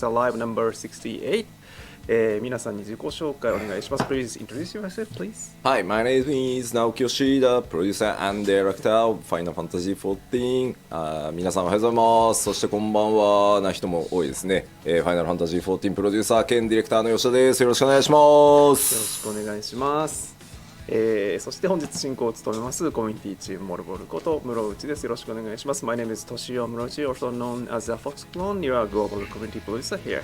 Live number 68、皆さんに自己紹介お願いします。Please introduce yourself, please. Hi, my name is Naoki Yoshida, producer and director of Final Fantasy XIV、皆さんおはようございます。そしてこんばんはな人も多いですね、Final Fantasy XIV プロデューサー兼ディレクターの吉田です。よろしくお願いします。よろしくお願いします。そして本日進行を務めますコミュニティチームモルボルこと室内です。よろしくお願いします。My name is Toshio Murauchi, also known as the Fox Clone. You are global community producer here.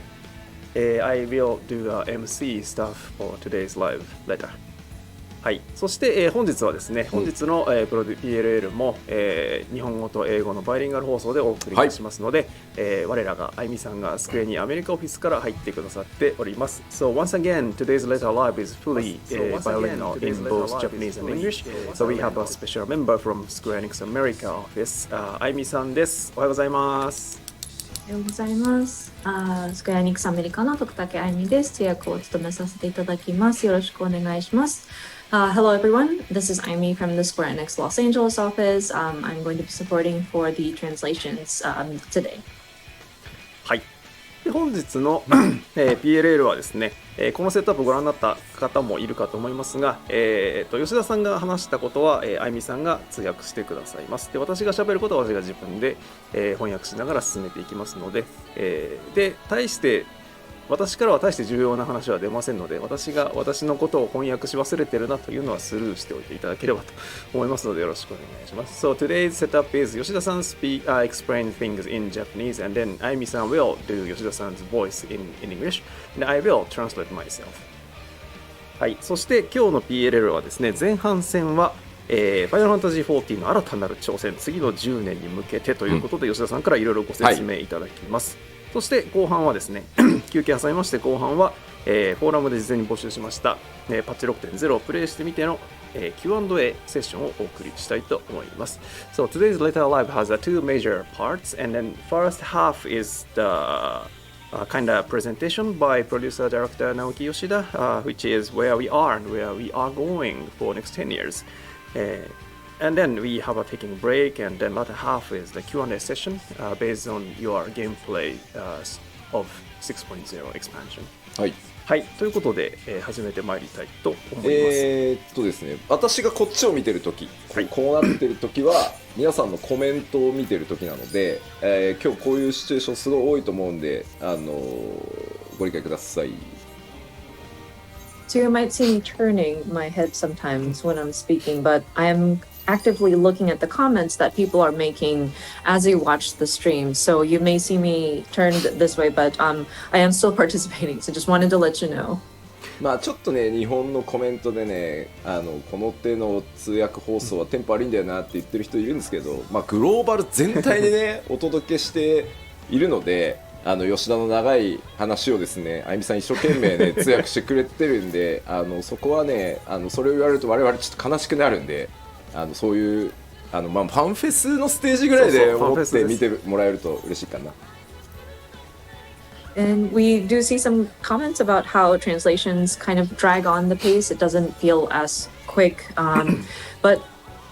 I will do the MC stuff for today's live letter. はい、そして、本日はですね、本日の、プロデュ PLL も、日本語と英語のバイリンガル放送でお送りいたしますので、我らがあゆみさんがスクエニアメリカオフィスから入ってくださっております。So once again, today's letter live is fully bilingual in both Japanese and English. So we have a special member from Square Enix America office. あゆみさんです。おはようございます。おはようございます。スクエアニックスアメリカの徳武あゆみです。通訳を務めさせていただきます。よろしくお願いします。Hello everyone, this is Aimi from the Square Enix Los Angeles office. I'm going to be supporting for the translations today. はい。で本日の、PLL はですね、このセットアップをご覧になった方もいるかと思いますが、吉田さんが話したことは、あゆみさんが通訳してくださいます。で私が喋ることは私が自分で、翻訳しながら進めていきますので、で私からは大して重要な話は出ませんので、私のことを翻訳し忘れてるなというのはスルーしておいていただければと思いますのでよろしくお願いします。So today's setup is 吉田さんexplain things in Japanese and then あゆみさん will do 吉田さん 's voice in English and I will translate myself. はい、そして今日の PLL はですね、前半戦はFinal Fantasy XIV の新たなる挑戦、次の10年に向けてということで、吉田さんからいろいろご説明いただきます。そして後半はですね休憩挟みまして後半は、フォーラムで事前に募集しました、パッチ 6.0 をプレイしてみての、Q&A セッションをお送りしたいと思います。So today's letter live has two major parts and then first half is the kind of presentation by producer director Naoki Yoshida, which is where we are and where we are going for next 10 years. And then we have a taking break, and then latter half is the Q&A session based on your gameplay of 6.0 expansion. はい。はい、ということで、始めてまいりたいと思います。ですね、私がこっちを見てるとき、こうなってるときは皆さんのコメントを見てるときなので、今日こういうシチュエーションすごい多いと思うんで、ご理解ください。So you might see me turning my head sometimes when I'm speaking, but I am actively looking at the comments that people are making as you watch the stream. So you may see me turned this way, but I am still participating. So just wanted to let you know. まあちょっとね、日本のコメントでね、この手の通訳放送はテンポ悪いんだよなって言ってる人いるんですけど、まあグローバル全体でねお届けしているので、吉田の長い話をですね、あゆみさん一生懸命ね通訳してくれてるんで、そこはね、それを言われると我々ちょっと悲しくなるんで。そういうまあ、ファンフェスのステージぐらいで思って見てもらえると嬉しいかな。And we do see some comments about how translations kind of drag on the pace. It doesn't feel as quick. But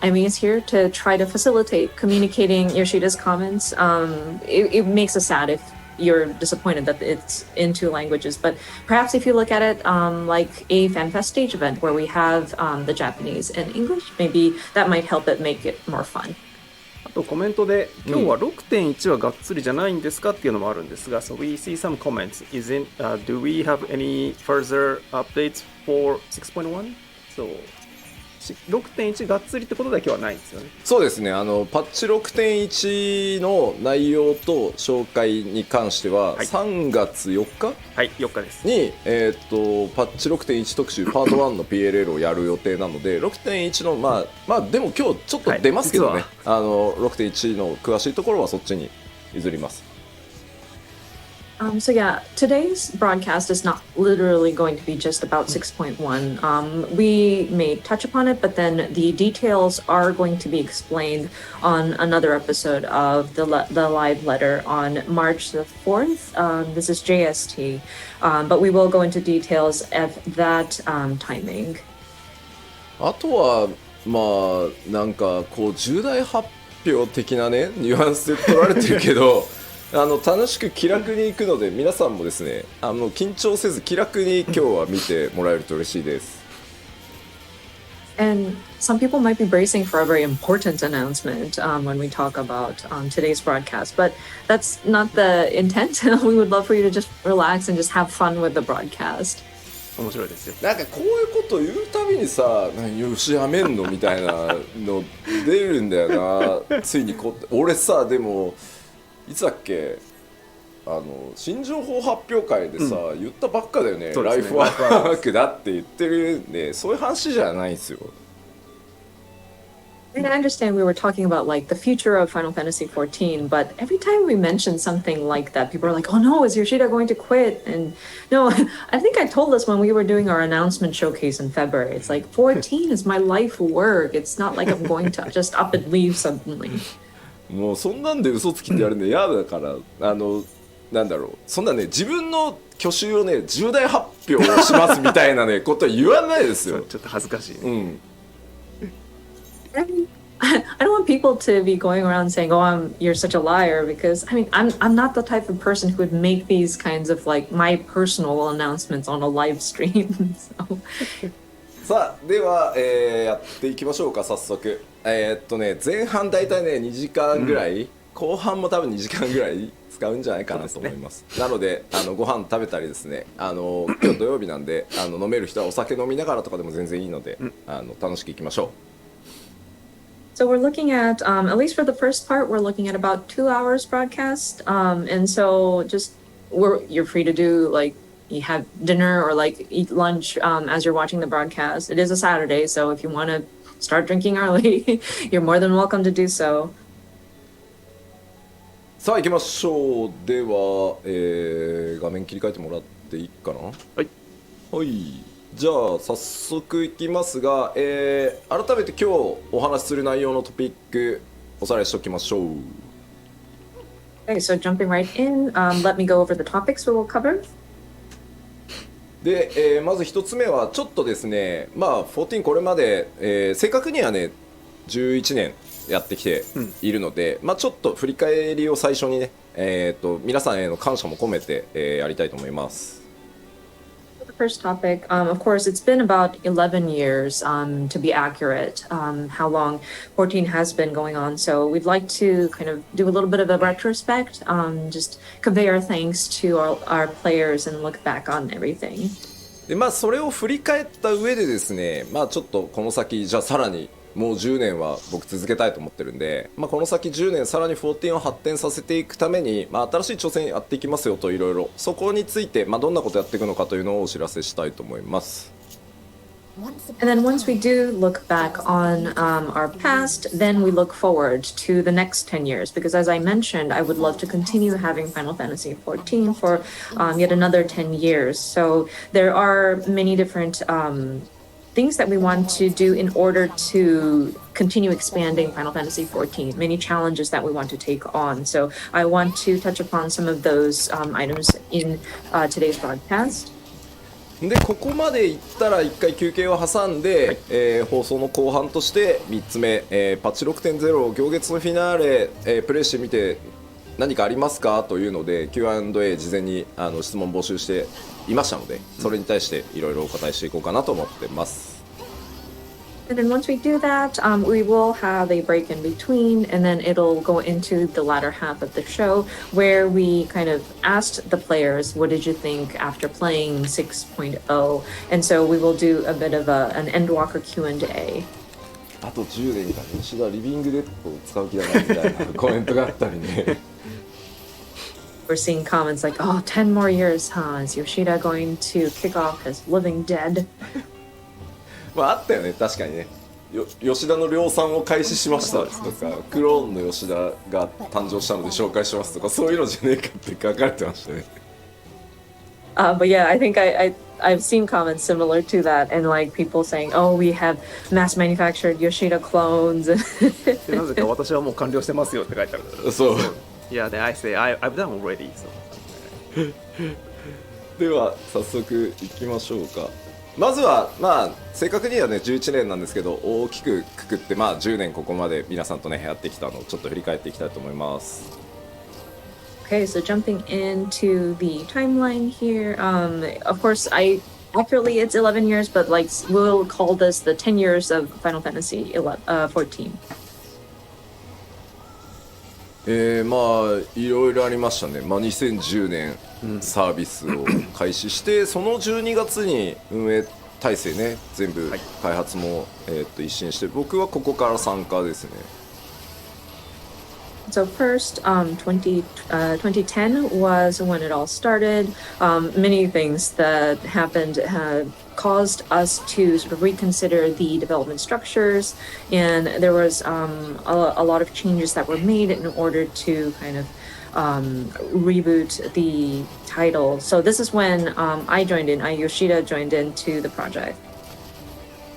Amy is here to try to facilitate communicating Yoshida's comments. It makes us sad if you're disappointed that it's in two languages, but perhaps if you look at it like a FanFest stage event where we have the Japanese and English, maybe that might help it make it more fun. あとコメントで今日は 6.1 はがっつりじゃないんですかっていうのもあるんですが、So we see some comments. Do we have any further updates for 6.1? So 6.1 がっつりってことだけはないんですよね。そうですね、パッチ 6.1 の内容と紹介に関しては、3月4日、はい、4日ですに、パッチ 6.1 特集パート1の PLL をやる予定なので 6.1 のまあでも今日ちょっと出ますけどね、6.1 の詳しいところはそっちに譲ります。So yeah, today's broadcast is not literally going to be just about 6.1. We may touch upon it, but then the details are going to be explained on another episode of the live letter on March the 4th. This is JST, but we will go into details at that timing. あとはまあなんかこう重大発表的なねニュアンスで取られてるけど楽しく気楽に行くので、皆さんもですね、緊張せず気楽に今日は見てもらえると嬉しいです。And some people might be bracing for a very important announcement when we talk about today's broadcast, but that's not the intent. We would love for you to just relax and just have fun with the broadcast. 面白いですよ。なんかこういうこと言うたびにさ、よしやめんのみたいなの出るんだよな。ついに俺さ、でもいつだっけ、新情報発表会でさ、言ったばっかだよね。ライフワークだって言ってるんで、そういう話じゃないんですよ。I understand we were talking about like the future of Final Fantasy XIV, but every time we mention something like that, people are like, "Oh no, is Yoshida going to quit?" And no, I think I told us when we were doing our announcement showcase in February. It's like 14 is my life work. It's not like I'm going to just up and leave suddenly. もうそんなんで嘘つきってやるの嫌だから、なんだろう、そんなね、自分の去就をね、重大発表しますみたいなねことは言わないですよ。ちょっと恥ずかしいね。うん。I don't want people to be going around saying, "Oh, you're such a liar," because I mean, I'm not the type of person who would make these kinds of like my personal announcements on a live stream. So. さあでは、やっていきましょうか早速。前半だいたいね2時間ぐらい、後半も多分2時間ぐらい使うんじゃないかなと思います。なのでご飯食べたりですね、今日土曜日なんで飲める人はお酒飲みながらとかでも全然いいので、楽しくいきましょう。So we're looking at least for the first part, we're looking at about 2 hours broadcast. And so just you're free to do like you have dinner or like eat lunch as you're watching the broadcast. It is a Saturday, so if you want to start drinking early, you're more than welcome to do so. さあ行きましょう。では、画面切り替えてもらっていいかな。はい。はい。じゃあ早速いきますが、改めて今日お話しする内容のトピックおさらいしておきましょう。Okay, so jumping right in, let me go over the topics we will cover. で、まず一つ目はちょっとですね、14これまで、正確にはね11年やってきているので、ちょっと振り返りを最初にね、皆さんへの感謝も込めて、やりたいと思います。The first topic, of course, it's been about 11 years to be accurate, how long 14 has been going on. So we'd like to kind of do a little bit of a retrospect, just convey our thanks to our players and look back on everything. でそれを振り返った上でですね、ちょっとこの先じゃあさらにもう10年は僕続けたいと思ってるんで、この先10年さらに14を発展させていくために、新しい挑戦やっていきますよといろいろそこについて、どんなことやっていくのかというのをお知らせしたいと思います。And then once we do look back on our past, then we look forward to the next 10 years. Because as I mentioned, I would love to continue having Final Fantasy XIV for yet another 10 years. So there are many different things that we want to do in order to continue expanding Final Fantasy XIV, many challenges that we want to take on. So I want to touch upon some of those items in today's broadcast. でここまでいったら1回休憩を挟んで、放送の後半として3つ目、パッチ 6.0 行月のフィナーレ、プレイしてみて何かありますかというので Q&A 事前に質問募集していましたので、それに対していろいろお答えしていこうかなと思ってます。And then once we do that, we will have a break in between, and then it'll go into the latter half of the show where we kind of asked the players, what did you think after playing 6.0? And so we will do a bit of an Endwalker Q&A. あと10年か吉田リビングデッドを使う気だなみたいなコメントがあったりね。We're seeing comments like, oh, 10 more years, huh? Is Yoshida going to kick off his living dead? あったよね、確かにね。吉田の量産を開始しましたとか、クローンの吉田が誕生したので紹介しますとか、そういうのじゃねえかって書かれてましたね。But yeah, I think I've seen comments similar to that, and like people saying, "Oh, we have mass manufactured Yoshida clones." でなぜか私はもう完了してますよって書いてある。そう。Yeah, then I say I've done already. So. では早速いきましょうか。まずは正確にはね11年なんですけど、大きくくくって10年ここまで皆さんとねやってきたのをちょっと振り返っていきたいと思います。Okay, so jumping into the timeline here. Of course, accurately it's 11 years, but like we'll call this the 10 years of Final Fantasy 14. まあいろいろありましたね、まあ、2010年サービスを開始して、その12月に運営体制ね全部開発も、一新して、僕はここから参加ですね。So first, 2010 was when it all started. Many things that happened caused us to sort of reconsider the development structures, and there was a lot of changes that were made in order to kind of reboot the title. So this is when Yoshida joined into the project.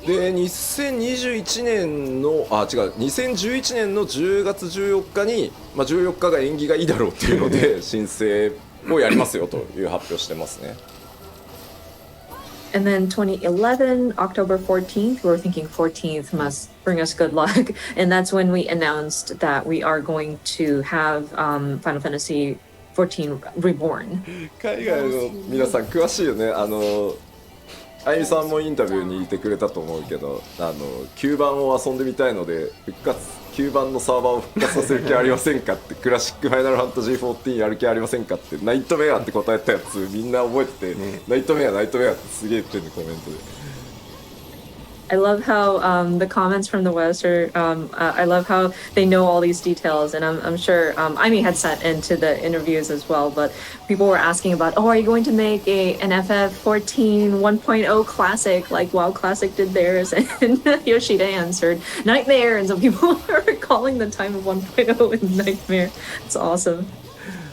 で2021年の2011年の10月14日に、まあ、14日が縁起がいいだろうっていうので申請をやりますよという発表してますね。And then 2011, October 14th, we were thinking 14th must bring us good luck. And that's when we announced that we are going to have Final Fantasy 14 Reborn. 海外の皆さん詳しいよね。あゆみさんもインタビューにいてくれたと思うけど、9番を遊んでみたいので9番のサーバーを復活させる気ありませんかって、クラシックファイナルファンタジー14やる気ありませんかって、ナイトメアって答えたやつみんな覚えてて、ナイトメアってすげえ言ってるね、コメントで。I love how the comments from the West are. I love how they know all these details, and I'm sure Amy had sat into the interviews as well. But people were asking about, are you going to make an FF14 1.0 classic like WoW Classic did theirs? And Yoshida answered, Nightmare, and so people are calling the time of 1.0 in Nightmare. It's awesome.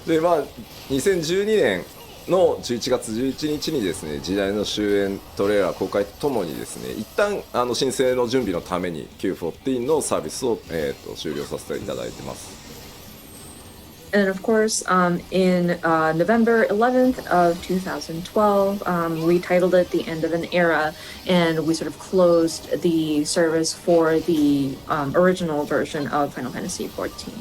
でまあ2012年の11月11日にですね、時代の終焉トレーラー公開とともにですね、一旦申請の準備のために Q14 のサービスを、終了させていただいてます。And of course, in November 11th of 2012, we titled it The End of an Era, and we sort of closed the service for the original version of Final Fantasy XIV.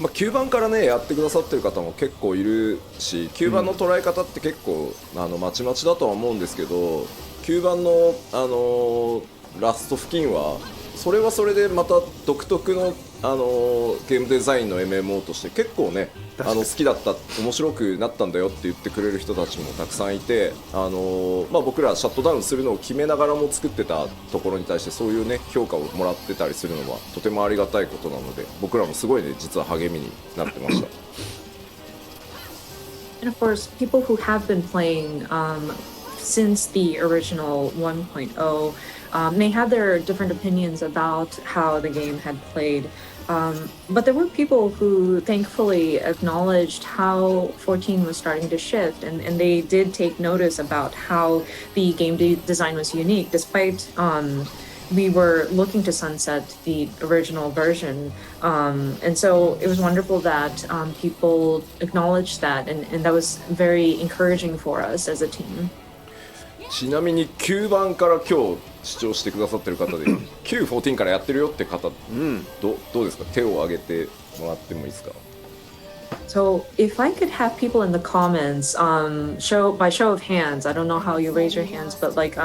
まあ、9番からねやってくださってる方も結構いるし、9番の捉え方って結構まちまちだとは思うんですけど、9番の、ラスト付近はそれはそれでまた独特の、ゲームデザインの MMO として結構ね好きだった、面白くなったんだよって言ってくれる人たちもたくさんいて、まあ、僕らシャットダウンするのを決めながらも作ってたところに対してそういうね評価をもらってたりするのはとてもありがたいことなので、僕らもすごいね実は励みになってました。And of course, people who have been playing since the original 1.0 may have their different opinions about how the game had played. But there were people who thankfully acknowledged how 14 was starting to shift, and they did take notice about how the game design was unique, despite we were looking to sunset the original version. And so it was wonderful that people acknowledged that, and that was very encouraging for us as a team. ちなみに9番から今日視聴してくださってる方でQ14 からやってるよって方、どうですか、手を挙げてもらってもいいですか。 So if I could have people in the comments, by show of hands, I don't know how you raise your hands, but like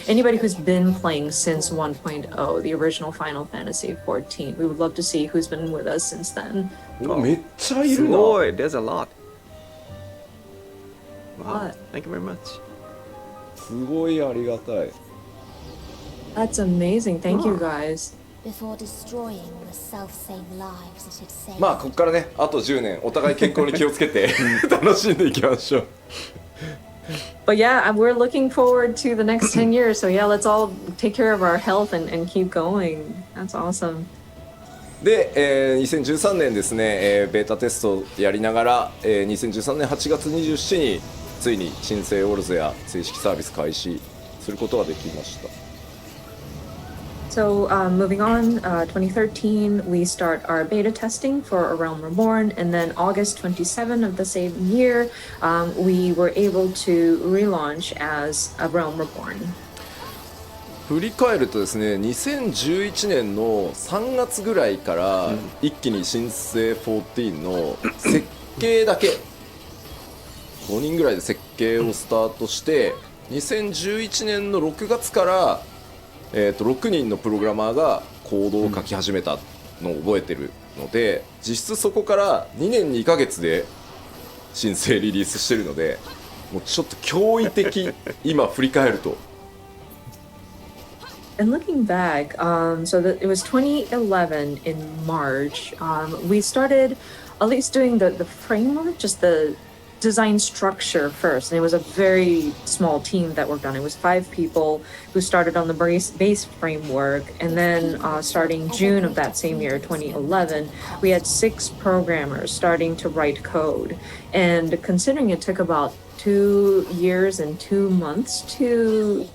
anybody who's been playing since 1.0, the original Final Fantasy 14, we would love to see who's been with us since then. めっちゃいるな。すごい、there's a lot. Wow, What? thank you very much. すごいありがたい。 That's amazing. Thank you guys. Before destroying the self-same lives it had saved. まあここからねあと10年お互い健康に気をつけて楽しんでいきましょう。 But yeah, we're looking forward to the next 10 years. So yeah, let's all take care of our health and keep going. That's awesome. で、2013年ですね、ベータテストやりながら、2013年8月27日についに新生オルゼア正式サービス開始することができました。 So moving on, 2013, we start our beta testing for A Realm Reborn, and then August 27 of the same year, we were able to relaunch as A Realm Reborn. 振り返るとですね、2011年の3月ぐらいから一気に新生14の設計だけ5人ぐらいで設計をスタートして2011年の6月から、6人のプログラマーがコードを書き始めたのを覚えてるので、実質そこから2年2ヶ月で申請リリースしてるので、もうちょっと驚異的今振り返ると。And looking back, it was 2011 in March. We started at least doing the framework, just the design structure first. And it was a very small team that worked on it. It was 5 people who started on the base framework. And then starting June of that same year, 2011, we had 6 programmers starting to write code. And considering it took about 2 years and 2 months to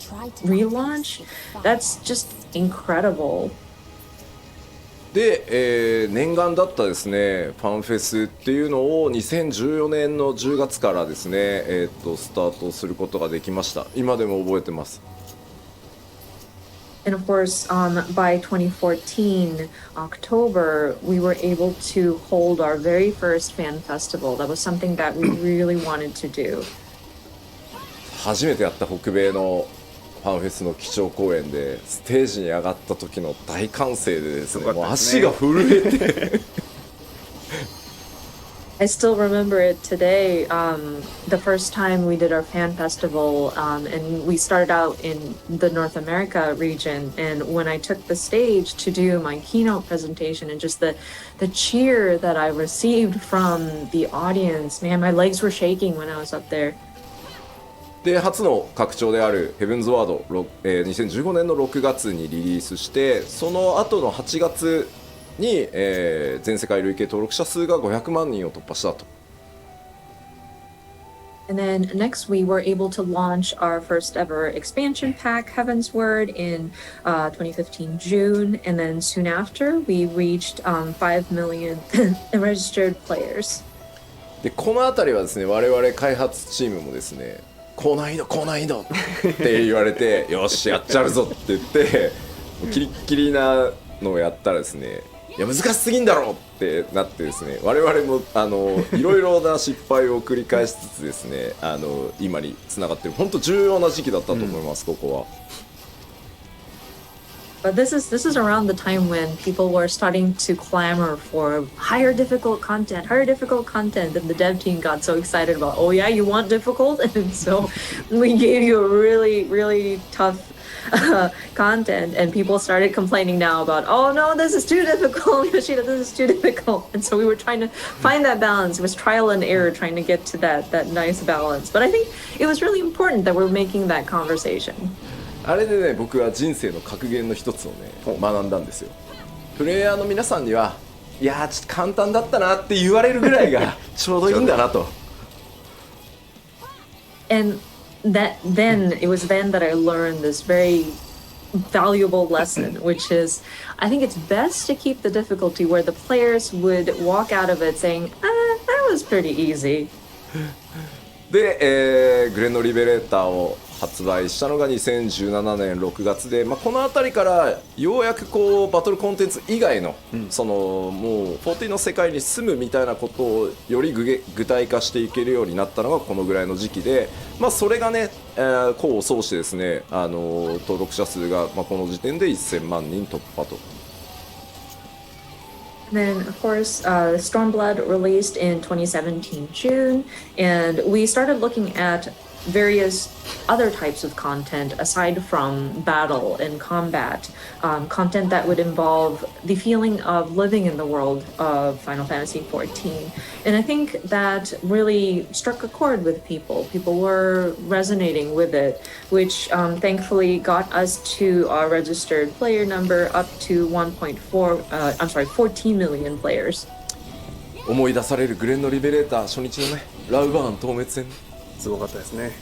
relaunch, that's just incredible. で、念願だったですねファンフェスっていうのを2014年の10月からですね、スタートすることができました。今でも覚えてます。And of course, by 2014, October, we were able to hold our very first fan festival. That was something that we really wanted to do. 初めてやった北米のファンフェスの基調公演でステージに上がった時の大歓声でですね、もう足が震えてI still remember it today. The first time we did our fan festival, and we started out in the North America region. And when I took the stage to do my keynote presentation, and just the cheer that I received from the audience, man, my legs were shaking when I was up there. で初の拡張であるヘブンズワード、2015年の6月にリリースして、その後の8月に、全世界累計登録者数が500万人を突破したと。And then next, we were able to launch our first ever expansion pack, Heaven's Word, in 2015 June. And then soon after, we reached 5 million registered players. でこの辺りはですね、我々開発チームもですね、高難易度って言われてよしやっちゃうぞって言ってキリッキリなのをやったらですね、いや難しすぎんだろってなってですね、我々もいろいろな失敗を繰り返しつつですね、今につながってる本当重要な時期だったと思います、ここは。But this is around the time when people were starting to clamor for higher difficult content, and the dev team got so excited about, oh yeah, you want difficult? And so we gave you a really tough content, and people started complaining now about, oh no, this is too difficult, Yoshida, this is too difficult. And so we were trying to find that balance. It was trial and error trying to get to that nice balance. But I think it was really important that we're making that conversation. あれでね、僕は人生の格言の一つをね学んだんですよ。プレイヤーの皆さんには、いやーちょっと簡単だったなって言われるぐらいがちょうどいいんだなと。And it was then that I learned this very valuable lesson, which is, I think it's best to keep the difficulty where the players would walk out of it saying, that was pretty easy. で、グレンのリベレーターを発売したのが2017年6月で、この辺りからようやくこうバトルコンテンツ以外の、そのもう40の世界に住むみたいなことをより具体化していけるようになったのがこのぐらいの時期で、それがね、功を奏してですね、登録者数が、この時点で1000万人突破と。Then, of course, Stormblood released in 2017 June, and we started looking at various other types of content aside from battle and combat, content that would involve the feeling of living in the world of Final Fantasy XIV. And I think that really struck a chord with people. People were resonating with it, which thankfully got us to our registered player number up to 14 million players. 思い出されるグレンのリベレーター初日のね、ラウバーン透滅戦。すごかったですね。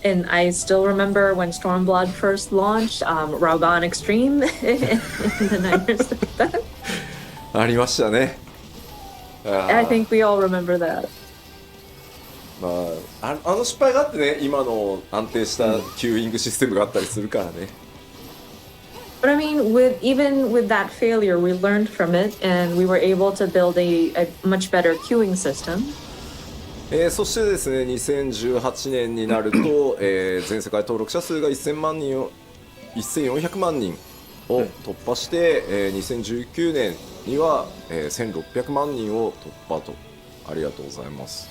And I still remember when Stormblood first launched, Rauban Extreme in the Niners. ありましたね。I think we all remember that. あの失敗があってね、今の安定したキューイングシステムがあったりするからね。But I mean, even with that failure, we learned from it, and we were able to build a much better queuing system. そしてですね2018年になると、全世界登録者数が1000万人を1400万人を突破して、2019年には、1600万人を突破と。ありがとうございます。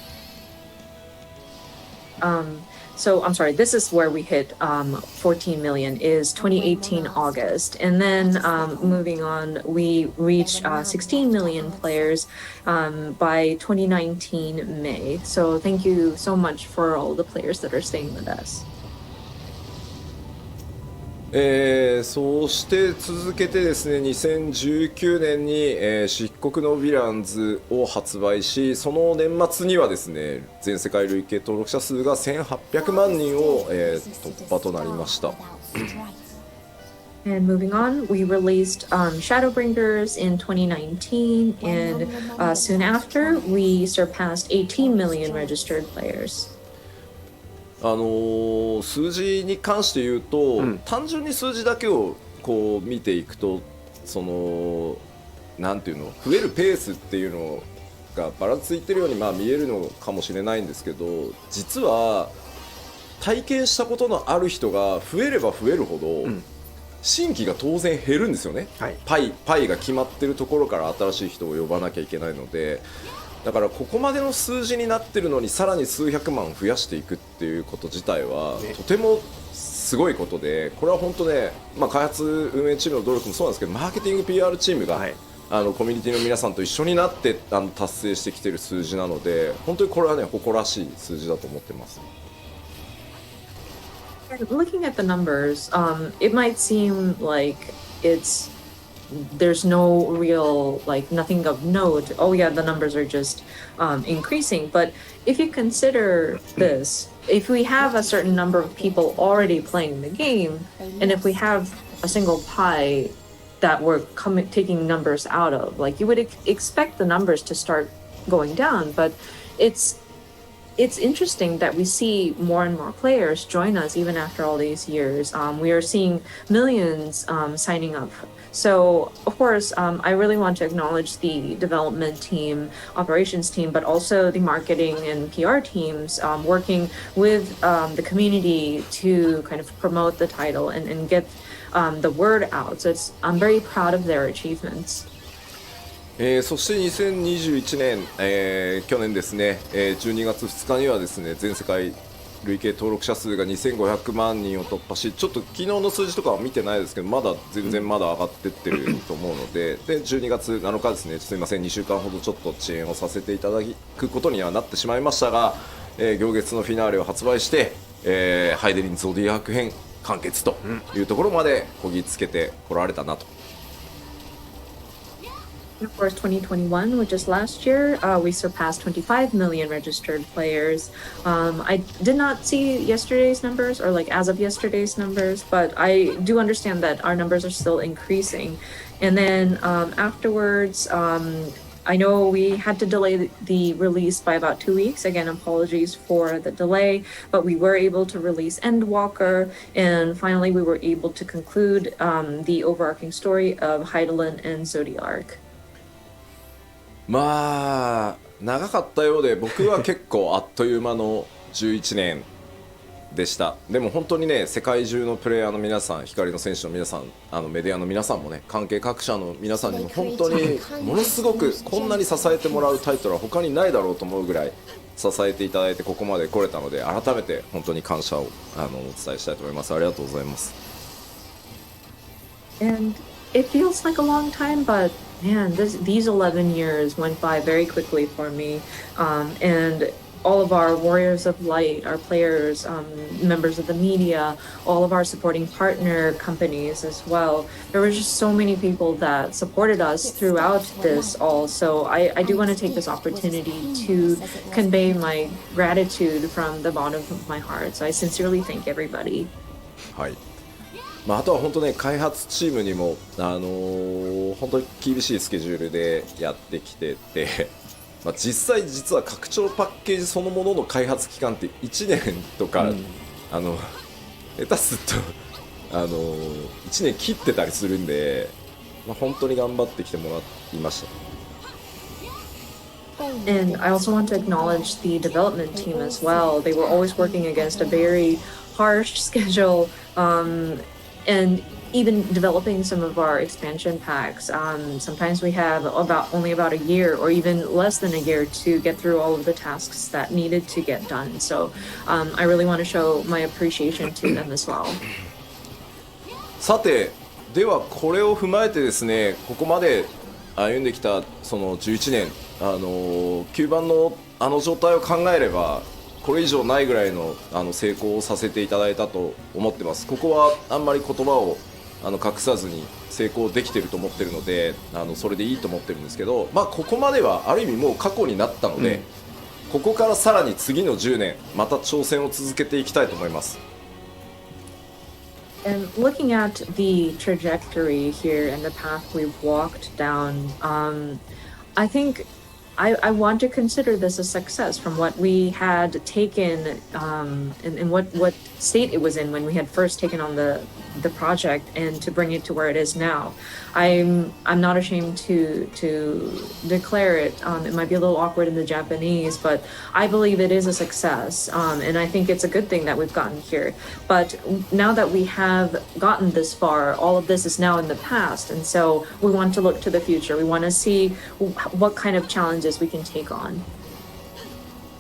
So I'm sorry, this is where we hit 14 million is 2018 August. And then moving on, we reached 16 million players by 2019 May. So thank you so much for all the players that are staying with us. そうして続けてですね2019年に、漆黒のヴィランズを発売しその年末にはですね全世界累計登録者数が1800万人を、突破となりました。And moving on, we released Shadowbringers in 2019, and soon after, we surpassed 18 million registered players. 数字に関して言うと、単純に数字だけをこう見ていくとそのなんていうの増えるペースっていうのがばらついてるように見えるのかもしれないんですけど実は体験したことのある人が増えれば増えるほど、新規が当然減るんですよね、はい、パイが決まってるところから新しい人を呼ばなきゃいけないのでだからここまでの数字になってるのにさらに数百万増やしていくっていうこと自体は、とてもすごいことでこれは本当ね、開発運営チームの努力もそうなんですけどマーケティング PR チームが、コミュニティの皆さんと一緒になって達成してきてる数字なので本当にこれはね誇らしい数字だと思ってます。Looking at the numbers, it might seem like there's no real, nothing of note. Oh yeah, the numbers are just increasing. But if you consider this, if we have a certain number of people already playing the game, and if we have a single pie that we're taking numbers out of, you would expect the numbers to start going down. But it's interesting that we see more and more players join us even after all these years. We are seeing millions signing up. So, of course, I really want to acknowledge the development team, operations team, but also the marketing and PR teams working with the community to kind of promote the title and get the word out. So I'm very proud of their achievements. そして2021年、去年ですね、12月2日にはですね全世界累計登録者数が2500万人を突破しちょっと昨日の数字とかは見てないですけど全然まだ上がってってると思うので、12月7日ですねすいません2週間ほどちょっと遅延をさせていただくことにはなってしまいましたが、行月のフィナーレを発売して、ハイデリンゾディアーク編完結というところまでこぎつけてこられたなと。Of course, 2021, which is last year, we surpassed 25 million registered players. I did not see yesterday's numbers or as of yesterday's numbers, but I do understand that our numbers are still increasing. And then afterwards, I know we had to delay the release by about 2 weeks. Again, apologies for the delay, but we were able to release Endwalker, and finally we were able to conclude the overarching story of Heidelin and Zodiark. 長かったようで僕は結構あっという間の11年でした。でも本当にね世界中のプレイヤーの皆さん光の選手の皆さんメディアの皆さんもね関係各社の皆さんにも本当にものすごくこんなに支えてもらうタイトルは他にないだろうと思うぐらい支えていただいてここまで来れたので改めて本当に感謝をお伝えしたいと思います。ありがとうございます。And it feels like a long time, but man, these 11 years went by very quickly for me. And all of our Warriors of Light, our players, members of the media, all of our supporting partner companies as well. There were just so many people that supported us throughout this all. So I do want to take this opportunity to convey my gratitude from the bottom of my heart. So I sincerely thank everybody. はい。あとは本当ね開発チームにも、本当に厳しいスケジュールでやってきてて、実は拡張パッケージそのものの開発期間って1年とか、下手すると1年切ってたりするんで、本当に頑張ってきてもらいました。And I also want to acknowledge the development team as well. They were always working against a very harsh schedule, and even developing some of our expansion packs. Sometimes we have only about a year or even less than a year to get through all of the tasks that needed to get done. So I really want to show my appreciation to them as well. さて、ではこれを踏まえてですね、ここまで歩んできたその11年、9番の状態を考えればこれ以上ないぐらいの成功をさせていただいたと思ってます。ここはあんまり言葉を隠さずに成功できてると思ってるので、それでいいと思ってるんですけど、ここまではある意味もう過去になったので、ここからさらに次の10年また挑戦を続けていきたいと思います。And looking at the trajectory here and the path we've walked down, I think I want to consider this a success from what we had taken, and what state it was in when we had first taken on the project, and to bring it to where it is now. I'm not ashamed to declare it. It might be a little awkward in the Japanese, but I believe it is a success, and I think it's a good thing that we've gotten here. But now that we have gotten this far, all of this is now in the past, and so we want to look to the future. We want to see what kind of challenges we can take on.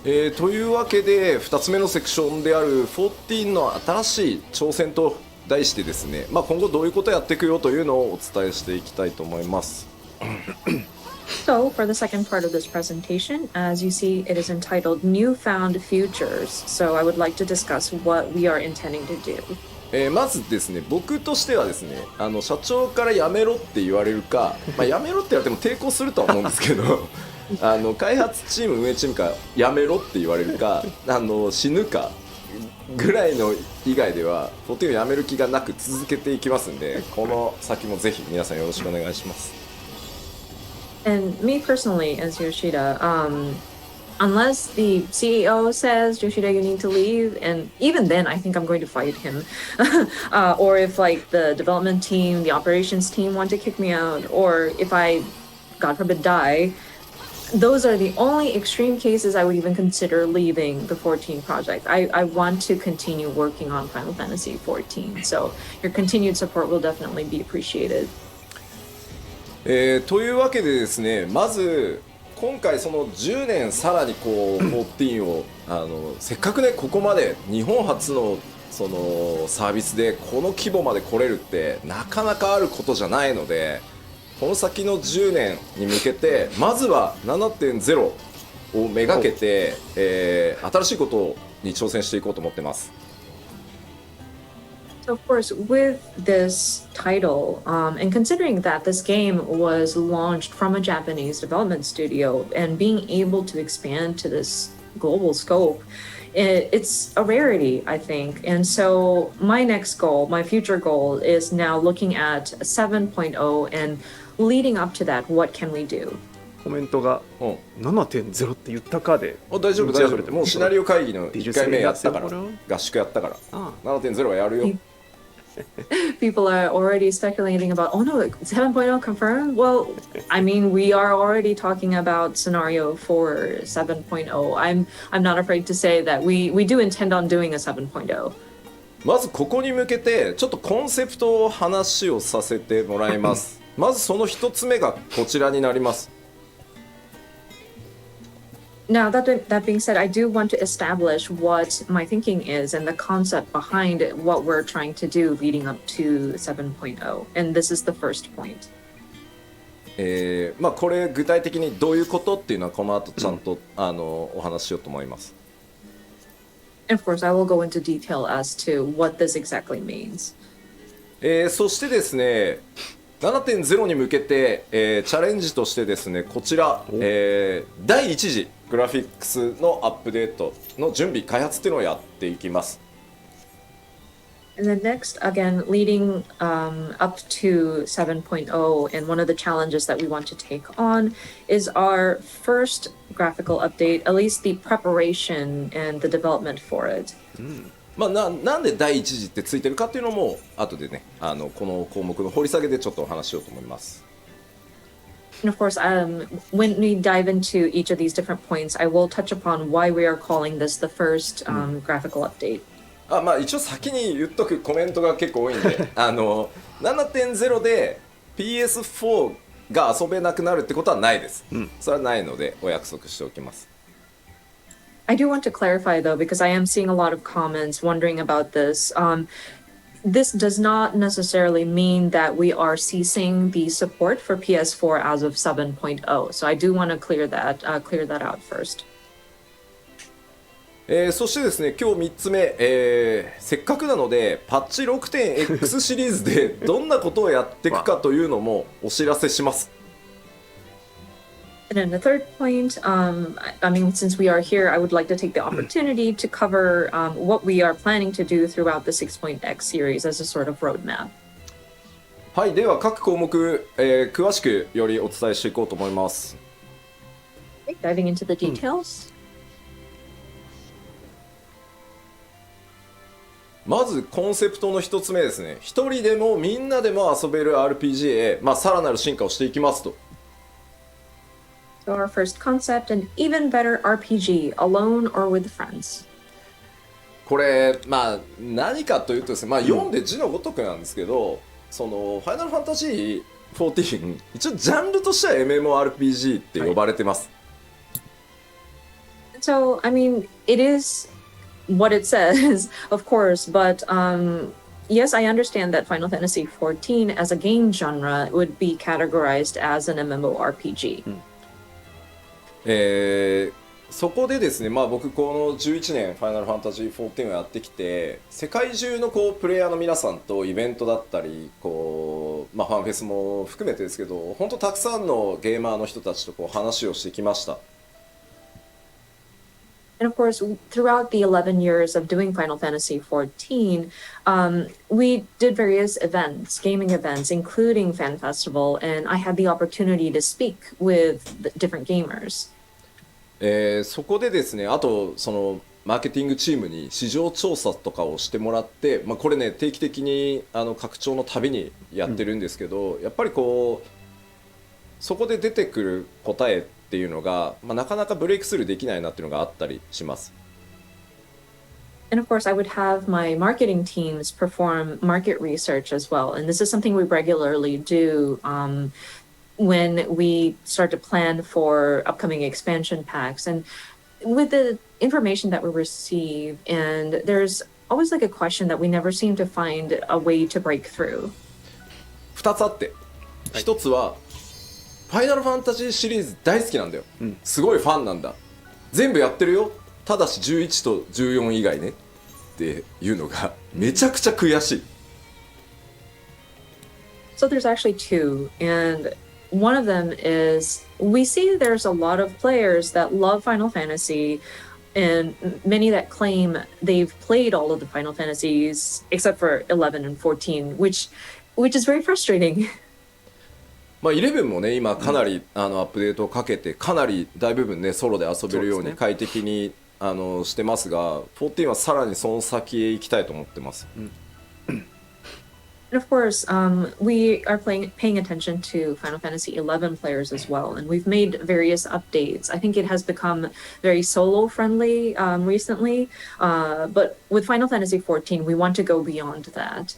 というわけで2つ目のセクションである14の新しい挑戦と題してですね、今後どういうことをやっていくよというのをお伝えしていきたいと思います。So, for the second part of this presentation, as you see, it is entitled Newfound Futures. So, I would like to discuss what we are intending to do. まずですね、僕としてはですね、社長からやめろって言われるか、やめろって言われても抵抗するとは思うんですけど開発チーム運営チームからやめろって言われるか死ぬかぐらいの以外では14をやめる気がなく続けていきますんで、この先もぜひ皆さんよろしくお願いします。 And me personally, as Yoshida, unless the CEO says, Yoshida, you need to leave, and even then, I think I'm going to fight him. Or if like the development team, the operations team want to kick me out, or if I, God forbid, die, those are the only extreme cases I would even consider leaving the 14 project. I want to continue working on Final Fantasy 14, so your continued support will definitely be appreciated. というわけでですね、まず今回その10年さらにこう14をせっかくねここまで日本初のそのサービスでこの規模まで来れるってなかなかあることじゃないので、この先の10年に向けてまずは 7.0 をめがけて、新しいことに挑戦していこうと思ってます。So, of course, with this title, and considering that this game was launched from a Japanese development studio and being able to expand to this global scope, it's a rarity, I think. And so my next goal, my future goal, is now looking at 7.0 and leading up to that, what can we do? コメントが 7.0 って言ったかで大丈夫大丈夫、もうシナリオ会議の1回目やったから合宿やったから7.0 はやるよ。People are already speculating about, oh no, 7.0 confirmed? Well, I mean, we are already talking about scenario for 7.0. I'm not afraid to say that we do intend on doing a 7.0. まずここに向けてちょっとコンセプトを話をさせてもらいます。まずその一つ目がこちらになります。Now, that being said, I do want to establish what my thinking is and the concept behind what we're trying to do leading up to 7.0. And this is the first point. これ具体的にどういうことっていうのはこの後ちゃんと、お話ししようと思います。And of course, I will go into detail as to what this exactly means. そしてですね、7.0 に向けて、チャレンジとしてですね、こちら、第1次グラフィックスのアップデートの準備開発っていうのをやっていきます。And then next, again, leading up to 7.0, and one of the challenges that we want to take on is our first graphical update, at least the preparation and the development for it. まあ、なんで第一次ってついてるかっていうのも後でねこの項目の掘り下げでちょっとお話ししようと思います。And of course, when we dive into each of these different points, I will touch upon why we are calling this the first graphical update. まあ一応先に言っとくコメントが結構多いんで7.0 で PS4 が遊べなくなるってことはないです、それはないのでお約束しておきます。I do want to clarify though, because I am seeing a lot of comments wondering about this. This does not necessarily mean that we are ceasing the support for PS4 as of 7.0. So I do want to clear that out first. そしてですね、今日3つ目、せっかくなのでパッチ 6.X シリーズでどんなことをやっていくかというのもお知らせします。And then the third point, I mean, since we are here, I would like to take the opportunity to cover what we are planning to do throughout the 6.x series as a sort of roadmap. はい、では各項目、詳しくよりお伝えしていこうと思います。Okay, diving into the details. まずコンセプトの一つ目ですね。一人でもみんなでも遊べる RPG へ、さらなる進化をしていきますと。So our first concept, an even better RPG, alone or with friends. これ何かというとですね、読んで字のごとくなんですけど、そのファイナルファンタジー14一応ジャンルとしては MMORPG って呼ばれてます。So I mean, it is what it says, of course, but yes, I understand that Final Fantasy XIV as a game genre would be categorized as an MMORPG. そこでですね、僕この11年ファイナルファンタジー14をやってきて、世界中のプレイヤーの皆さんとイベントだったりファンフェスも含めてですけど、本当たくさんのゲーマーの人たちと話をしてきました。And of course, throughout the 11 years of doing Final Fantasy XIV, we did various events, gaming events, including Fan Festival, and I had the opportunity to speak with different gamers. そこでですね、あとそのマーケティングチームに市場調査とかをしてもらって、これね定期的に拡張のたびにやってるんですけど、やっぱりそこで出てくる答えっていうのが、なかなかブレイクスルーできないなっていうのがあったりします。And of course, I would have my marketing teams perform market research as well. And this is something we regularly do when we start to plan for upcoming expansion packs. And with the information that we receive, and there's always like a question that we never seem to find a way to break through. 2つあって、1つはファイナルファンタジーシリーズ大好きなんだよ、すごいファンなんだ、全部やってるよ、ただし11と14以外ねっていうのがめちゃくちゃ悔しい。 So there's actually two, and one of them is we see there's a lot of players that love Final Fantasy and many that claim they've played all of the Final Fantasies except for 11 and 14, which is very frustrating. 11もね今かなりアップデートをかけてかなり大部分ねソロで遊べるように快適にしてますが、14はさらにその先へ行きたいと思ってます。And of course, we are paying attention to Final Fantasy XI players as well, and we've made various updates. I think it has become very solo friendly recently, but with Final Fantasy XIV, we want to go beyond that.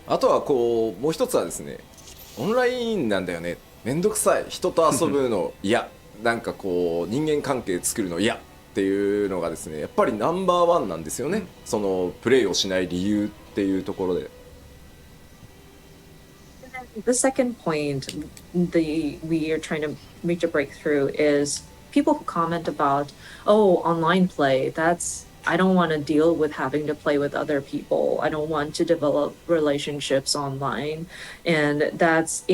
あとはもう一つはですね、オンラインなんだよね、めんどくさい、人と遊ぶの嫌、なんか人間関係作るの嫌っていうのがですね、やっぱりナンバーワンなんですよね、そのプレイをしない理由っていうところで。The second point we are trying to reach a breakthrough is people who comment about, oh, online play, I don't want to deal with having to play with other people. I don't want to develop relationships online. And that's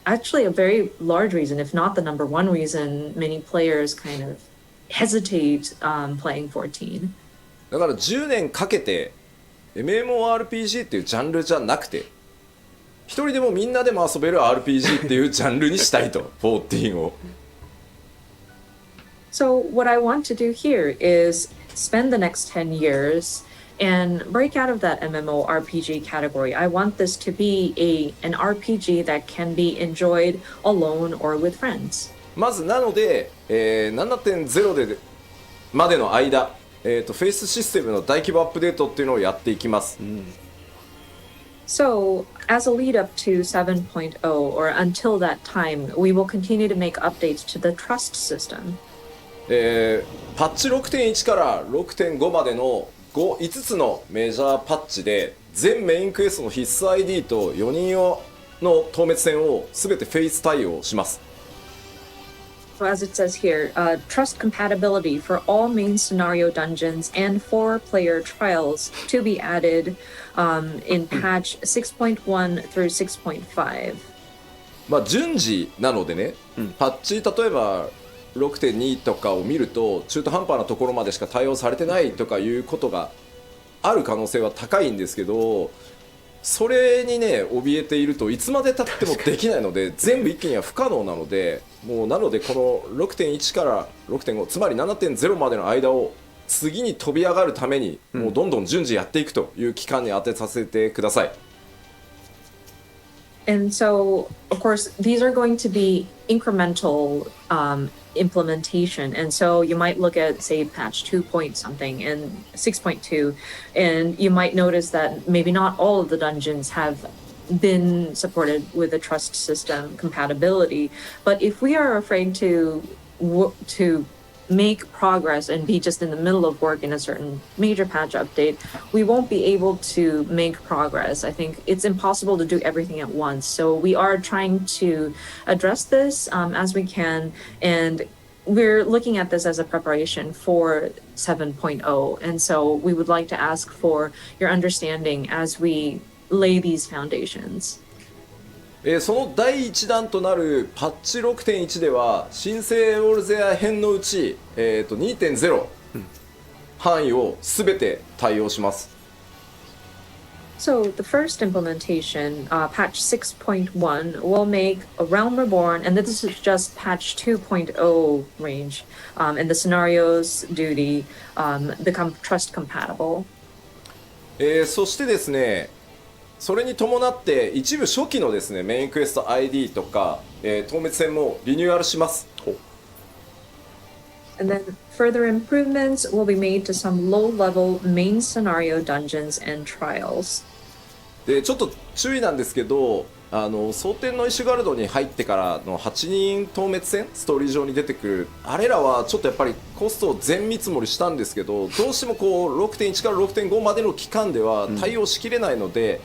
actually a very large reason, if not the number one reason, many players kind of hesitate playing 14. だから10年かけて MMORPG っていうジャンルじゃなくて、一人でもみんなでも遊べる RPG っていうジャンルにしたいと14を。So what I want to do here is spend the next 10 years and break out of that MMORPG category. I want this to be an RPG that can be enjoyed alone or with friends. まずなので、7.0 でまでの間、フェイスシステムの大規模アップデートっていうのをやっていきます。So, as a lead up to 7.0 or until that time, we will continue to make updates to the trust system. パッチ 6.1 から 6.5 までの5つのメジャーパッチで全メインクエストの必須 ID と4人用の透滅戦を全てフェイス対応します。So as it says here, trust compatibility for all main scenario dungeons and 4-player trials to be added in patch 6.1 through 6.5. まあ順次なのでね、パッチ例えば 6.2 とかを見ると中途半端なところまでしか対応されてないとかいうことがある可能性は高いんですけど、それにね怯えているといつまで経ってもできないので全部一気には不可能なので、もうなのでこの 6.1 から 6.5 つまり 7.0 までの間を次に飛び上がるためにもうどんどん順次やっていくという期間に当てさせてください。And so, of course, these are going to be incremental implementation. And so you might look at, say, patch 2 point something and 6.2, and you might notice that maybe not all of the dungeons have been supported with the trust system compatibility. But if we are afraid to make progress and be just in the middle of work in a certain major patch update, we won't be able to make progress. I think it's impossible to do everything at once. So we are trying to address this as we can, and we're looking at this as a preparation for 7.0. And so we would like to ask for your understanding as we lay these foundations. その第1弾となるパッチ 6.1 では新生オールゼア編のうち、2.0 範囲を全て対応します。So the first implementation, patch 6.1, will make a Realm Reborn, and this is just patch 2.0 range, and the scenarios duty become trust compatible. そしてですね、それに伴って一部初期のですねメインクエスト ID とか、透滅戦もリニューアルします。And then further improvements will be made to some low-level main scenario dungeons and trials. でちょっと注意なんですけど、蒼天の石ガルドに入ってからの8人透滅戦ストーリー上に出てくるあれらはちょっとやっぱりコストを全見積もりしたんですけど、どうしてもこう 6.1 から 6.5 までの期間では対応しきれないので、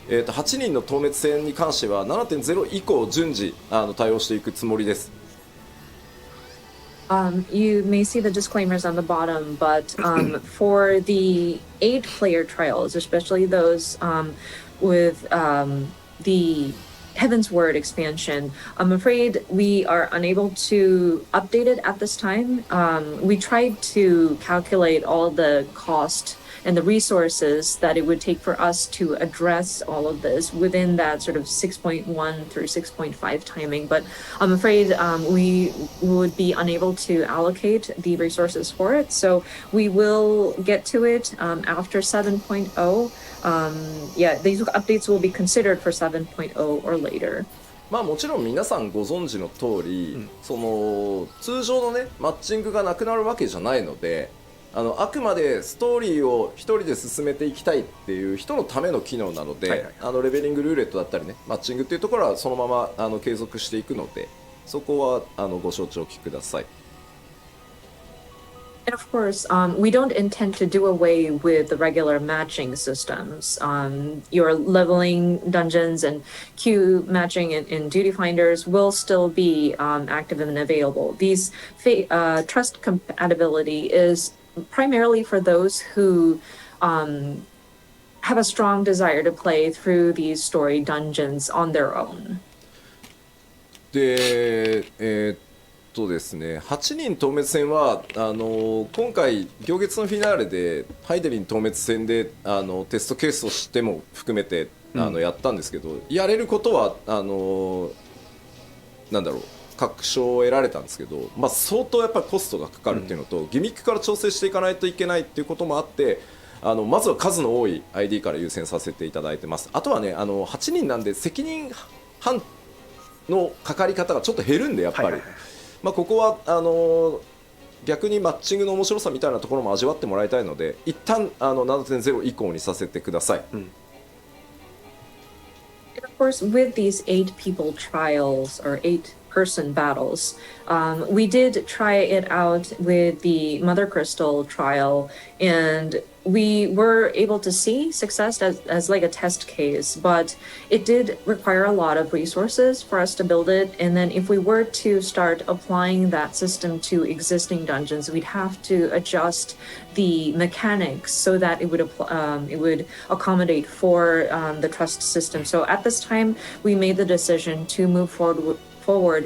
8人の透滅戦に関しては 7.0 以降順次対応していくつもりです。You may see the disclaimers on the bottom, but for the 8-player trials, especially those with the Heaven's Word expansion, I'm afraid we are unable to update it at this time. We tried to calculate all the cost and the resources that it would take for us to address all of this within that sort of 6.1 through 6.5 timing. But I'm afraid we would be unable to allocate the resources for it. So we will get to it after 7.0. Yeah, these updates will be considered for 7.0 or later. まあもちろん皆さんご存知の通り、その通常のねマッチングがなくなるわけじゃないので、あくまでストーリーを一人で進めていきたいっていう人のための機能なので、レベリングルーレットだったりねマッチングっていうところはそのまま継続していくので、そこはご承知おきください。And of course, we don't intend to do away with the regular matching systems. Your leveling dungeons and queue matching in duty finders will still be active and available. These trust compatibility is primarily for those who have a strong desire to play through these story dungeons on their own. で、ですね、8人透滅戦は今回行月のフィナーレでハイデリン透滅戦でテストケースとしても含めてやったんですけど、やれることはなんだろう確証を得られたんですけど、まあ、相当やっぱりコストがかかるっていうのと、ギミックから調整していかないといけないっていうこともあってまずは数の多い ID から優先させていただいてます。あとはね8人なんで責任半のかかり方がちょっと減るんでやっぱり、まあ、ここは逆にマッチングの面白さみたいなところも味わってもらいたいので一旦7.0 以降にさせてください。Of course, with these 8-people trials or 8-person battles, we did try it out with the Mother Crystal trial, and we were able to see success as like a test case, but it did require a lot of resources for us to build it. And then if we were to start applying that system to existing dungeons, we'd have to adjust the mechanics so that it would accommodate for the trust system. So at this time, we made the decision to move forward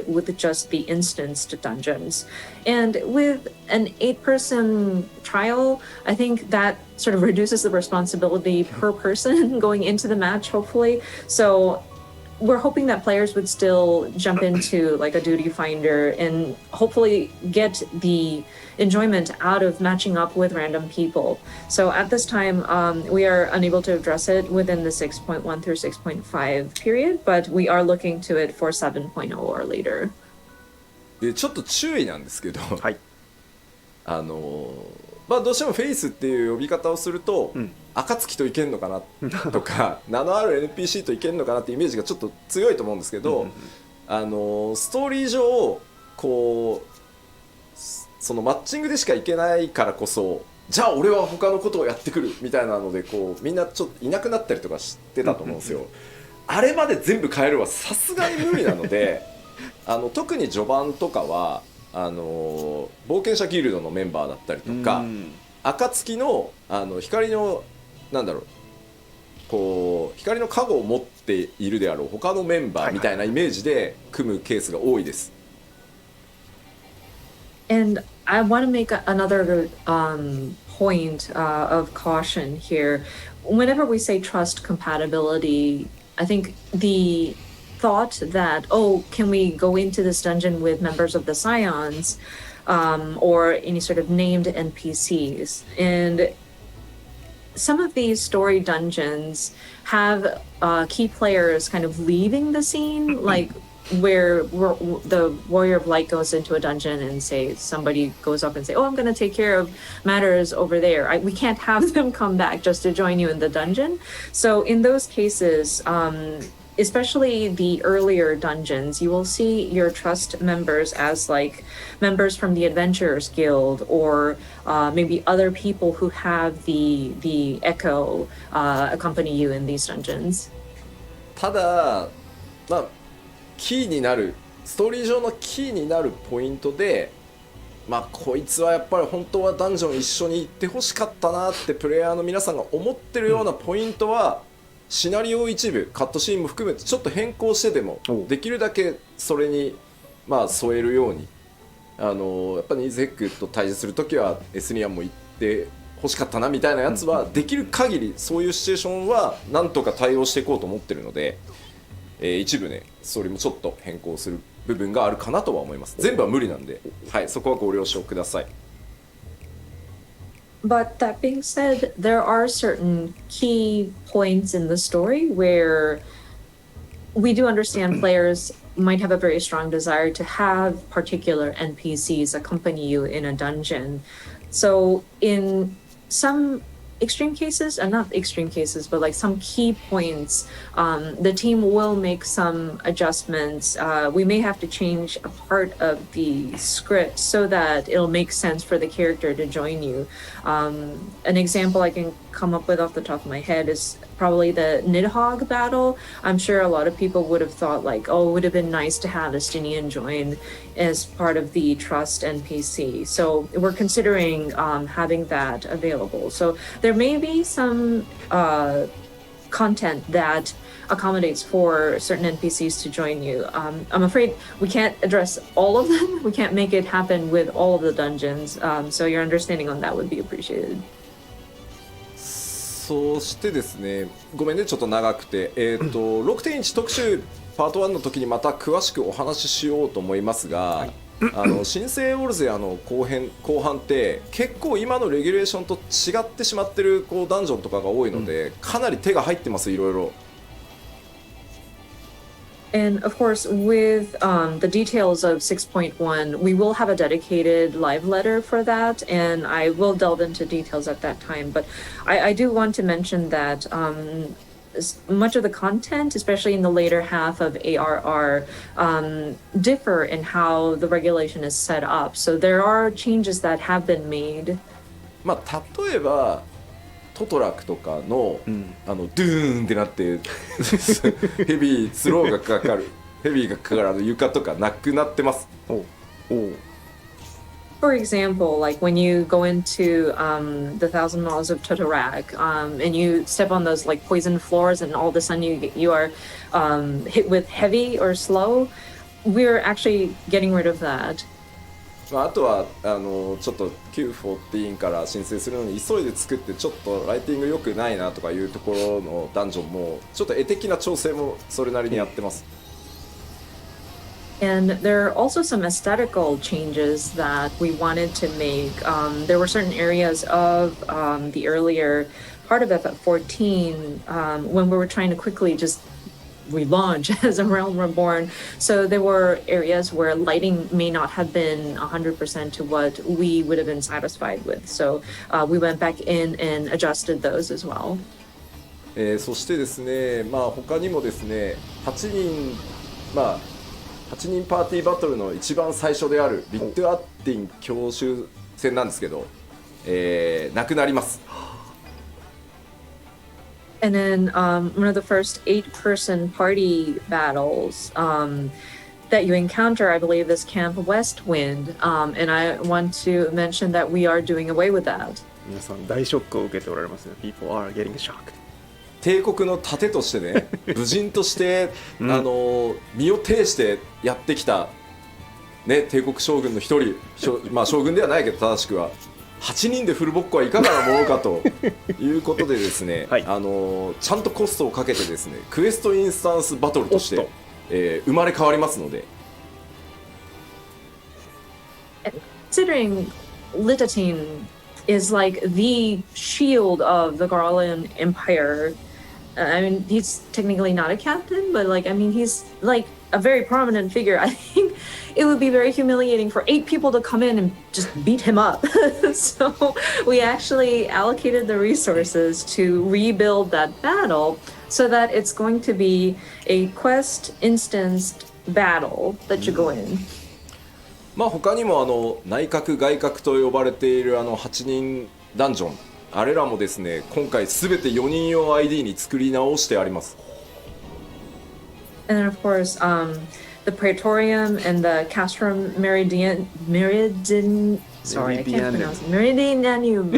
with just the instanced dungeons. And with an 8-person trial, I think that sort of reduces the responsibility per person going into the match, hopefully. So we're hoping that players would still jump into like a duty finder and hopefully get the enjoyment out of matching up with random people. So at this time, we are unable to address it within the 6.1 through 6.5 period, but we are looking to it for 7.0 or later. でちょっと注意なんですけど、はい、まあ、どうしてもフェイスっていう呼び方をすると、暁といけんのかなとか名のある NPC といけんのかなってイメージがちょっと強いと思うんですけど、ストーリー上こうそのマッチングでしかいけないからこそじゃあ俺は他のことをやってくるみたいなのでこうみんなちょっといなくなったりとかしてたと思うんですよ。あれまで全部変えるはさすがに無理なので特に序盤とかは冒険者ギルドのメンバーだったりとか暁の光のなんだろうこう光の加護を持っているであろう他のメンバーみたいなイメージで組むケースが多いです。And I want to make another point of caution here. Whenever we say trust compatibility, I think the thought that, oh, can we go into this dungeon with members of the Scions or any sort of named NPCs? And some of these story dungeons have key players kind of leaving the scene, like where the Warrior of Light goes into a dungeon and say somebody goes up and say, oh, I'm going to take care of matters over there. We can't have them come back just to join you in the dungeon. So in those cases, especially the earlier dungeons, you will see your trust members as like members from the Adventurers Guild or maybe other people who have the Echo accompany you in these dungeons. ただ、まあキーになるストーリー上のキーになるポイントで、まあこいつはやっぱり本当はダンジョン一緒に行ってほしかったなってプレイヤーの皆さんが思ってるようなポイントは、シナリオ一部カットシーンも含めてちょっと変更してでもできるだけそれにまあ添えるようにやっぱりニゼックと対峙するときはエスニアンも行ってほしかったなみたいなやつはできる限りそういうシチュエーションはなんとか対応していこうと思ってるので、一部ねそれもちょっと変更する部分があるかなとは思います。全部は無理なんで、はい、そこはご了承ください。But that being said, there are certain key points in the story where we do understand players might have a very strong desire to have particular NPCs accompany you in a dungeon. So in some extreme cases, and not extreme cases, but like some key points, the team will make some adjustments. We may have to change a part of the script so that it'll make sense for the character to join you. An example I can come up with off the top of my head is probably the Nidhogg battle. I'm sure a lot of people would have thought like, oh, it would have been nice to have Estinian join as part of the Trust NPC. So we're considering having that available. So there may be some content that accommodates for certain NPCs to join you. I'm afraid we can't address all of them. We can't make it happen with all of the dungeons. So your understanding on that would be appreciated. そしてですね、ごめんねちょっと長くて、6.1 特集パート1の時にまた詳しくお話ししようと思いますが、新生オルゼアの後半って結構今のレギュレーションと違ってしまってるこうダンジョンとかが多いので、かなり手が入ってます、いろいろ。And of course, with the details of 6.1, we will have a dedicated live letter for that, and I will delve into details at that time. But I do want to mention that much of the content, especially in the later half of ARR, differ in how the regulation is set up. So there are changes that have been made. まあ例えばトトラクとかの、ドゥーンってなってヘビースローがかかるヘビーがかかる床とかなくなってます。For example, like when you go into the Thousand Laws of Totorak, and you step on those like poison floors, and all of a sudden you are hit with heavy or slow, we're actually getting rid of that. まあ、あとはちょっと Q14 から申請するのに急いで作ってちょっとライティング良くないなとかいうところのダンジョンもちょっと絵的な調整もそれなりにやってます。And there are also some aesthetical changes that we wanted to make. There were certain areas of the earlier part of FF14 when we were trying to quickly just relaunch as a Realm Reborn. So there were areas where lighting may not have been 100% to what we would have been satisfied with. So we went back in and adjusted those as well. そしてですね、まあ他にもですね、8人パーティーバトルの一番最初であるビットアッティン教習戦なんですけど、なくなります。And then one of the first 8-person party battles that you encounter, I believe, is Camp Westwind. And I want to mention that we are doing away with that. 皆さん大ショックを受けておられますね。People are getting shocked. 帝国の盾としてね、武人として、身を挺してやってきた、ね、帝国将軍の一人、まあ将軍ではないけど正しくは8人でフルボッコはいかがなものかということでですね、はい、ちゃんとコストをかけてですね、クエストインスタンスバトルとして、生まれ変わりますので。Considering Litatine is like the shield of the Garland Empire. I mean, he's technically not a captain, but like, I mean, he's like a very prominent figure. I think it would be very humiliating for 8 people to come in and just beat him up. So we actually allocated the resources to rebuild that battle so that it's going to be a quest instanced battle that you go in. まあ他にも内閣外閣と呼ばれている8人ダンジョン、あれらもですね、今回すべて4人用 ID に作り直してあります。And then of course, the Praetorium and the Castrum Sorry, I can't pronounce it. Meridianum.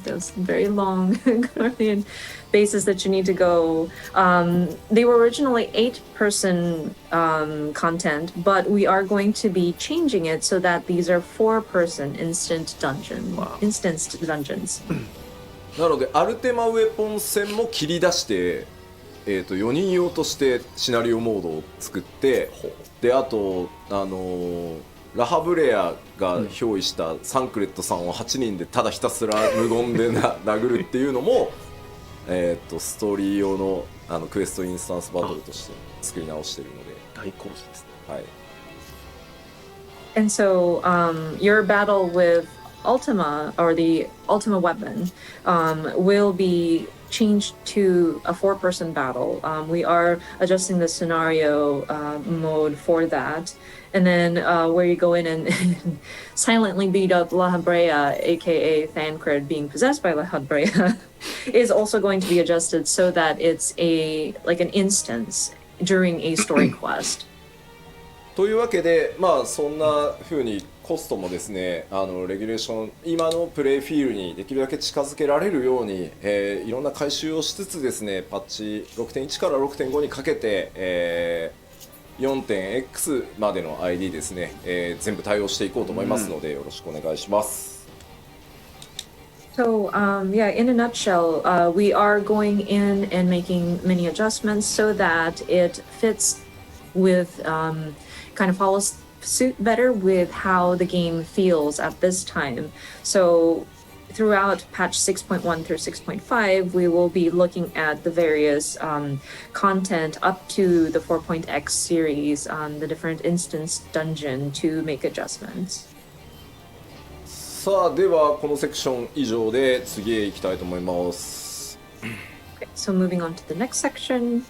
Those very long Guardian bases that you need to go. They were originally 8-person content, but we are going to be changing it so that these are 4-person instanced dungeons. なのでアルテマウェポン戦も切り出して、4人用としてシナリオモードを作って、であとラハブレアが憑依したサンクレットさんを8人でただひたすら無言で殴るっていうのもストーリー用のクエストインスタンスバトルとして作り直しているので大好評ですね。はい。And so your battle with Ultima, or the Ultima weapon, will be changed to a 4-person battle. We are adjusting the scenario mode for that. And then where you go in and silently beat up La Habrea, aka Thancred being possessed by La Habrea, is also going to be adjusted so that it's like an instance during a story quest. というわけで、まあそんな風にコストもですね、レギュレーション今のプレイフィールにできるだけ近づけられるように、いろんな改修をしつつですね、パッチ 6.1 から 6.5 にかけて、4.x までの ID ですね、全部対応していこうと思いますので、よろしくお願いします。So, yeah, in a nutshell, we are going in and making many adjustments so that it fits with, kind of follows suit better with how the game feels at this time. So throughout patch 6.1 through 6.5, we will be looking at the various content up to the 4.x series on the different instance dungeon to make adjustments. さあではこのセクション以上で次へ行きたいと思います。 Okay, so moving on to the next section.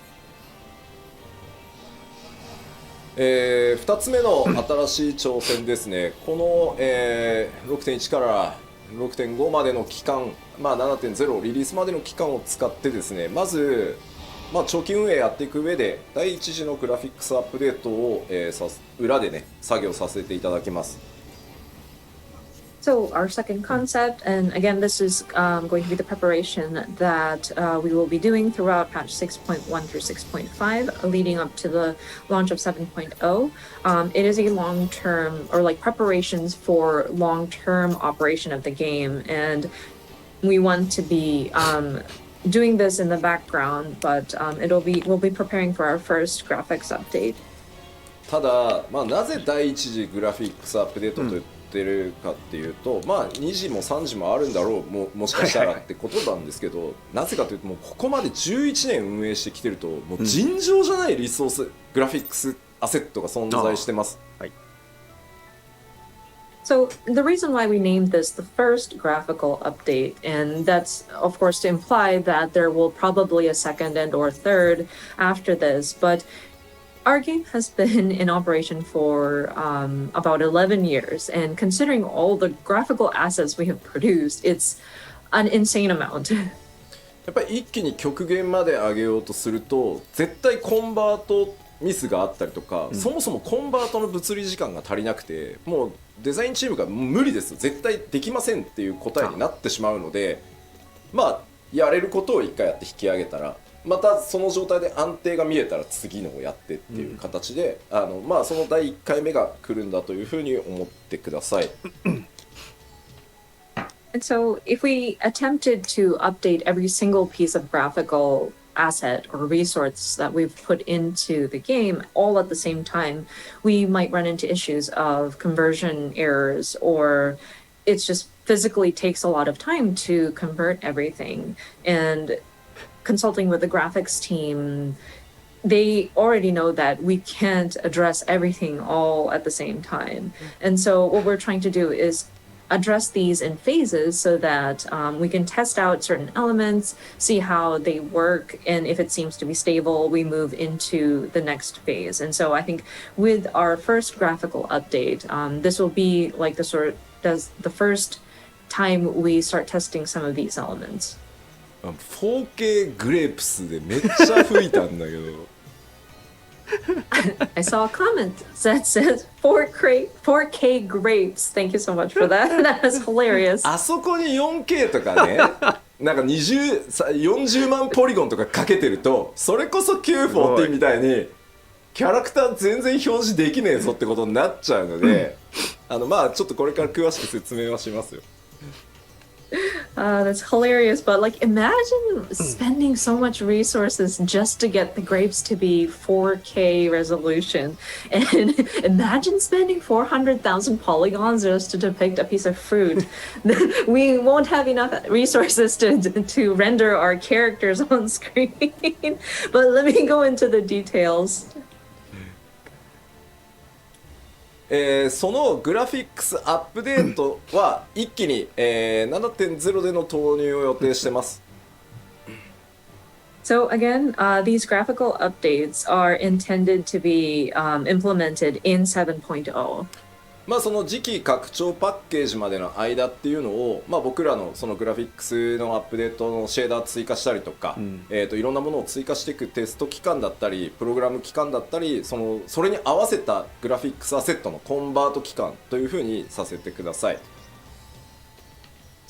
2つ目の新しい挑戦ですね。この、6.1 から6.5 までの期間、7.0 リリースまでの期間を使ってですね、まず、長期運営やっていく上で第一次のグラフィックスアップデートを、裏でね作業させていただきます。 So our second concept, and again, this is going to be the preparation that we will be doing throughout patch 6.1 through 6.5, leading up to the launch of 7.0. It is a long-term, or like preparations for long-term operation of the game, and we want to be doing this in the background, but we'll be preparing for our first graphics update. ただ、なぜ第一次グラフィックスアップデートと言ってるかっていうと、2時も3時もあるんだろう、もしかしたらってことなんですけど、なぜかというともうここまで11年運営してきてるともう尋常じゃないリソース、グラフィックスアセットが存在してます。So the reason why we named this the first graphical update, and that's of course to imply that there will probably a second and or third after this, but our game has been in operation for about 11 years, and considering all the graphical assets we have produced, it's an insane amount. やっぱり一気に極限まで上げようとすると絶対コンバートミスがあったりとか、そもそもコンバートの物理時間が足りなくてもうデザインチームが無理です絶対できませんっていう答えになってしまうので、やれることを一回やって引き上げたらまたその状態で安定が見えたら次のをやってっていう形で、その第1回目が来るんだというふうに思ってください。And so if we attempted to update every single piece of graphical asset or resource that we've put into the game all at the same time, we might run into issues of conversion errors, or it's just physically takes a lot of time to convert everything. And consulting with the graphics team, they already know that we can't address everything all at the same time. And so what we're trying to do is address these in phases so that we can test out certain elements, see how they work, and if it seems to be stable, we move into the next phase. And so I think with our first graphical update, this will be like the first time we start testing some of these elements. 4K グレープスでめっちゃ吹いたんだけどI saw a comment that says 4K grapes. Thank you so much for that. That was hilarious. あそこに 4K とかねなんか40万ポリゴンとかかけてるとそれこそ940みたいにキャラクター全然表示できねえぞってことになっちゃうのでちょっとこれから詳しく説明はしますよ。That's hilarious, but like imagine spending so much resources just to get the grapes to be 4K resolution, and imagine spending 400,000 polygons just to depict a piece of fruit. We won't have enough resources to render our characters on screen. But let me go into the details. そのグラフィックスアップデートは一気に、7.0 での投入を予定してます。So again, these graphical updates are intended to be implemented in 7.0. その次期拡張パッケージまでの間っていうのを、僕らのそのグラフィックスのアップデートのシェーダー追加したりとか、いろんなものを追加していくテスト期間だったりプログラム期間だったりそれに合わせたグラフィックスアセットのコンバート期間というふうにさせてください。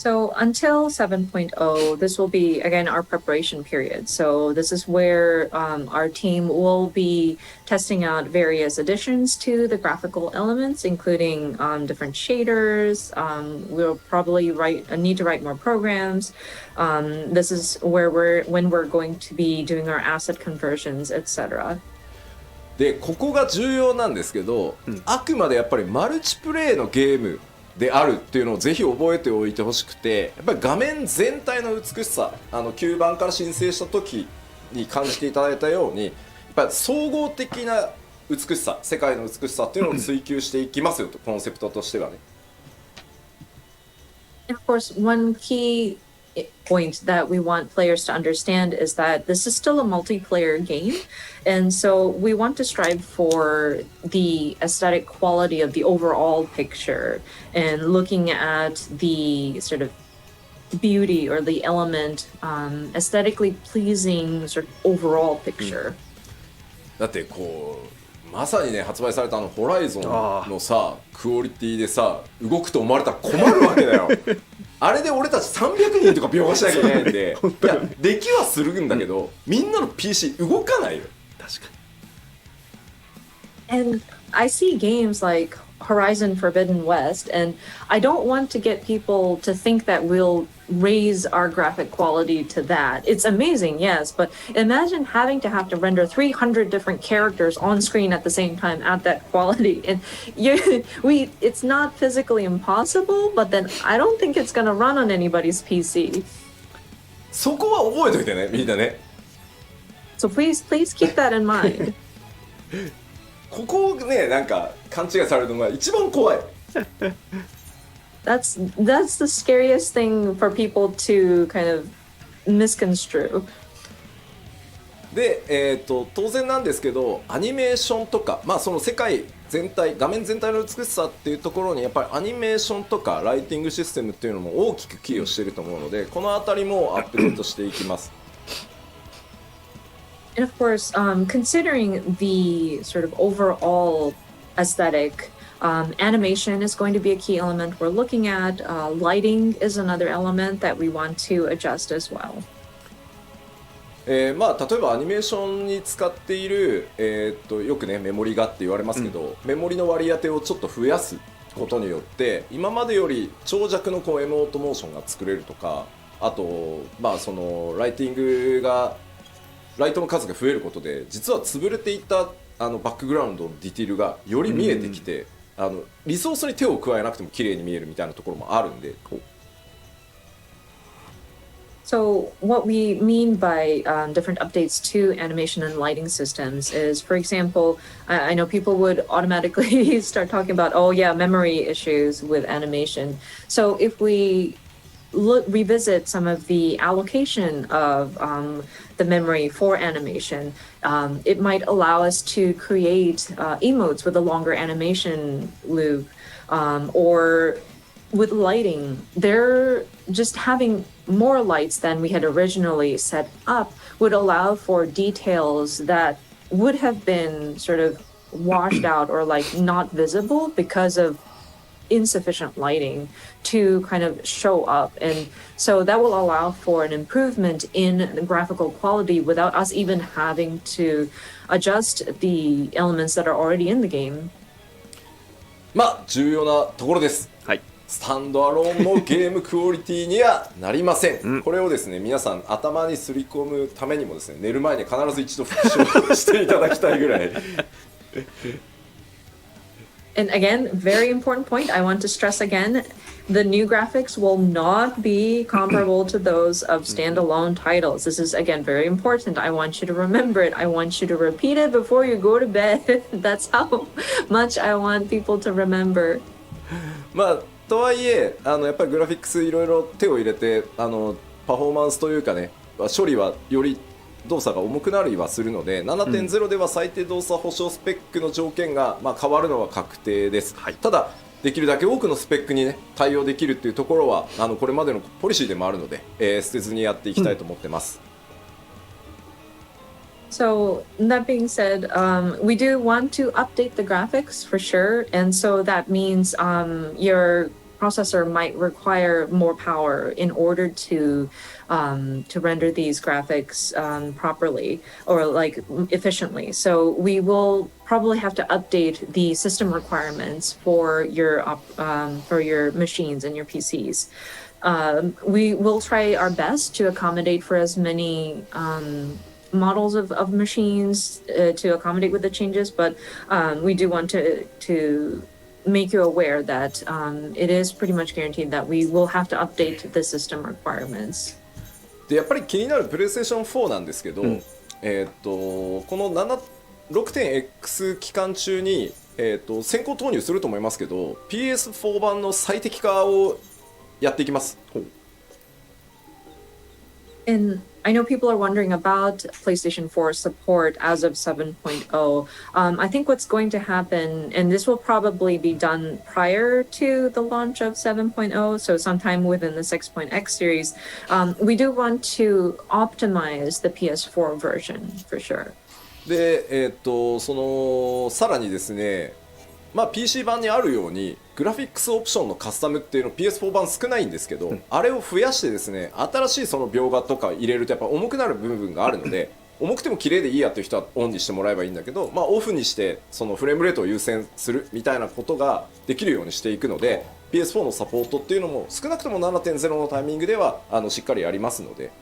So until 7.0, this will be, again, our preparation period. So this is where our team will be testing out various additions to the graphical elements, including different shaders. We'll probably need to write more programs. This is where when we're going to be doing our asset conversions, etc. でここが重要なんですけど、あくまでやっぱりマルチプレイのゲームであるっていうのをぜひ覚えておいてほしくて、やっぱり画面全体の美しさ、9番から申請した時に感じていただいたように、やっぱり総合的な美しさ、世界の美しさっていうのを追求していきますよと、コンセプトとしてはね。And of course, one key point that we want players to understand is that this is still a multiplayer game. And so we want to strive for the aesthetic quality of the overall picture and looking at the sort of beauty or the element, aesthetically pleasing sort of overall picture. だってこうまさにね、発売されたホライゾンのさクオリティでさ動くと思われたら困るわけだよあれで俺たち300人とか描画しなきゃいけないんでいやできはするんだけど、みんなの PC 動かないよ。確かに。 And I see games like Horizon Forbidden West, and I don't want to get people to think that we'll raise our graphic quality to that. It's amazing, yes, but imagine having to have to render 300 different characters on screen at the same time at that quality. And it's not physically impossible, but then I don't think it's going to run on anybody's PC. そこは覚えておいてね、みんなね。 So please keep that in mind. ここをね、なんか勘違いされるのが一番怖い。That's the scariest thing for people to kind of misconstrue. で、当然なんですけど、アニメーションとか、まあその世界全体、画面全体の美しさっていうところにやっぱりアニメーションとかライティングシステムっていうのも大きく寄与していると思うので、このあたりもアップデートしていきます。And of course, considering the sort of overall aesthetic, animation is going to be a key element we're looking at. Lighting is another element that we want to adjust as well. まあ例えばアニメーションに使っている、よくねメモリがって言われますけど、メモリの割り当てをちょっと増やすことによって今までより長尺のこうエモートモーションが作れるとか、あとまあそのライトの数が増えることで実は潰れていたバックグラウンドのディティールがより見えてきて、リソースに手を加えなくても綺麗に見えるみたいなところもあるんで。So what we mean by different updates to animation and lighting systems is, for example, I know people would automatically start talking about, oh yeah, memory issues with animation. So if we revisit some of the allocation of the memory for animation, it might allow us to create emotes with a longer animation loop, or with lighting, they're just having more lights than we had originally set up would allow for details that would have been sort of washed out or like not visible because of insufficient lighting to kind of show up. And so that will allow for an improvement in the graphical quality without us even having to adjust the elements that are already in the game. まあ重要なところです。はい。スタンドアローンのゲームクオリティにはなりません、これをですね皆さん頭にすり込むためにもですね、寝る前に必ず一度復習していただきたいぐらいAnd again, very important point, I want to stress again, the new graphics will not be comparable to those of standalone titles. This is, again, very important. I want you to remember it. I want you to repeat it before you go to bed. That's how much I want people to remember. まあとはいえやっぱりグラフィックスいろいろ手を入れてパフォーマンスというかね、処理はより動作が重くなりはするので 7.0 では最低動作保証スペックの条件が、まあ、変わるのは確定です、はい、ただできるだけ多くのスペックに、ね、対応できるっていうところはこれまでのポリシーでもあるので、捨てずにやっていきたいと思ってます、So that being said, we do want to update the graphics for sure, and so that means your processor might require more power in order to render these graphics properly or like efficiently. So we will probably have to update the system requirements for your machines and your PCs. We will try our best to accommodate for as many models of machines to accommodate with the changes, but we do want to make you aware that it is pretty much guaranteed that we will have to update the system requirements. でやっぱり気になるプレイステーション4なんですけど、この 6.x 期間中に、先行投入すると思いますけど PS4 版の最適化をやっていきます。 And I know people are wondering about PlayStation 4 support as of 7.0. I think what's going to happen, and this will probably be done prior to the launch of 7.0, so sometime within the 6.x series, we do want to optimize the PS4 version for sure. で、そのさらにですね、まあ、PC 版にあるようにグラフィックスオプションのカスタムっていうの PS4 版少ないんですけど、あれを増やしてですね新しいその描画とか入れるとやっぱ重くなる部分があるので重くても綺麗でいいやっていう人はオンにしてもらえばいいんだけど、まあ、オフにしてそのフレームレートを優先するみたいなことができるようにしていくので PS4 のサポートっていうのも少なくとも 7.0 のタイミングではしっかりやりますので。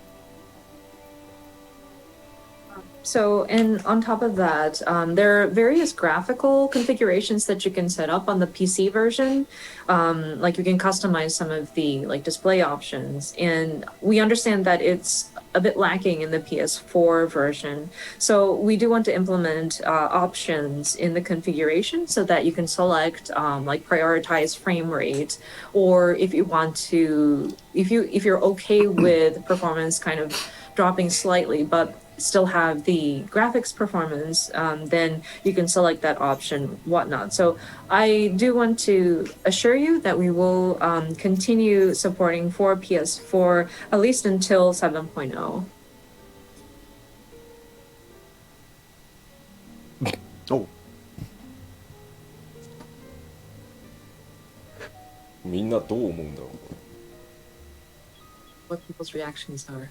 So, and on top of that, there are various graphical configurations that you can set up on the PC version. Like you can customize some of the like display options, and we understand that it's a bit lacking in the PS4 version. So we do want to implement options in the configuration so that you can select like prioritize frame rate, or if you want to, if you're okay with performance kind of dropping slightly, but still have the graphics performance, then you can select that option, whatnot. So I do want to assure you that we will continue supporting for PS4 at least until 7.0. おみんなどう思うんだろう。 What people's reactions are.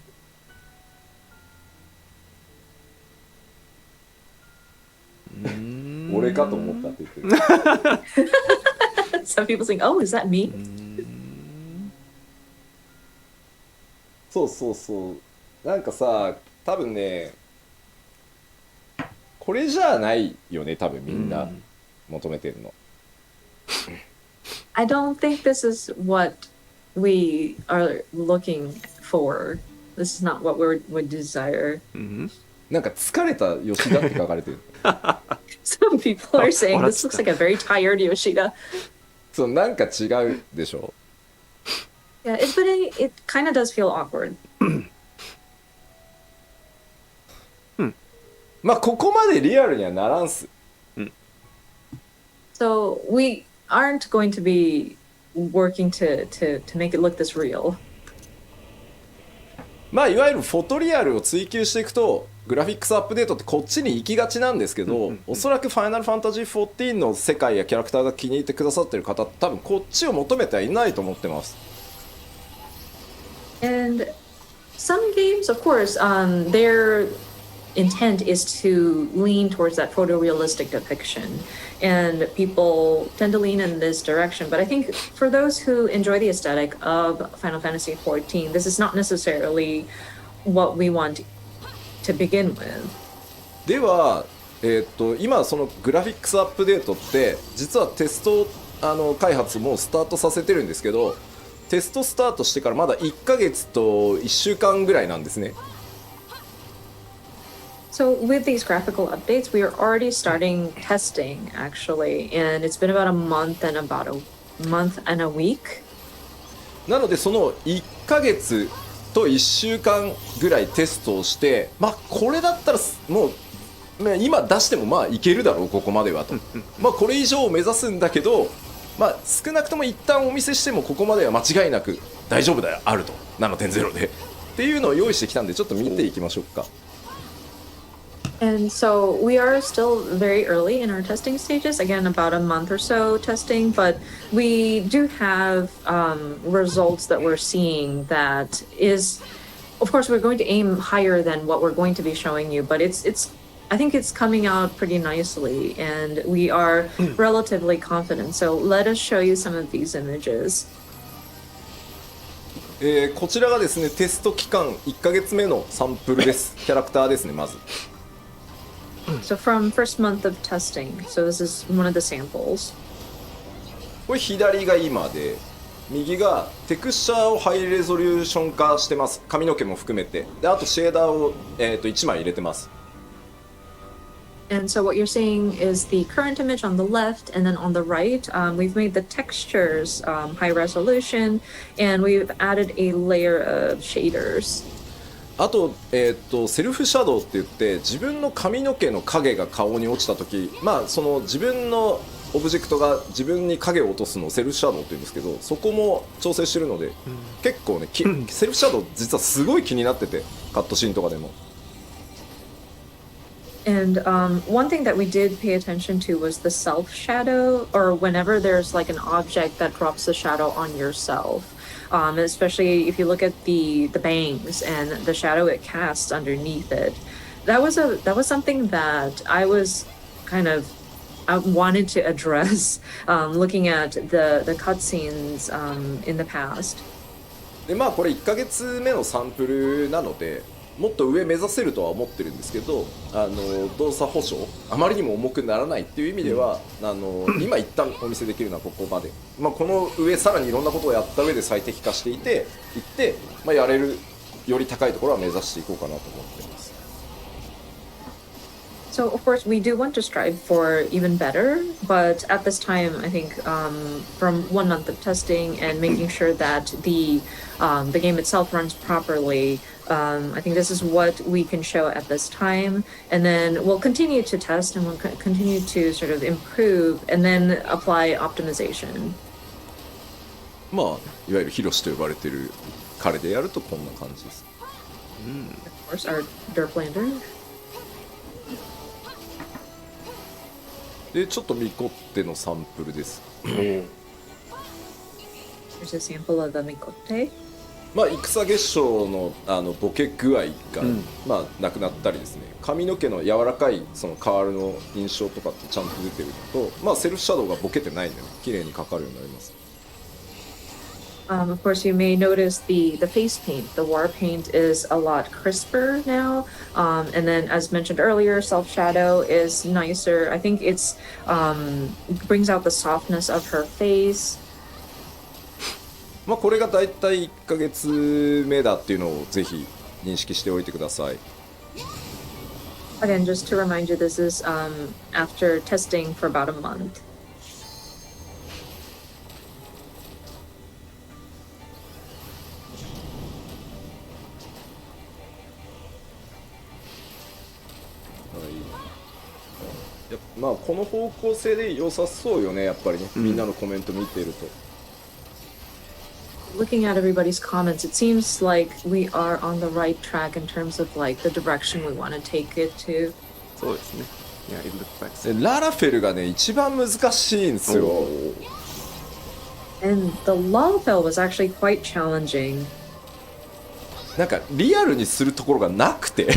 Mm. 俺かと思ったって言ってる。 Some people think, oh, is that me? そうそうそう。なんかさ、多分ね、これじゃないよね、多分みんな求めてるの。I don't think this is what we are looking for. This is not what we would desire. なんか疲れた吉田って書かれてる。Some people are saying this looks like a very tired Yoshida. そうなんか違うでしょ。 Yeah, but it kind of does feel awkward. まあここまでリアルにはならんす。 So we aren't going to be working to make it look this real. まあいわゆるフォトリアルを追求していくとグラフィックスアップデートってこっちに行きがちなんですけど、おそらくファイナルファンタジー14の世界やキャラクターが気に入ってくださってる方多分こっちを求めてはいないと思ってます。 And some games, of course, their intent is to lean towards that photorealistic depiction, and people tend to lean in this direction. But I think for those who enjoy the aesthetic of Final Fantasy XIV, this is not necessarily what we want to begin with. では、今そのグラフィックスアップデートって実はテスト開発もスタートさせてるんですけど、テストスタートしてからまだ1ヶ月と1週間ぐらいなんですね。 So with these graphical updates, we are already starting testing actually, and it's been about a month and a week. なのでその1ヶ月と1週間ぐらいテストをして、まあこれだったらもう今出してもまあいけるだろうここまではとまあこれ以上を目指すんだけど、まあ少なくとも一旦お見せしてもここまでは間違いなく大丈夫だよあると 7.0 でっていうのを用意してきたんでちょっと見ていきましょうか。 And so we are still very early in our testing stages, again, about a month or so testing, but we do have results that we're seeing that is, of course, we're going to aim higher than what we're going to be showing you, but I think it's coming out pretty nicely, and we are relatively confident. So let us show you some of these images. こちらがですねテスト期間1ヶ月目のサンプルです。キャラクターですねまず。So from first month of testing, so this is one of the samples. これ左が今で右がテクスチャーをハイレゾリューション化してます。髪の毛も含めて。であとシェーダーを、1枚入れてます。And so what you're seeing is the current image on the left, and then on the right, we've made the textures high resolution, and we've added a layer of shaders. あと、セルフシャドウって言って自分の髪の毛の影が顔に落ちた時、まあその自分のオブジェクトが自分に影を落とすのをセルフシャドウって言うんですけど、そこも調整してるので、結構ねセルフシャドウ実はすごい気になってて、カットシーンとかでも。And one thing that we did pay attention to was the self shadow, or whenever there's like an object that drops the shadow on yourself. Especially if you look at the bangs and the shadow it casts underneath it. That was something that I was kind of I wanted to address looking at the cutscenes in the past. でまあこれ1ヶ月目のサンプルなのでもっと上目指せるとは思ってるんですけど、動作保証あまりにも重くならないっていう意味では、今一旦お見せできるのはここまで、まあ、この上さらにいろんなことをやった上で最適化していって、まあ、やれるより高いところは目指していこうかなと思っています。So of course we do want to strive for even better, but at this time I think from 1 month of testing and making sure that the game itself runs properly, I think this is what we can show at this time, and then we'll continue to test and we'll continue to sort of improve and then apply optimization. まあいわゆるヒロシと呼ばれてる彼でやるとこんな感じです。Of course, our Derplander. でちょっとミコッテのサンプルです。Here's a sample of the Mikote. まあ戦月賞のボケ具合が、まあなくなったりですね、髪の毛の柔らかいそのカールの印象とかってちゃんと出てるのと、まあセルフシャドウがボケてないんでね、綺麗にかかるようになります。Of course, you may notice the face paint. The war paint is a lot crisper now. And then, as mentioned earlier, self shadow is nicer. I think it's brings out the softness of her face. まあこれがだいたい1ヶ月目だっていうのをぜひ認識しておいてください。Again, just to remind you, this is after testing for about a month. まあこの方向性で良さそうよね、やっぱりね、みんなのコメント見ていると。Looking at everybody's comments, it seems like we are on the right track in terms of like the direction we want to take it to. そうですね。Yeah, it looks like ララフェルがね一番難しいんですよ。And the Lalfell was actually quite challenging. なんかリアルにするところがなくて。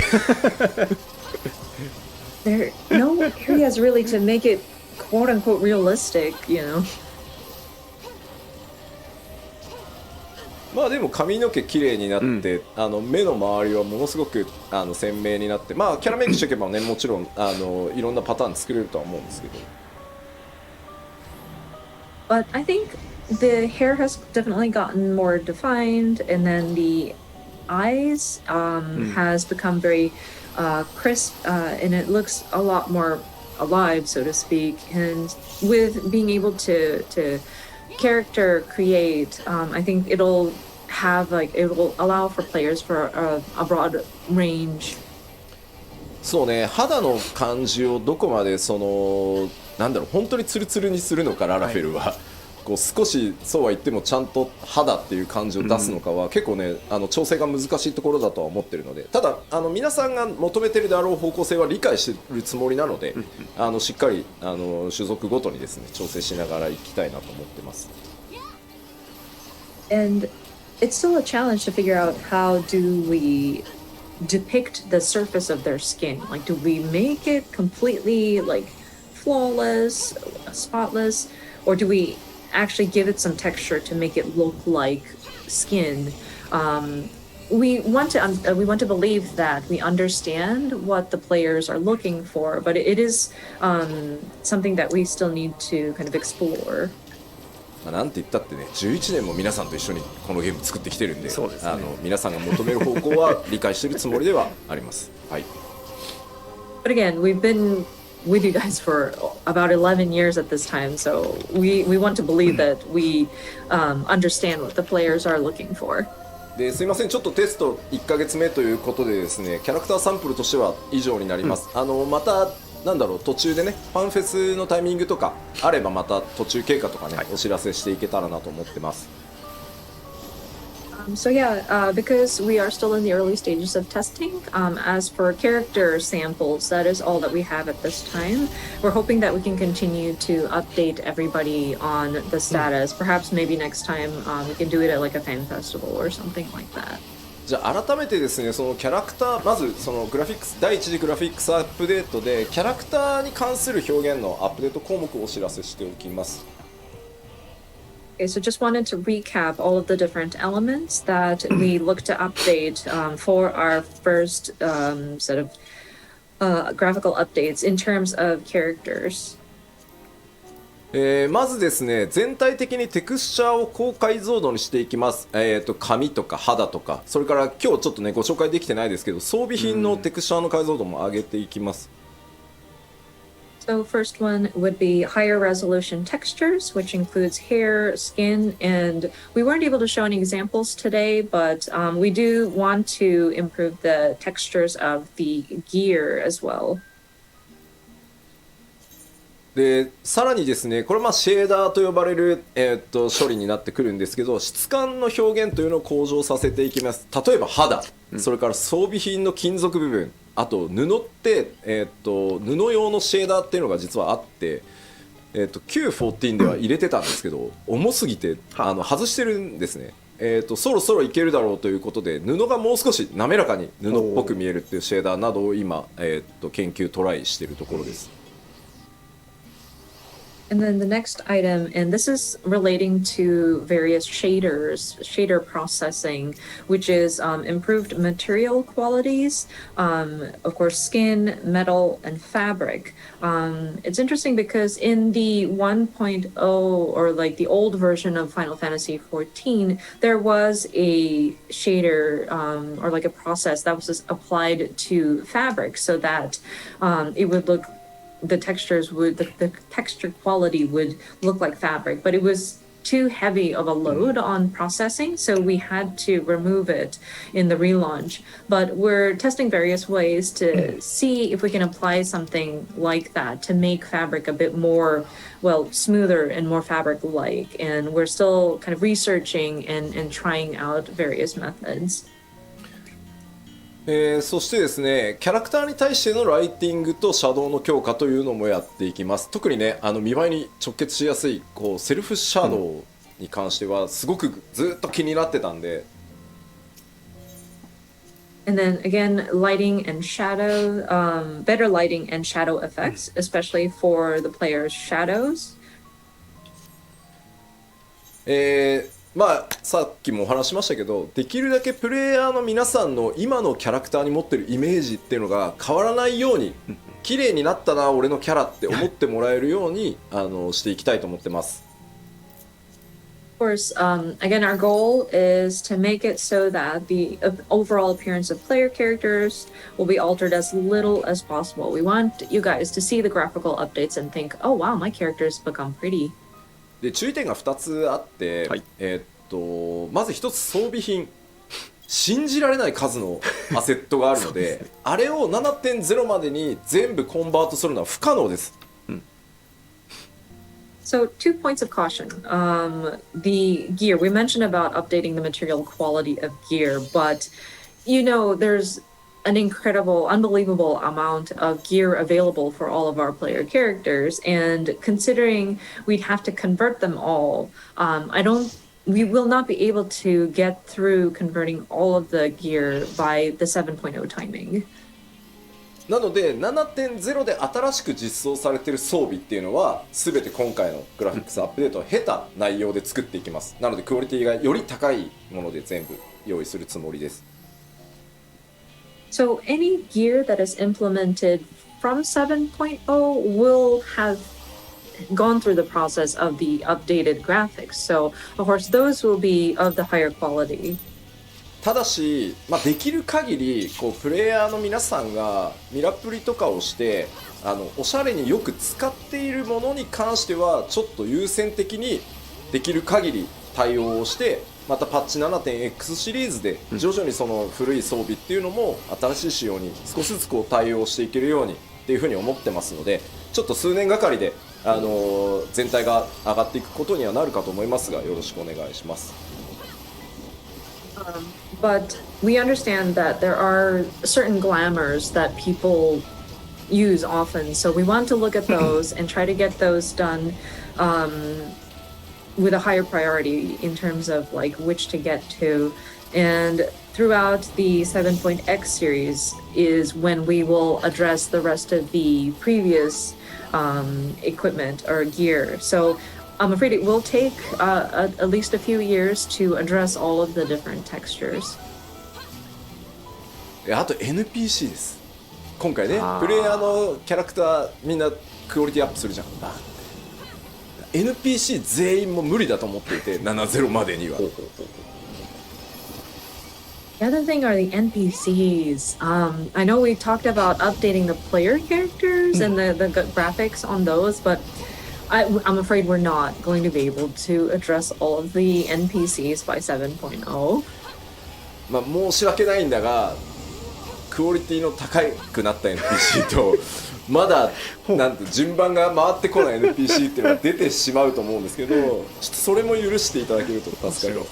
There are no areas really to make it quote unquote realistic, you know. まあでも髪の毛綺麗になって、目の周りはものすごく鮮明になって、まあキャラメイクしておけばね、もちろんいろんなパターン作れるとは思うんですけど。But I think the hair has definitely gotten more defined, and then the eyes has become very crisp, and it looks a lot more alive, so to speak. And with being able to character create, I think it'll allow for players for a broad range. そうね、肌の感じをどこまでなんだろう、本当にツルツルにするのかララフェルは、こう少しそうは言ってもちゃんと肌っていう感じを出すのかは、結構ね調整が難しいところだとは思ってるので、ただ皆さんが求めてるであろう方向性は理解してるつもりなので、しっかり種族ごとにですね調整しながらいきたいなと思ってます。And it's still a challenge to figure out how do we depict the surface of their skin. Like, do we make it completely like flawless, spotless, or do we actually give it some texture to make it look like skin. We want to believe that we understand what the players are looking for, but it is something that we still need to kind of explore. なんて言ったってね、11年も皆さんと一緒にこのゲーム作ってきてるんで、そうですね、皆さんが求める方向は理解しているつもりではあります。はい。But again, we've been with you guys for about 11 years at this time, so we want to believe that we understand what the players are looking for. ですいません、ちょっとテスト1ヶ月目ということでですね、キャラクターサンプルとしては以上になります。またなんだろう、途中でね、ファンフェスのタイミングとかあればまた途中経過とかね、お知らせしていけたらなと思ってます。So yeah, because we are still in the early stages of testing, as for character samples, that is all that we have at this time. We're hoping that we can continue to update everybody on the status. Perhaps maybe next time we can do it at like a fan festival or something like that. じゃあ改めてですね、そのキャラクター、まずそのグラフィックス第一次グラフィックスアップデートでキャラクターに関する表現のアップデート項目をお知らせしておきます。Okay, so just wanted to recap all of the different elements that we look to update for our first set of graphical updates in terms of characters. まずですね、全体的にテクスチャーを高解像度にしていきます。髪とか肌とか、それから今日ちょっとねご紹介できてないですけど、装備品のテクスチャーの解像度も上げていきます。So first one would be higher resolution textures, which includes hair, skin, and we weren't able to show any examples today, but we do want to improve the textures of the gear as well. でさらにですね、これはシェーダーと呼ばれる、処理になってくるんですけど、質感の表現というのを向上させていきます。例えば肌、それから装備品の金属部分、あと布って、布用のシェーダーっていうのが実はあって、Q14 では入れてたんですけど、重すぎて外してるんですね。そろそろいけるだろうということで、布がもう少し滑らかに布っぽく見えるっていうシェーダーなどを今、研究トライしているところです。And then the next item, and this is relating to various shader processing, which is improved material qualities, of course, skin, metal, and fabric. It's interesting because in the 1.0 or like the old version of Final Fantasy XIV, there was a shader or like a process that was just applied to fabric so that it would look the texture quality would look like fabric, but it was too heavy of a load on processing, so we had to remove it in the relaunch. But we're testing various ways to see if we can apply something like that to make fabric a bit more, well, smoother and more fabric-like. And we're still kind of researching and trying out various methods. そしてですね、キャラクターに対してのライティングとシャドウの強化というのもやっていきます。特にね、見栄えに直結しやすいこうセルフシャドウに関してはすごくずっと気になってたんで。And then again, lighting and shadow, better lighting and shadow effects, especially for the player's shadows. まあさっきもお話しましたけど、できるだけプレイヤーの皆さんの今のキャラクターに持ってるイメージっていうのが変わらないように、綺麗になったな俺のキャラって思ってもらえるようにしていきたいと思ってます。Of course, again, our goal is to make it so that the overall appearance of player characters will be altered as little as possible. We want you guys to see the graphical updates and think, oh wow, my character's become pretty. で注意点が2つあって、はい、まず1つ装備品、信じられない数のアセットがあるのであれを 7.0 までに全部コンバートするのは不可能です。So 2 points of caution. The gear, we mentioned about updating the material quality of gear, but you know, there's an incredible, unbelievable amount of gear available for all of our player characters, and considering we'd have to convert them all, we will not be able to get through converting all of the gear by the 7.0 timing. なので 7.0 で新しく実装されている装備っていうのは全て今回のグラフィックスアップデートを経た内容で作っていきます。なのでクオリティがより高いもので全部用意するつもりです。 So any gear that is implemented from 7.0 will have gone through the process of the updated graphics. So of course those will be of the higher quality. ただし、できる限りこうプレイヤーの皆さんがミラプリとかをしておしゃれによく使っているものに関してはちょっと優先的にできる限り対応をして、またパッチ 7.x シリーズで徐々にその古い装備っていうのも新しい仕様に少しずつこう対応していけるようにっていうふうに思ってますので、ちょっと数年がかりで全体が上がっていくことにはなるかと思いますが、よろしくお願いします。But we understand that there are certain glamours that people use often, so we want to look at those and try to get those done with a higher priority in terms of like which to get to. And throughout the 7.x series is when we will address the rest of the previous equipment or gear. So I'm afraid it will take at least a few years to address all of the different textures. あと NPC です。今回ねプレイヤーのキャラクターみんなクオリティアップするじゃん。NPC 全員も無理だと思っていて7.0までには。The other thing are the NPCs. I know we talked about updating the player characters and the graphics on those, but I'm afraid we're not going to be able to address all of the NPCs by 7.0. 申し訳ないんだが、クオリティの高くなった NPC とまだなんて順番が回ってこない NPC っていうのが出てしまうと思うんですけど、ちょっとそれも許していただけると助かる。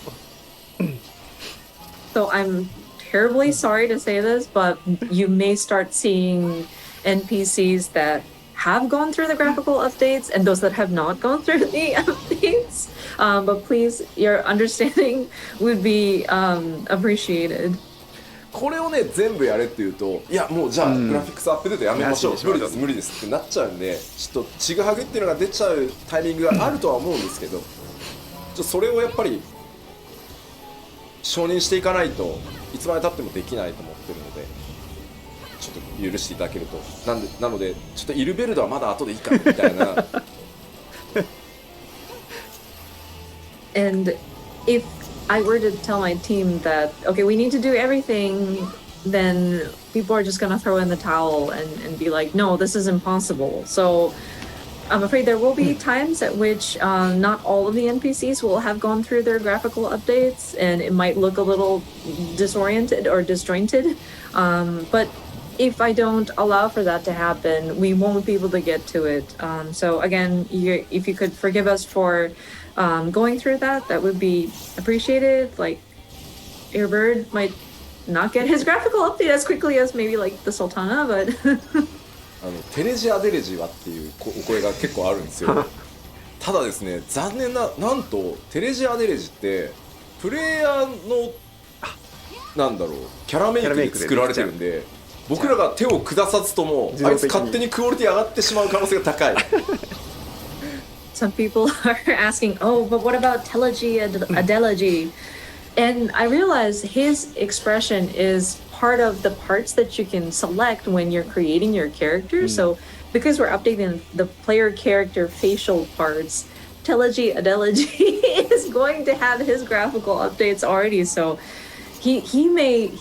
So I'm terribly sorry to say this, but you may start seeing NPCs that have gone through the graphical updates and those that have not gone through the updates. But please, your understanding would be appreciated. これをね全部やれって言うと、いやもうじゃあグラフィックスアップデートやめましょう、無理です無理ですってなっちゃうんで、ちょっとちぐはぐっていうのが出ちゃうタイミングがあるとは思うんですけど、それをやっぱり承認していかないといつまでたってもできないと思ってるので、ちょっと許していただけると。なのでちょっとイルベルドはまだ後でいいかみたいな。And if I were to tell my team that, okay, we need to do everything, then people are just going to throw in the towel and be like, no, this is impossible. So I'm afraid there will be times at which not all of the NPCs will have gone through their graphical updates, and it might look a little disoriented or disjointed. But if I don't allow for that to happen, we won't be able to get to it. So again, if you could forgive us for going through that, that would be appreciated. Like, Airbird might not get his graphical update as quickly as maybe like the Sultana, but テレジアデレジはっていうお声が結構あるんですよ。ただですね、残念なんとテレジアデレジってプレイヤーのなんだろうキャラメイクで作られてるんで、僕らが手を下さずともあいつ勝手にクオリティ上がってしまう可能性が高い。Some people are asking, oh, but what about Telegy Adelegy? And I realize his expression is part of the parts that you can select when you're creating your character. So because we're updating the player character facial parts, Telegy Adelegy is going to have his graphical updates already. So he may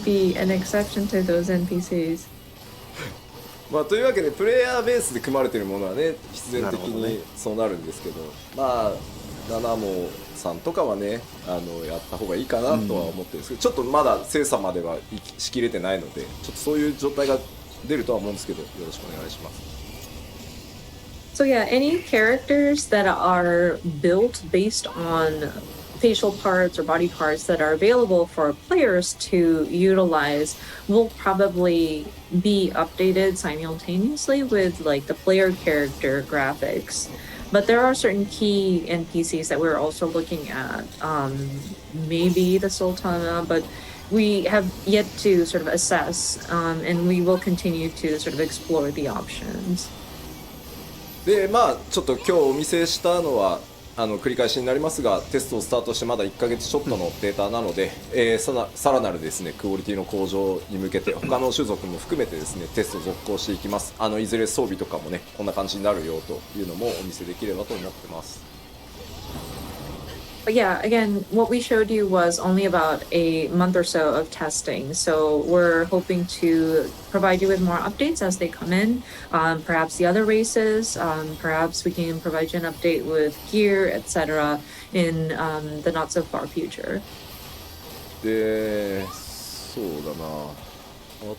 be an exception to those NPCs. というわけでプレイヤーベースで組まれているものはね必然的にそうなるんですけど、ナナモさんとかはねやった方がいいかなとは思ってるんですけど、ちょっとまだ精査まではしきれてないので、ちょっとそういう状態が出るとは思うんですけど、よろしくお願いします。So yeah, any characters that are built based on facial parts or body parts that are available for players to utilize will probably be updated simultaneously with like the player character graphics. But there are certain key NPCs that we're also looking at. Maybe the Sultana, but we have yet to sort of assess, and we will continue to sort of explore the options. でまあちょっと今日お見せしたのは繰り返しになりますが、テストをスタートしてまだ1ヶ月ちょっとのデータなので、さらなるですねクオリティの向上に向けて他の種族も含めてですねテストを続行していきます。いずれ装備とかもねこんな感じになるよというのもお見せできればと思ってます。But yeah, again, what we showed you was only about a month or so of testing. So we're hoping to provide you with more updates as they come in. Perhaps the other races, perhaps we can provide you an update with gear, etc. in the not so far future. で、そうだな。あ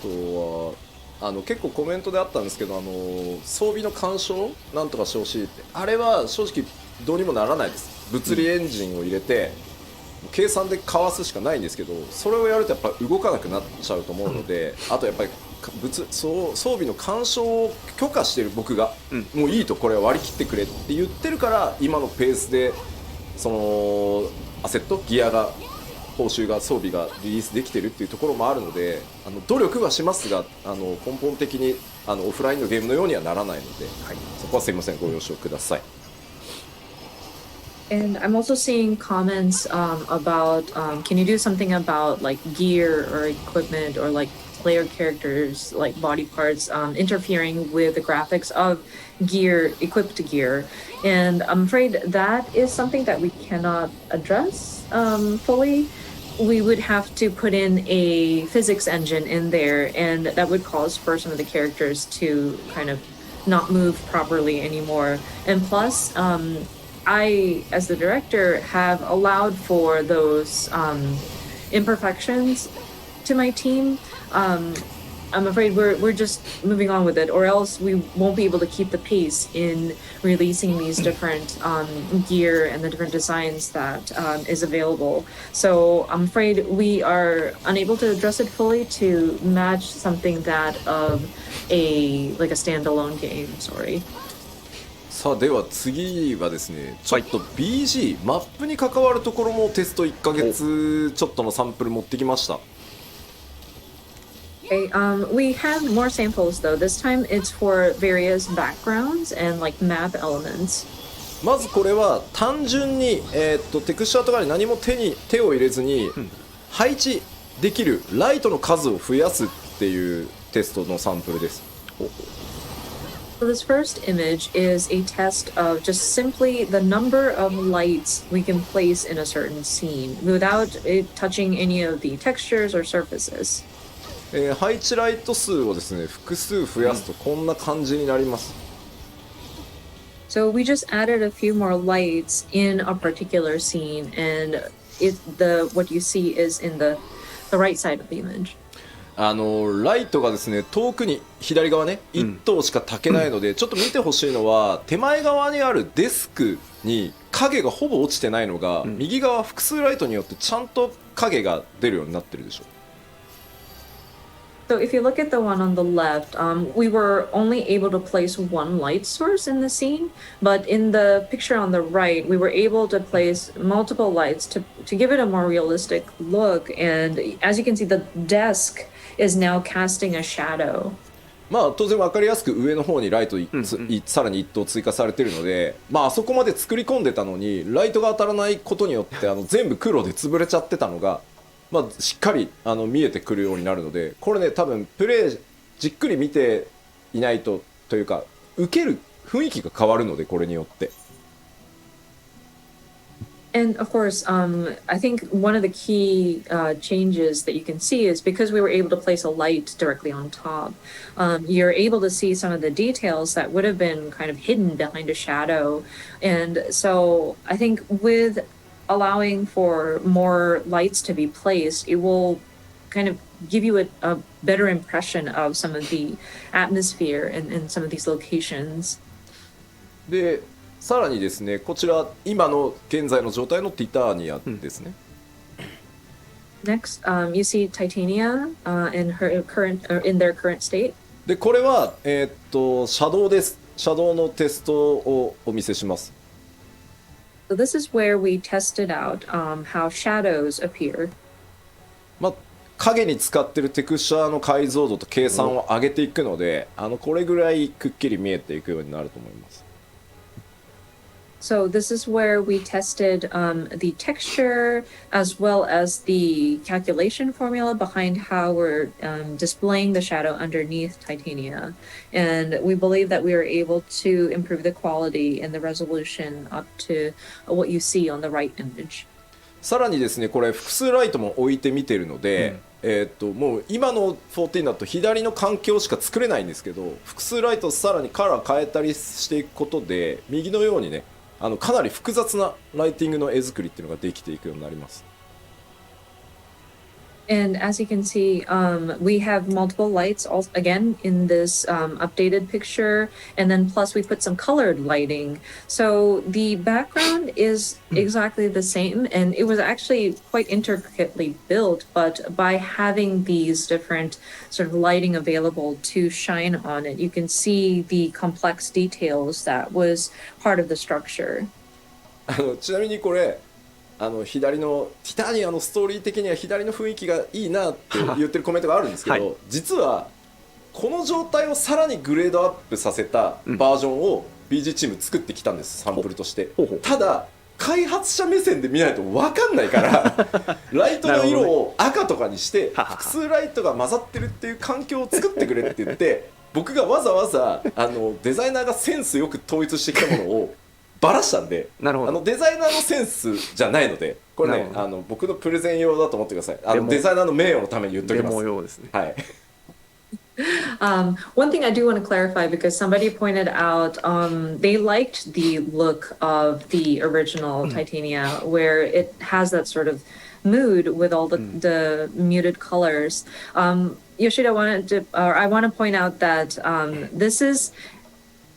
とは結構コメントであったんですけど、装備の干渉なんとかしてほしいって、あれは正直どうにもならないです。物理エンジンを入れて計算でかわすしかないんですけど、それをやるとやっぱ動かなくなっちゃうと思うので、あとやっぱり装備の干渉を許可している僕が、もういいとこれは割り切ってくれって言ってるから今のペースでそのアセットギアが報酬が装備がリリースできてるっていうところもあるので、努力はしますが根本的にオフラインのゲームのようにはならないので、はい、そこはすいませんご了承ください。And I'm also seeing comments about can you do something about like gear or equipment or like player characters like body parts interfering with the graphics of gear, equipped gear. And I'm afraid that is something that we cannot address fully. We would have to put in a physics engine in there, and that would cause for some of the characters to kind of not move properly anymore. And plus, I, as the director, have allowed for those imperfections to my team. I'm afraid we're just moving on with it, or else we won't be able to keep the pace in releasing these different gear and the different designs that is available. So I'm afraid we are unable to address it fully to match something that of a standalone game. Sorry. さあでは次はですね、ちょっと BG、マップに関わるところもテスト1ヶ月ちょっとのサンプル持ってきました。Okay, we have more samples though. This time it's for various backgrounds and like map elements. まずこれは単純に、テクスチャーとかに何も手を入れずに、配置できるライトの数を増やすっていうテストのサンプルです。So this first image is a test of just simply the number of lights we can place in a certain scene without it touching any of the textures or surfaces. 配置ライト数をですね複数増やすとこんな感じになります。So we just added a few more lights in a particular scene, and what you see is in the right side of the image. ライトがですね遠くに左側ね1灯しか焚けないので、ちょっと見てほしいのは手前側にあるデスクに影がほぼ落ちてないのが、右側複数ライトによってちゃんと影が出るようになってるでしょ。So if you look at the one on the left, we were only able to place one light source in the scene, but in the picture on the right, we were able to place multiple lights to give it a more realistic look. And as you can see, the desk is now casting a shadow. まあ当然分かりやすく上の方にライトさらに1灯追加されているので、まああそこまで作り込んでたのにライトが当たらないことによって全部黒で潰れちゃってたのが、まあ、しっかり見えてくるようになるので、これね多分プレイじっくり見ていないとというか受ける雰囲気が変わるのでこれによって。And of course, I think one of the key changes that you can see is because we were able to place a light directly on top, you're able to see some of the details that would have been kind of hidden behind a shadow. And so I think with allowing for more lights to be placed, it will kind of give you a better impression of some of the atmosphere in some of these locations. でさらにですね、こちら今の現在の状態のティターニアですね。Next, you see Titania in their current state. でこれはシャドウです。シャドウのテストをお見せします。So this is where we tested out how shadows appear. 影に使ってるテクスチャーの解像度と計算を上げていくので、これぐらいくっきり見えていくようになると思います。So this is where we tested the texture as well as the calculation formula behind how we're displaying the shadow underneath Titania. And we believe that we were able to improve the quality and the resolution up to what you see on the right image. さらにですね、これ複数ライトも置いてみてるので、もう今の14だと左の環境しか作れないんですけど、複数ライトをさらにカラー変えたりしていくことで、右のようにね、かなり複雑なライティングの絵作りっていうのができていくようになります。And as you can see, we have multiple lights again in this updated picture, and then plus we put some colored lighting. So the background is exactly the same, and it was actually quite intricately built, but by having these different sort of lighting available to shine on it, you can see the complex details that was part of the structure. ちなみにこれ左のティタニアのストーリー的には左の雰囲気がいいなって言ってるコメントがあるんですけど、はい、実はこの状態をさらにグレードアップさせたバージョンを BG チーム作ってきたんです、サンプルとして。ただ開発者目線で見ないと分かんないからライトの色を赤とかにして複数ライトが混ざってるっていう環境を作ってくれって言って僕がわざわざデザイナーがセンスよく統一してきたものをバラしたんで、デザイナーのセンスじゃないので、これね僕のプレゼン用だと思ってください。デザイナーの名誉のために言っておきます。デモ用ですね。はい。One thing I do want to clarify, because somebody pointed out they liked the look of the original Titania, where it has that sort of mood with all the muted colors. Yoshida I want to point out that this is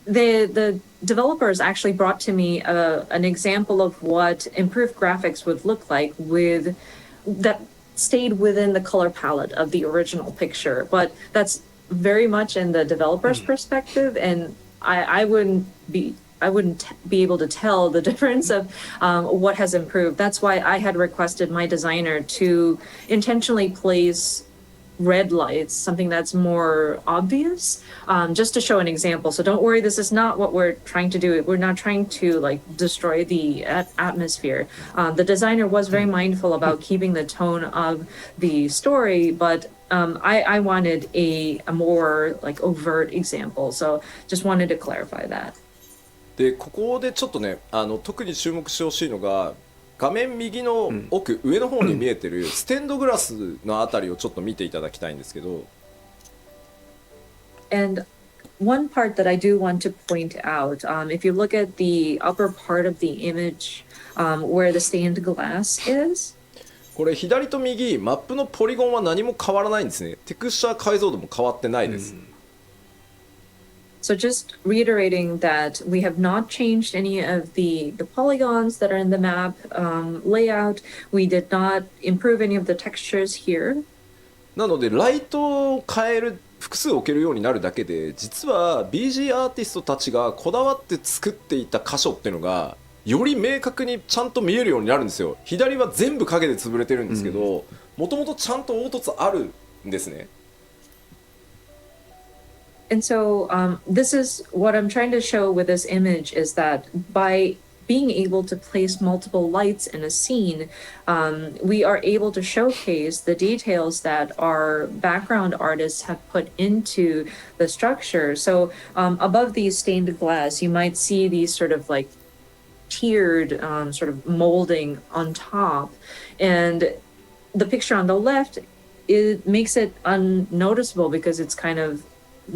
the developers actually brought to me an example of what improved graphics would look like with that stayed within the color palette of the original picture, but that's very much in the developer's perspective, and I wouldn't be able to tell the difference of what has improved. That's why I had requested my designer to intentionally place red lights, something that's more obvious, just to show an example. So don't worry, this is not what we're trying to do. We're not trying to like destroy the atmosphere. The designer was very mindful about keeping the tone of the story, but I wanted a more like overt example. So just wanted to clarify that. でここでちょっとね特に注目してほしいのが画面右の奥、上の方に見えてるステンドグラスのあたりをちょっと見ていただきたいんですけど。And one part that I do want to point out, if you look at the upper part of the image, where the stained glass is. これ左と右マップのポリゴンは何も変わらないんですね。テクスチャー解像度も変わってないです。So just reiterating that we have not changed any of the polygons that are in the map layout. We did not improve any of the textures here. なのでライトを変える複数置けるようになるだけで実は BG アーティストたちがこだわって作っていた箇所っていうのがより明確にちゃんと見えるようになるんですよ。左は全部影で潰れてるんですけどもともとちゃんと凹凸あるんですね。And so this is what I'm trying to show with this image is that by being able to place multiple lights in a scene, we are able to showcase the details that our background artists have put into the structure. So above these stained glass, you might see these sort of like tiered sort of molding on top. And the picture on the left, it makes it unnoticeable because it's kind of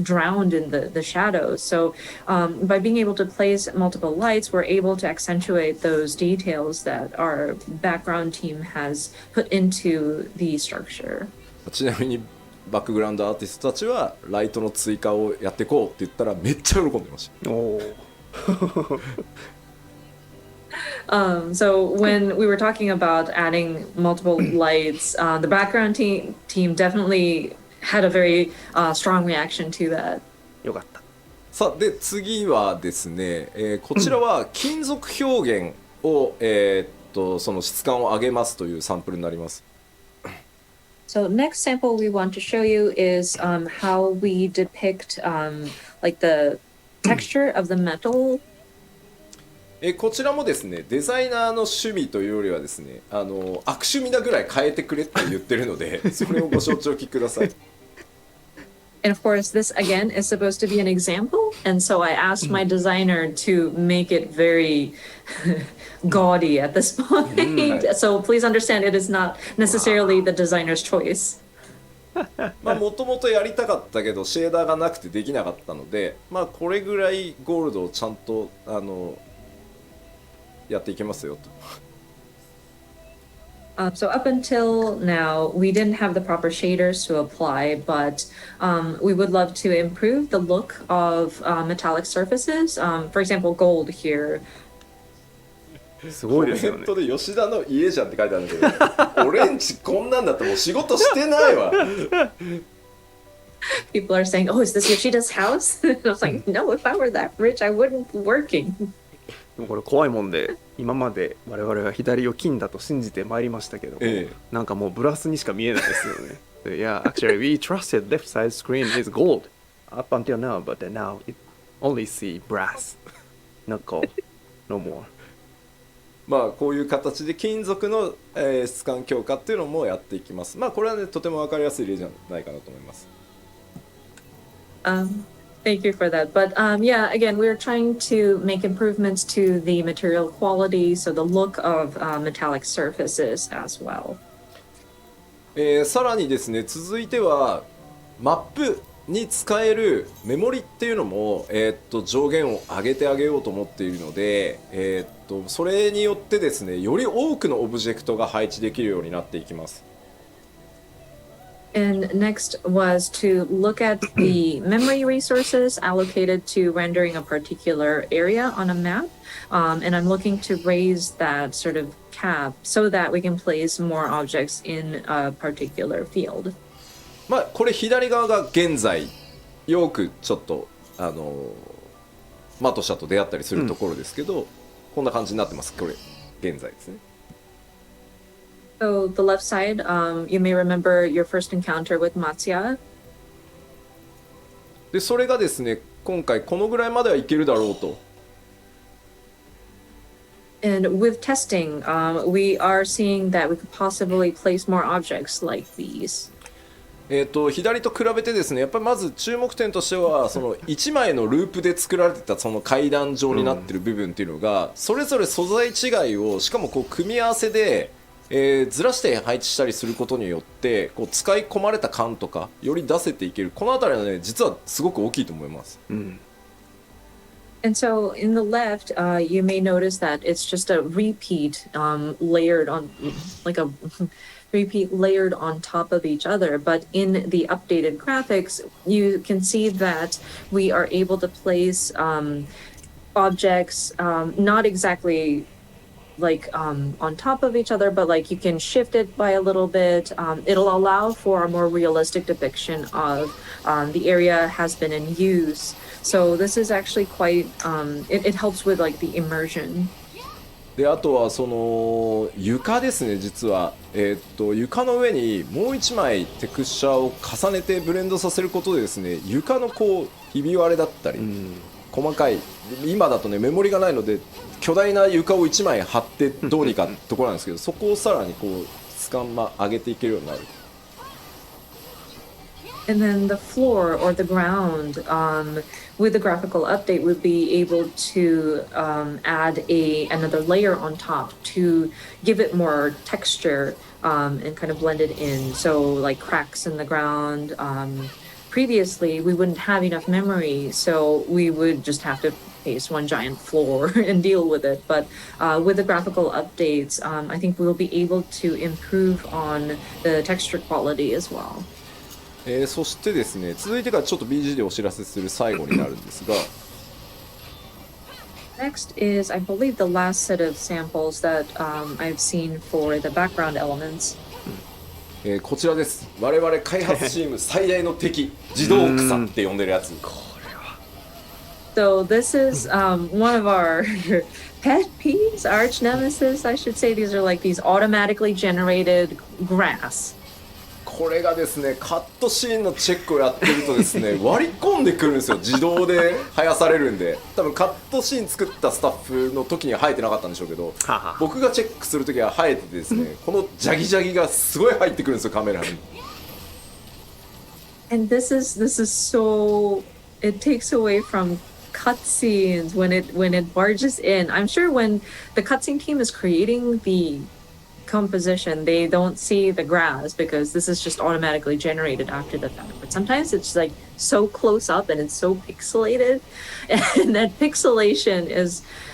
drowned in the shadows. So by being able to place multiple lights, we're able to accentuate those details that our background team has put into the structure. ちなみにバックグラウンドアーティストたちはライトの追加をやっていこうって言ったらめっちゃ喜んでました。So when we were talking about adding multiple lights, the background team definitely had a very strong reaction to that. よかった。さあで次はですね、こちらは金属表現を、その質感を上げますというサンプルになります。So next sample we want to show you is how we depict like the texture of the metal. こちらもですね、デザイナーの趣味というよりはですね、悪趣味なぐらい変えてくれって言ってるので、それをご承知おきください。And of course, this again is supposed to be an example. And so I asked my designer to make it very gaudy at this point. So please understand it is not necessarily the designer's choice. まあもともとやりたかったけどシェーダーがなくてできなかったので、まあこれぐらいゴールドをちゃんとやっていけますよと。So up until now, we didn't have the proper shaders to apply, but we would love to improve the look of metallic surfaces. For example, gold here. すごいですよねコメントで吉田の家じゃんって書いてあるんだけど、俺んちこんなんだったらもう仕事してないわ。People are saying, "Oh, is this Yoshida's house?" And I was like, "No, if I were that rich, I wouldn't be working." でもこれ怖いもんで、今まで我々は左を金だと信じてまいりましたけども、なんかもうブラスにしか見えないですよね。Yeah, actually, we trusted left side screen is gold up until now, but now it only see brass, not gold, no more. まあこういう形で金属の質感強化っていうのもやっていきます。まあこれはねとても分かりやすい例じゃないかなと思います。Thank you for that. But yeah, again, we're trying to make improvements to the material quality, so the look of metallic surfaces as well. さらにですね、続いてはマップに使えるメモリっていうのも、上限を上げてあげようと思っているので、それによってですね、より多くのオブジェクトが配置できるようになっていきます。And next was to look at the memory resources allocated to rendering a particular area on a map. And I'm looking to raise that sort of cap so that we can place more objects in a particular field. まあこれ左側が現在よくちょっとマトシャと出会ったりするところですけど、こんな感じになってます。これ現在ですね。So the left side, you may remember your first encounter with Matsuya. でそれがですね、今回このぐらいまではいけるだろうと。And with testing, we are seeing that we could possibly place more objects like these. 左と比べてですね、やっぱりまず注目点としてはその1枚のループで作られてたその階段状になってる部分っていうのが、それぞれ素材違いをしかもこう組み合わせで、ずらして配置したりすることによってこう使い込まれた感とかより出せていける。このあたりはね実はすごく大きいと思います。And so in the left, you may notice that it's just a repeat layered on, like a repeat layered on top of each other. But in the updated graphics, you can see that we are able to place objects not exactly like on top of each other, but like you can shift it by a little bit. It'll allow for a more realistic depiction of the area has been in use. So this is actually quite, it helps with like the immersion. であとはその床ですね。実は、床の上にもう一枚テクスチャーを重ねてブレンドさせることでですね、床のこうひび割れだったり、細かい今だとねメモリがないので巨大な床を1枚貼ってどうにかってところなんですけど、そこをさらにこう質感上げていけるようになる。And then the floor or the ground with the graphical update would be able to add another layer on top to give it more texture and kind of blend it in. So like cracks in the ground. Previously, we wouldn't have enough memory, so we would just have to paste one giant floor and deal with it. But with the graphical updates, I think we'll be able to improve on the texture quality as well. そしてですね、続いてがちょっと BG でお知らせする最後になるんですが、Next is, I believe, the last set of samples that I've seen for the background elements. こちらです。我々開発チーム最大の敵、自動草って呼んでるやつ。So this is one of our pet peeves, arch nemesis, I should say. These are like these automatically generated grass. これがですねカットシーンのチェックをやってるとですね割り込んでくるんですよ。自動で生やされるんで、多分カットシーン作ったスタッフの時には生えてなかったんでしょうけど、はは僕がチェックする時は生えててですねこのジャギジャギがすごい入ってくるんですよカメラに。 And this is so, it takes away from cutscenes when it barges in. I'm sure when the cutscene team is creating the composition, they don't see the grass because this is just automatically generated after the fact. But sometimes it's like so close up and it's so pixelated, and that pixelation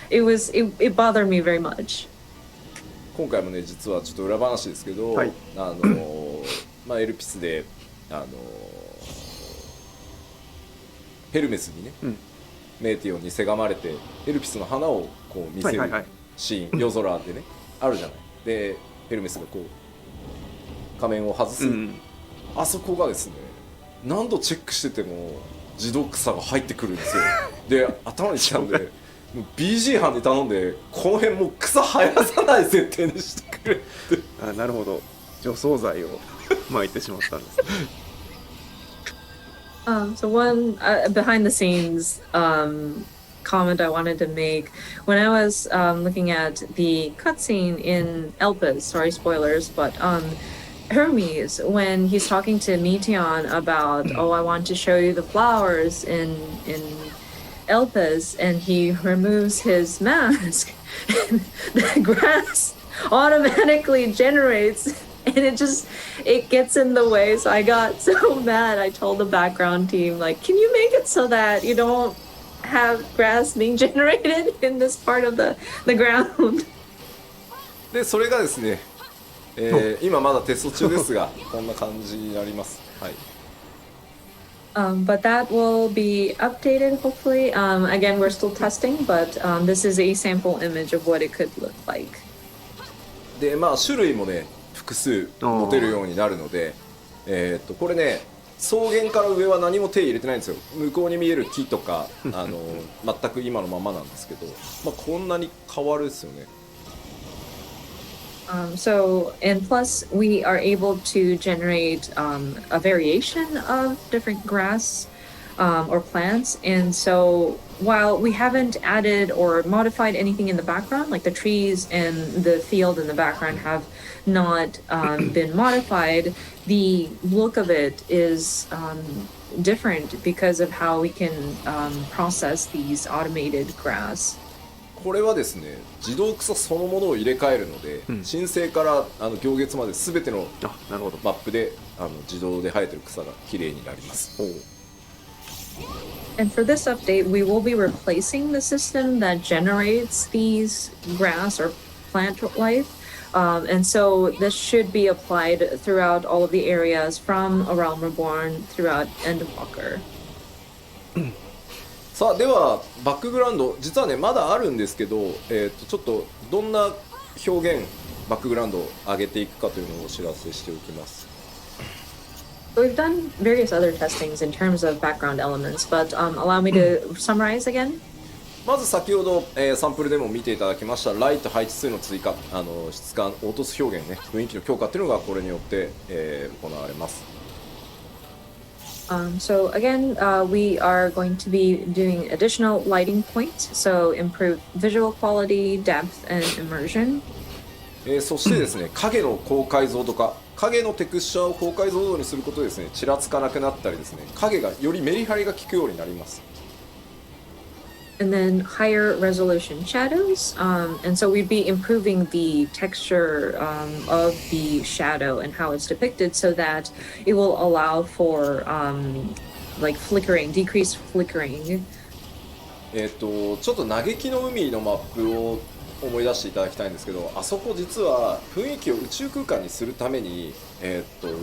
it bothered me very much. 今回もね実はちょっと裏話ですけど、はいまあ、エルピスでヘルメスにね、うんメーティオンにせがまれてエルピスの花をこう見せるはいはいはいシーン、夜空でねあるじゃない。でヘルメスがこう仮面を外す、うんあそこがですね何度チェックしてても自動草が入ってくるんですよ。で頭にきたんでもう BG 班に頼んでこの辺もう草生やさない設定にしてくれって。あ、なるほど、除草剤を撒いてしまったんです。So one behind the scenes comment I wanted to make when I was looking at the cutscene in Elpis. Sorry, spoilers, but Hermes, when he's talking to Meteon about, oh, I want to show you the flowers in Elpis, and he removes his mask, and the grass automatically generates. And it gets in the way. So I got so mad. I told the background team, like, can you make it so that you don't have grass being generated in this part of the ground? でそれがですね、今まだテスト中ですがこんな感じになります。はい。But that will be updated hopefully. Again, we're still testing, but this is a sample image of what it could look like. でまあ種類もね複数持てるようになるので、これね草原から上は何も手入れてないんですよ。向こうに見える木とか全く今のままなんですけど、まあ、こんなに変わるですよね。So, and plus we are able to generate a variation of different grass or plants. And so while we haven't added or modified anything in the background, like the trees and the field in the background have not been modified, the look of it is different because of how we can process these automated grass. これはですね自動草そのものを入れ替えるので、申請から行月まで全てのなるほど。マップで自動で生えてる草がきれいになります。And for this update, we will be replacing the system that generates these grass or plant life. And so this should be applied throughout all of the areas from A Realm Reborn throughout Endwalker. さあではバックグラウンド実はねまだあるんですけど、ちょっとどんな表現バックグラウンドを上げていくかというのをお知らせしておきます。We've done various other testings in terms of background elements, but allow me to summarize again. まず先ほど、サンプルでも見ていただきましたライト配置数の追加質感凹凸表現ね雰囲気の強化というのがこれによって、行われます。So again, we are going to be doing additional lighting points, so improve visual quality, depth, and immersion. そしてですね影の高解像度化影のテクスチャーを高解像度にすることでですねちらつかなくなったりですね影がよりメリハリが効くようになります。And then higher resolution shadows. And so we'd be improving the texture of the shadow and how it's depicted so that it will allow for like flickering, decreased flickering. ちょっと嘆きの海のマップを思い出していただきたいんですけど、あそこ実は雰囲気を宇宙空間にするために、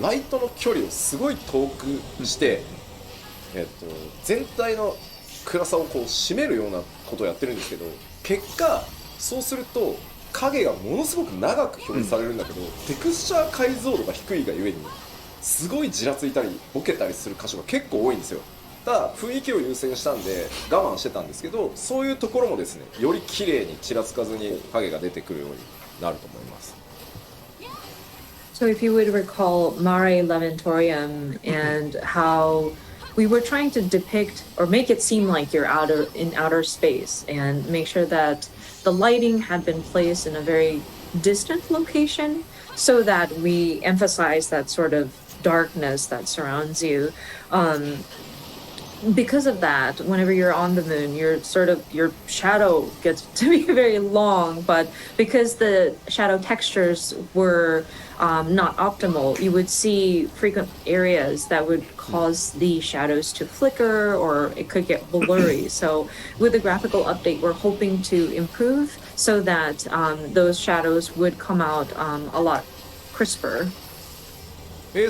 ライトの距離をすごい遠くして、全体の暗さをこう締めるようなことをやってるんですけど、結果そうすると影がものすごく長く表示されるんだけど、テクスチャー解像度が低いがゆえにすごいじらついたりボケたりする箇所が結構多いんですよ。ただ雰囲気を優先したんで我慢してたんですけど、そういうところもですねより綺麗にちらつかずに影が出てくるようになると思います。So if you would recall Mare Lamentorium and how we were trying to depict or make it seem like you're in outer space and make sure that the lighting had been placed in a very distant location so that we emphasize that sort of darkness that surrounds you. Because of that, whenever you're on the moon, your shadow gets to be very long, but because the shadow textures were not optimal, you would see frequent areas that would cause the shadows to flicker or it could get blurry. So with the graphical update, we're hoping to improve so that those shadows would come out a lot crisper.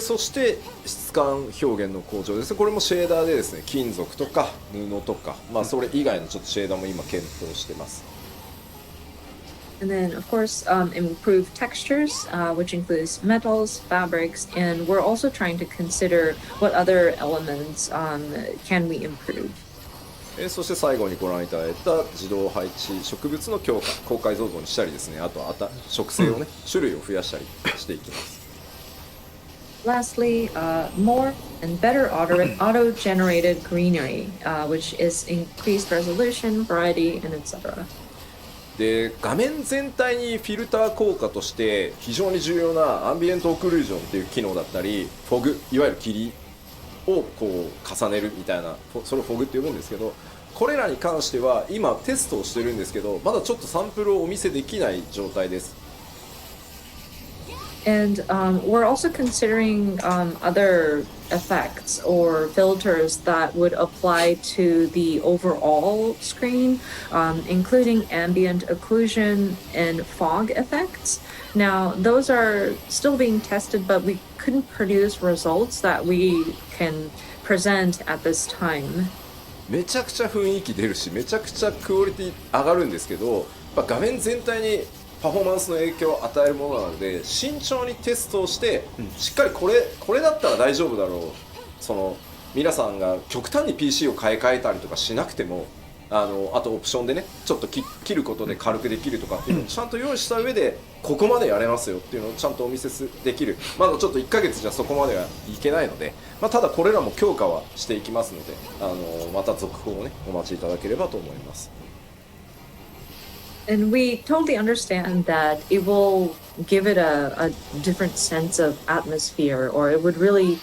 そして質感表現の向上です。これもシェーダーでですね、金属とか布とか、それ以外のちょっとシェーダーも今検討してます。And then, of course, improve textures, which includes metals, fabrics, and we're also trying to consider what other elements can we improve. そして最後にご覧いただいた自動配置植物の強化、高解像度にしたりですね、あと植生をね、種類を増やしたりしていきます。Lastly, more and better auto-generated greenery, which is increased resolution, variety, and etc. で画面全体にフィルター効果として非常に重要なアンビエントオクルージョンっていう機能だったり、フォグ、いわゆる霧をこう重ねるみたいな、それをフォグって呼ぶんですけど、これらに関しては今テストをしてるんですけど、まだちょっとサンプルをお見せできない状態です。And we're also considering other effects or filters that would apply to the overall screen, including ambient occlusion and fog effects. Now, those are still being tested, but we couldn't produce results that we can present at this time. めちゃくちゃ雰囲気出るし、めちゃくちゃクオリティ上がるんですけど、画面全体にパフォーマンスの影響を与えるものなので、慎重にテストをして、しっかりこれだったら大丈夫だろう、その皆さんが極端に PC を買い替えたりとかしなくても、あとオプションでね、ちょっと切ることで軽くできるとかっていうのをちゃんと用意した上で、ここまでやれますよっていうのをちゃんとお見せできる。まだちょっと1ヶ月じゃそこまではいけないので、ただこれらも強化はしていきますので、また続報をね、お待ちいただければと思います。And we totally understand that it will give it a different sense of atmosphere, or it would really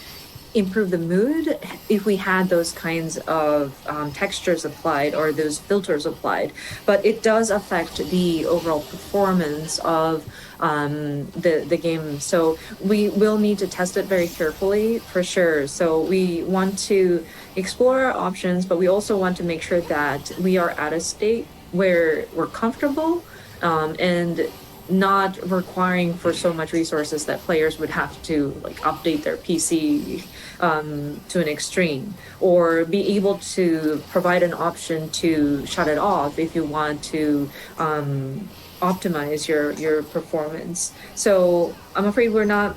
improve the mood if we had those kinds of textures applied or those filters applied. But it does affect the overall performance of the game. So we will need to test it very carefully for sure. So we want to explore our options, but we also want to make sure that we are at a state where we're comfortable and not requiring for so much resources that players would have to update their PC to an extreme, or be able to provide an option to shut it off if you want to optimize your performance. So I'm afraid we're not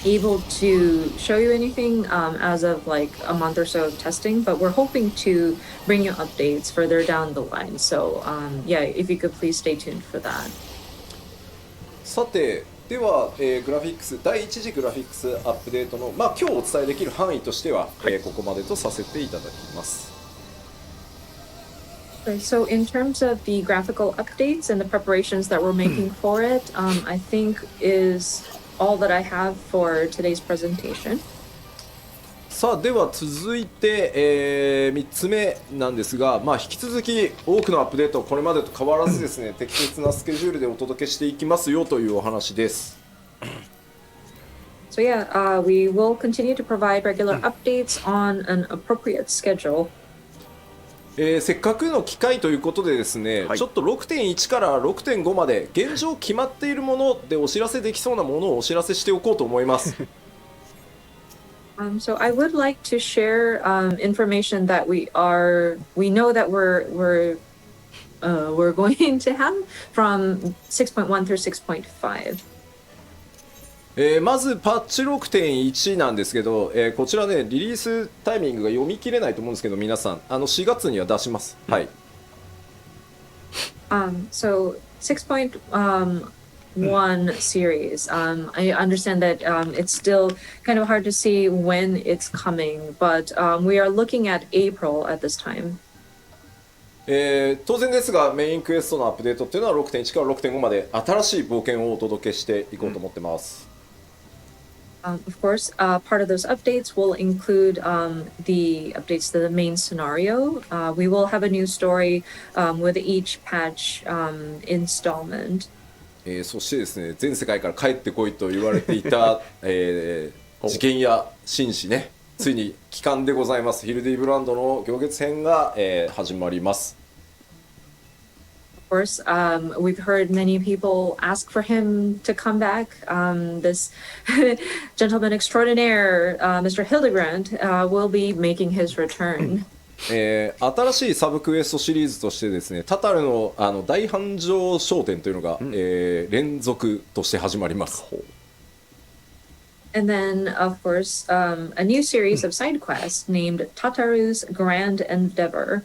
able to show you anything as of a month or so of testing, but we're hoping to bring you updates further down the line. So yeah, if you could please stay tuned for that. さてでは、グラフィックス第1次グラフィックスアップデートの、今日お伝えできる範囲としては、ここまでとさせていただきます。So in terms of the graphical updates and the preparations that we're making for it, I think is all that I have for today's presentation. さあでは続いて、3つ目なんですが、引き続き多くのアップデートをこれまでと変わらずですね、適切なスケジュールでお届けしていきますよというお話です。So yeah, we will continue to provide regular updates on an appropriate schedule. せっかくの機会ということでですね、ちょっと 6.1 から 6.5 まで現状決まっているものでお知らせできそうなものをお知らせしておこうと思います。So I would like to share information that we know that we're going to have from 6.1 through 6.5. まずパッチ 6.1 なんですけど、こちらねリリースタイミングが読み切れないと思うんですけど、皆さん4月には出します。はい。So 6.1 one series. I understand that it's still kind of hard to see when it's coming, but we are looking at April at this time. 当然ですがメインクエストのアップデートっていうのは 6.1 から 6.5 まで新しい冒険をお届けしていこうと思ってます。Of course, part of those updates will include the updates to the main scenario. We will have a new story with each patch installment. そしてですね全世界から帰ってこいと言われていた、事件や紳士ねついに帰還でございます。ヒルディブランドの行月編が、始まります。Of course, we've heard many people ask for him to come back. This gentleman extraordinaire, Mr. Hildebrand, will be making his return. 新しいサブクエストシリーズとしてですねタタルの、大繁盛商店というのが、連続として始まります。And then, of course, a new series of side quests named Tataru's Grand Endeavor.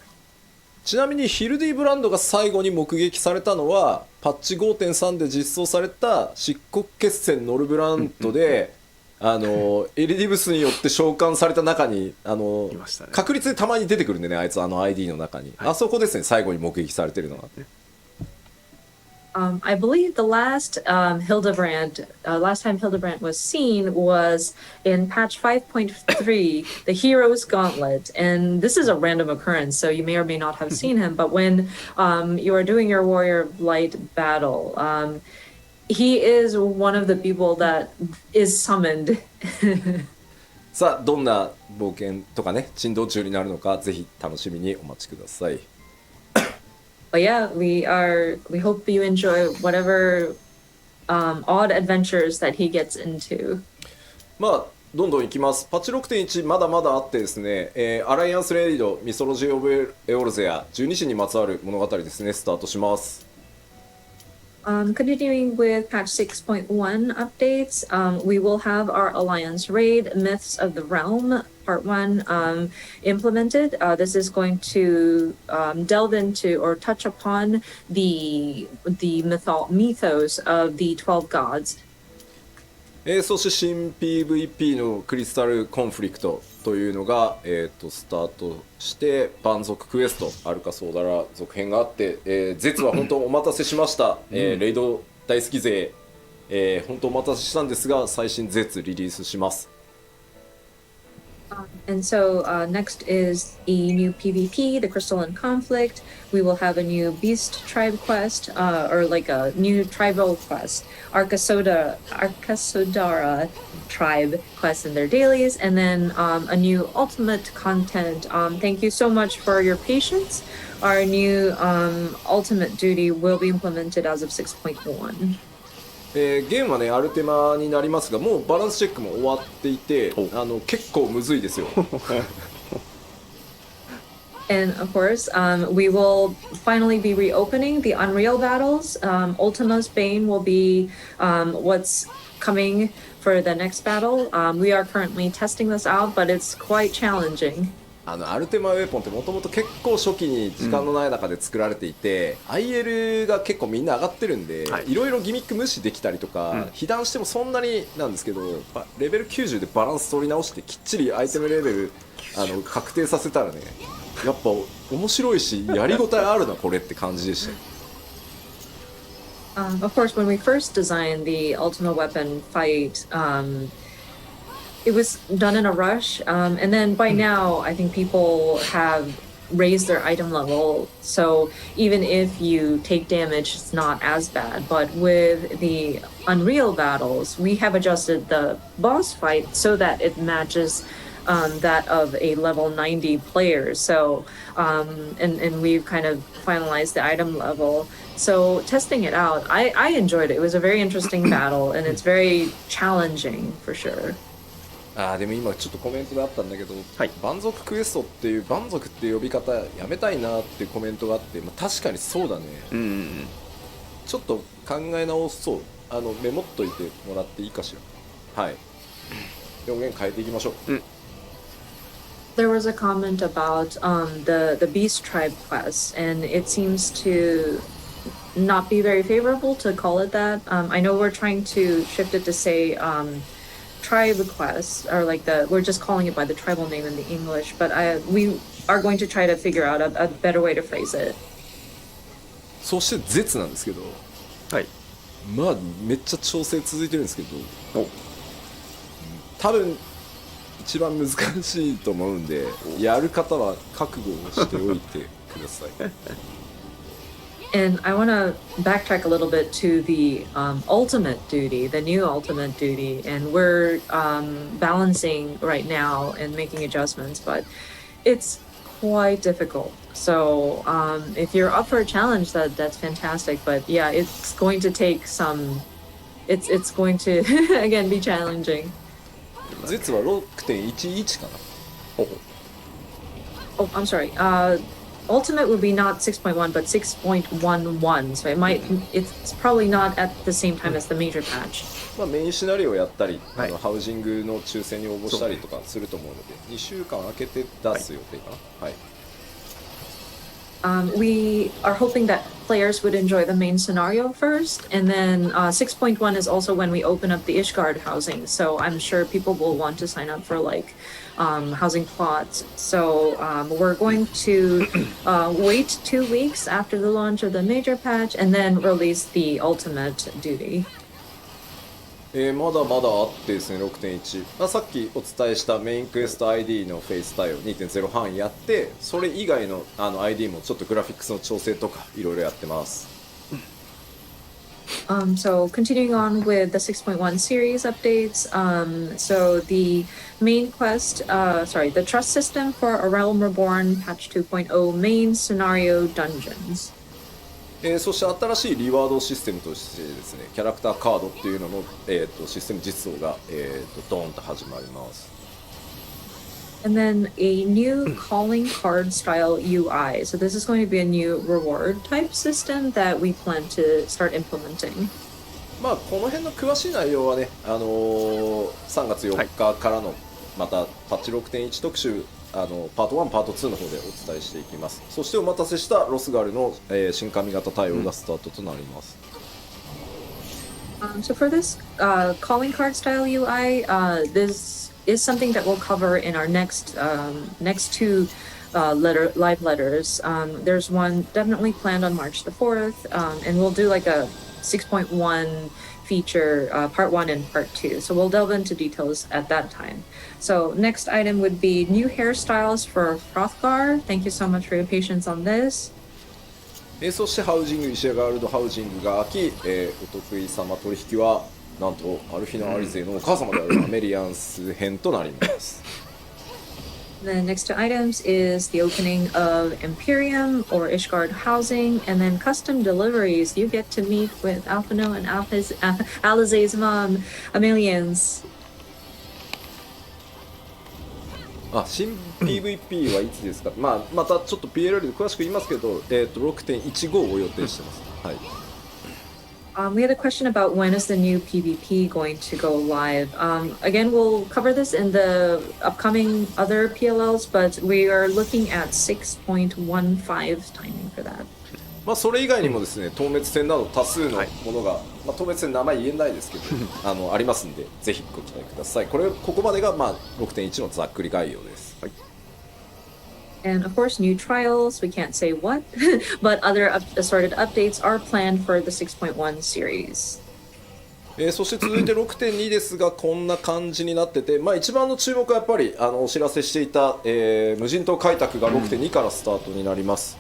ちなみにヒルディブランドが最後に目撃されたのはパッチ 5.3 で実装された漆黒決戦ノルブラントでエリディブスによって召喚された中にいましたね。確率でたまに出てくるんでねあいつID の中に、あそこですね最後に目撃されてるのが。I believe the last last time Hildebrand was seen was in patch 5.3, the Hero's Gauntlet. And this is a random occurrence, so you may or may not have seen him. But when you are doing your Warrior of Light battle, he is one of the people that is summoned. さあどんな冒険とかね珍道中になるのかぜひ楽しみにお待ちください。But yeah, we hope you enjoy whatever odd adventures that he gets into. まあどんどんいきます。パッチ 6.1 まだまだあってですね、アライアンスレイドミソロジー・オブ・エオルゼア12神にまつわる物語ですねスタートします。Continuing with patch 6.1 updates, we will have our Alliance raid, Myths of the Realm, part 1, implemented. This is going to delve into or touch upon the mythos of the 12 gods. そして新 PVP のクリスタルコンフリクトというのが、スタートして蛮族クエストアルカソーダラ続編があって、ゼツは本当お待たせしました、レイド大好き勢、本当お待たせしたんですが最新ゼツリリースします。And so next is a new PvP, the Crystalline Conflict. We will have a new Beast Tribe quest, or like a new tribal quest, Arkasodara Tribe quest in their dailies, and then a new ultimate content. Thank you so much for your patience. Our new ultimate duty will be implemented as of 6.1. ゲームはねアルテマになりますがもうバランスチェックも終わっていて結構むずいですよ。And of course, we will finally be reopening the Unreal battles. Ultima's Bane will be what's coming for the next battle. We are currently testing this out, but it's quite challenging. アルテマウェポンってもともと結構初期に時間のない中で作られていて、IL が結構みんな上がってるんで、いろいろギミック無視できたりとか、被弾してもそんなになんですけどレベル90でバランス取り直してきっちりアイテムレベル確定させたらねやっぱ面白いしやりごたえあるなこれって感じでした。Of course, when we first designed the Ultima Weapon fight, it was done in a rush, and then by now I think people have raised their item level, so even if you take damage it's not as bad. But with the Unreal battles we have adjusted the boss fight so that it matches that of a level 90 player, so and we've kind of finalized the item level. So testing it out, I enjoyed it. It was a very interesting battle and it's very challenging for sure. でも今ちょっとコメントであったんだけど、蛮族クエストっていう蛮族って呼び方やめたいなっていうコメントがあって、確かにそうだね、ちょっと考え直そうメモっといてもらっていいかしら。はい表現変えていきましょう。There was a comment about the Beast Tribe quest, and it seems to not be very favorable to call it that. I know we're trying to shift it to say tribe quest, or like we're just calling it by the tribal name in the English, but we are going to try to figure out a better way to phrase it. そして絶なんですけど、はい。まあめっちゃ調整続いてるんですけど、お多分一番難しいと思うんで、やる方は覚悟をしておいてください。And I want to backtrack a little bit to the ultimate duty, the new ultimate duty, and we're balancing right now and making adjustments, but it's quite difficult. So if you're up for a challenge, that's fantastic. But yeah, it's going to take some. It's going to again be challenging. 絶は 6.11 かな。 Oh, I'm sorry. Ultimate would be not 6.1 but 6.11. So it's probably not at the same time as the major patch. まあ、メインシナリオをやったり、はいハウジングの抽選に応募したりとかすると思うので、2週間空けて出す予定かな。はい。We are hoping that players would enjoy the main scenario first, and then 6.1 is also when we open up the Ishgard housing. So I'm sure people will want to sign up for like housing plots. So we're going to wait 2 weeks after the launch of the major patch, and then release the ultimate duty. まだまだあってですね、6.1、まあ、さっきお伝えしたメインクエスト ID のフェイス対応 2.0 半やって、それ以外のID もちょっとグラフィックスの調整とかいろいろやってます。So continuing on with the 6.1 series updates, so the main quest, the trust system for A Realm Reborn patch 2.0 main scenario dungeons. そして新しいリワードシステムとしてですね、キャラクターカードっていうのの、システム実装が、ドーンと始まります。And then a new calling card style UI. So this is going to be a new reward type system that we plan to start implementing. まあこの辺の詳しい内容はね、3月4日からのまたパッチ 6.1 特集パート1、パート2の方でお伝えしていきます。そしてお待たせしたロスガルの、新髪型対応がスタートとなります。So for this calling card style UI, this is something that we'll cover in our next two live letters. There's one definitely planned on March the 4th, and we'll do like a 6.1 feature, part 1 and part 2. So we'll delve into details at that time. So next item would be new hairstyles for Hrothgar. Thank you so much for your patience on this. そしてハウジング、イシェガールドハウジングが開き、お得意様取引はなんとアルフィナ・アリゼのお母様であるアメリアンス編となります。The next two items is the opening of Imperium or Ishgard housing, and then custom deliveries. You get to meet with Alphino and Alizé's mom, Amelians. 新 PVP はいつですか、まあ、またちょっと PLL で詳しく言いますけど、6.15 を予定してます。はい。We had a question about when is the new PvP going to go live. Again, we'll cover this in the upcoming other PLLs, but we are looking at 6.15 timing for that. まあそれ以外にもですね、透滅戦など多数のものが、まあ、透滅戦名前言えないですけどありますんで、ぜひご期待ください。ここまでが、まあ、6.1 のざっくり概要です。はい。And of course, new trials, we can't say what, but other assorted updates are planned for the 6.1 series. そして続いて 6.2 ですが、こんな感じになってて、まあ、一番の注目はやっぱりお知らせしていた、無人島開拓が 6.2 からスタートになります。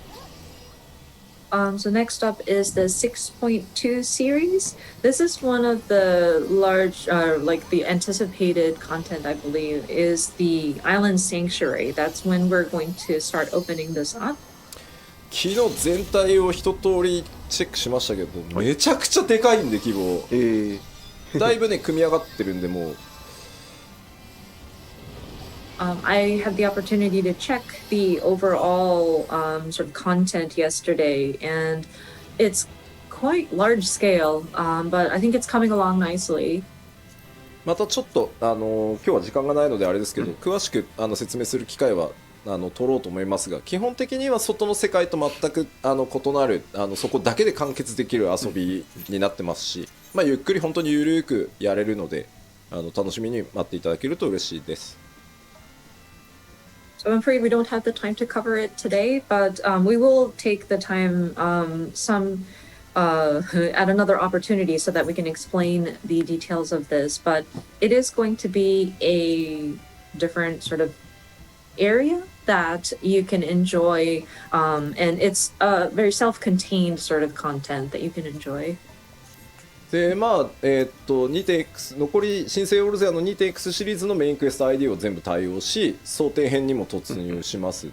So next up is the 6.2 series. This is one of the large, like the anticipated content, I believe, is the Island Sanctuary. That's when we're going to start opening this up. 昨日全体を一通りチェックしましたけど、めちゃくちゃでかいんで規模。だいぶね、組み上がってるんで、もう。I had the opportunity to check the overall sort of content yesterday, and it's quite large scale, but I think it's coming along nicely. またちょっと今日は時間がないのであれですけど、詳しく説明する機会は取ろうと思いますが、基本的には外の世界と全く異なるそこだけで完結できる遊びになってますし、まあ、ゆっくり本当にゆるくやれるので楽しみに待っていただけると嬉しいです。So I'm afraid we don't have the time to cover it today, but we will take the time at another opportunity so that we can explain the details of this. But it is going to be a different sort of area that you can enjoy, and it's a very self-contained sort of content that you can enjoy. でまあ2.x 残り新生オルゼアの 2.x シリーズのメインクエスト ID を全部対応し、想定編にも突入します。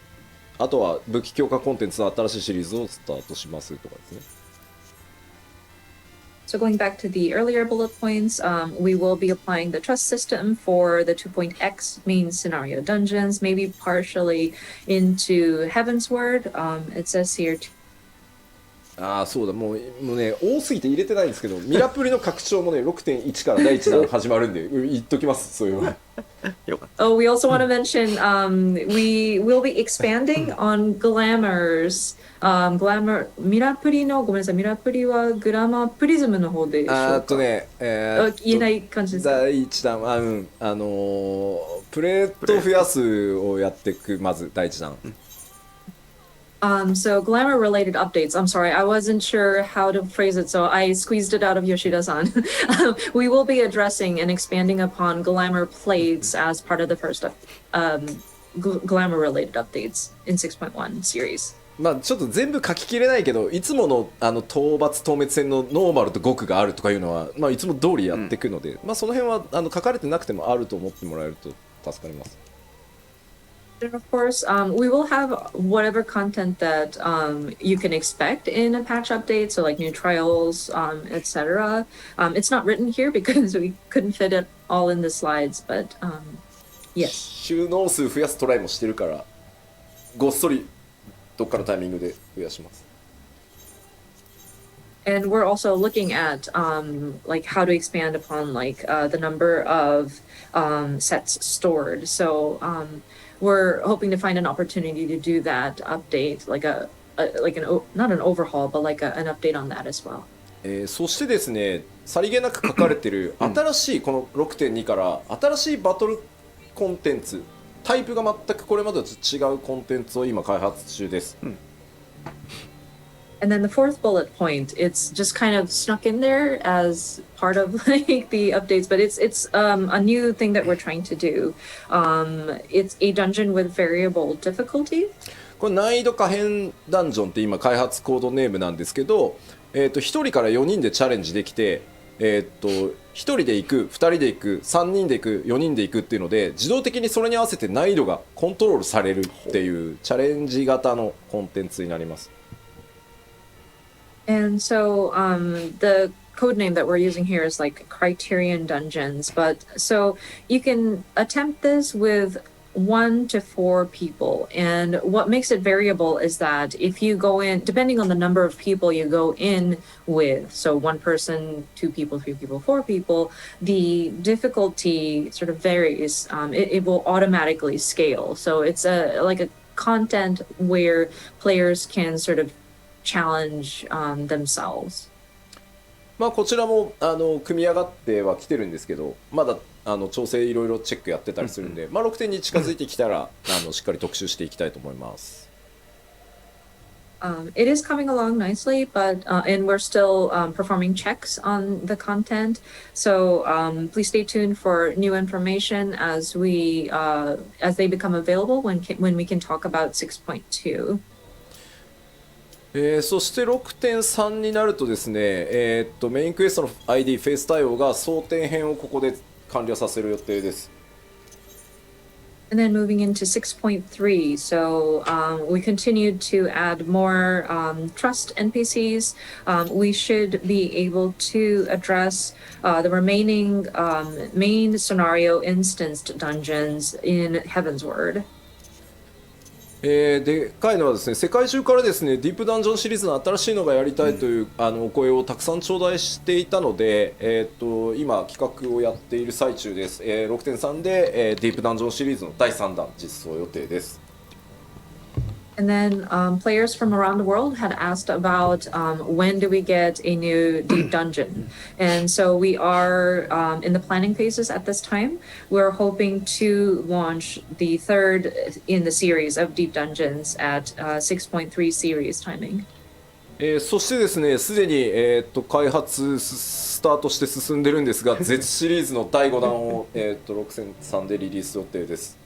あとは武器強化コンテンツの新しいシリーズをスタートしますとかですね。So going back to the earlier bullet points, we will be applying the trust system for the 2.x main scenario dungeons, maybe partially into Heavensward. It says here. ああそうだ、もうね多すぎて入れてないんですけど、ミラプリの拡張もね 6.1 から第1弾始まるんで言っときます。そういうのよかった。Oh, we also want to mention we will be expanding on Glamours. Glamour ミラプリのごめんなさい、ミラプリはグラマープリズムの方でしょうか。ね言えない感じですか。第1弾はプレート増やすをやっていく、まず第1弾。So glamour related updates. I'm sorry, I wasn't sure how to phrase it, so I squeezed it out of Yoshida-san. We will be addressing and expanding upon glamour plates as part of the first glamour related updates in 6.1 series. まあちょっと全部書ききれないけど、いつもの討伐透滅戦のノーマルと極があるとかいうのは、まあ、いつも通りやっていくので、まあその辺は書かれてなくてもあると思ってもらえると助かります。And of course, we will have whatever content that you can expect in a patch update, so like new trials, etc. It's not written here because we couldn't fit it all in the slides, but yes. 収納数増やすトライもしてるから、ごっそりどっかのタイミングで増やします。And we're also looking at like how to expand upon like the number of sets stored. So we're hoping to find an opportunity to do that update, like not an overhaul, but like an update on that as well. そしてですね、さりげなく書かれてる新しいこの 6.2 から新しいバトルコンテンツ、タイプが全くこれまでと違うコンテンツを今開発中です。And then the fourth bullet point, it's just kind of snuck in there as part of like the updates, but it's a new thing that we're trying to do. It's a dungeon with variable difficulty. これ難易度可変ダンジョンって今開発コードネームなんですけど、1人から4人でチャレンジできて、1人で行く、2人で行く、3人で行く、4人で行くっていうので、自動的にそれに合わせて難易度がコントロールされるっていうチャレンジ型のコンテンツになります。And so the code name that we're using here is like Criterion Dungeons, but so you can attempt this with 1 to 4 people. And what makes it variable is that if you go in, depending on the number of people you go in with, so 1 person, 2 people, 3 people, 4 people, the difficulty sort of varies. It will automatically scale. So it's like a content where players can sort of challenge themselves. まあこちらも組み上がってはきてるんですけど、まだ調整いろいろチェックやってたりするんで、まあ 6.2 に近づいてきたらしっかり特集していきたいと思います。It is coming along nicely, but and we're still performing checks on the content. So please stay tuned for new information as they become available when we can talk about 6.2. そして 6.3 になるとですね、メインクエストの ID フェイス対応が想定編をここで完了させる予定です。And then moving into 6.3, so we continued to add more trust NPCs. We should be able to address the remaining main scenario instanced dungeons in Heavensward. でかいのはですね、世界中からですねディープダンジョンシリーズの新しいのがやりたいというお声をたくさん頂戴していたので、今企画をやっている最中です。6.3 で、ディープダンジョンシリーズの第3弾実装予定です。And then players from around the world had asked about when do we get a new deep dungeon. And so we are in the planning phases at this time. We're hoping to launch the third in the series of deep dungeons at 6.3 series timing. そしてですね、すでに、開発スタートして進んでるんですが、Z シリーズの第5弾を、6003でリリース予定です。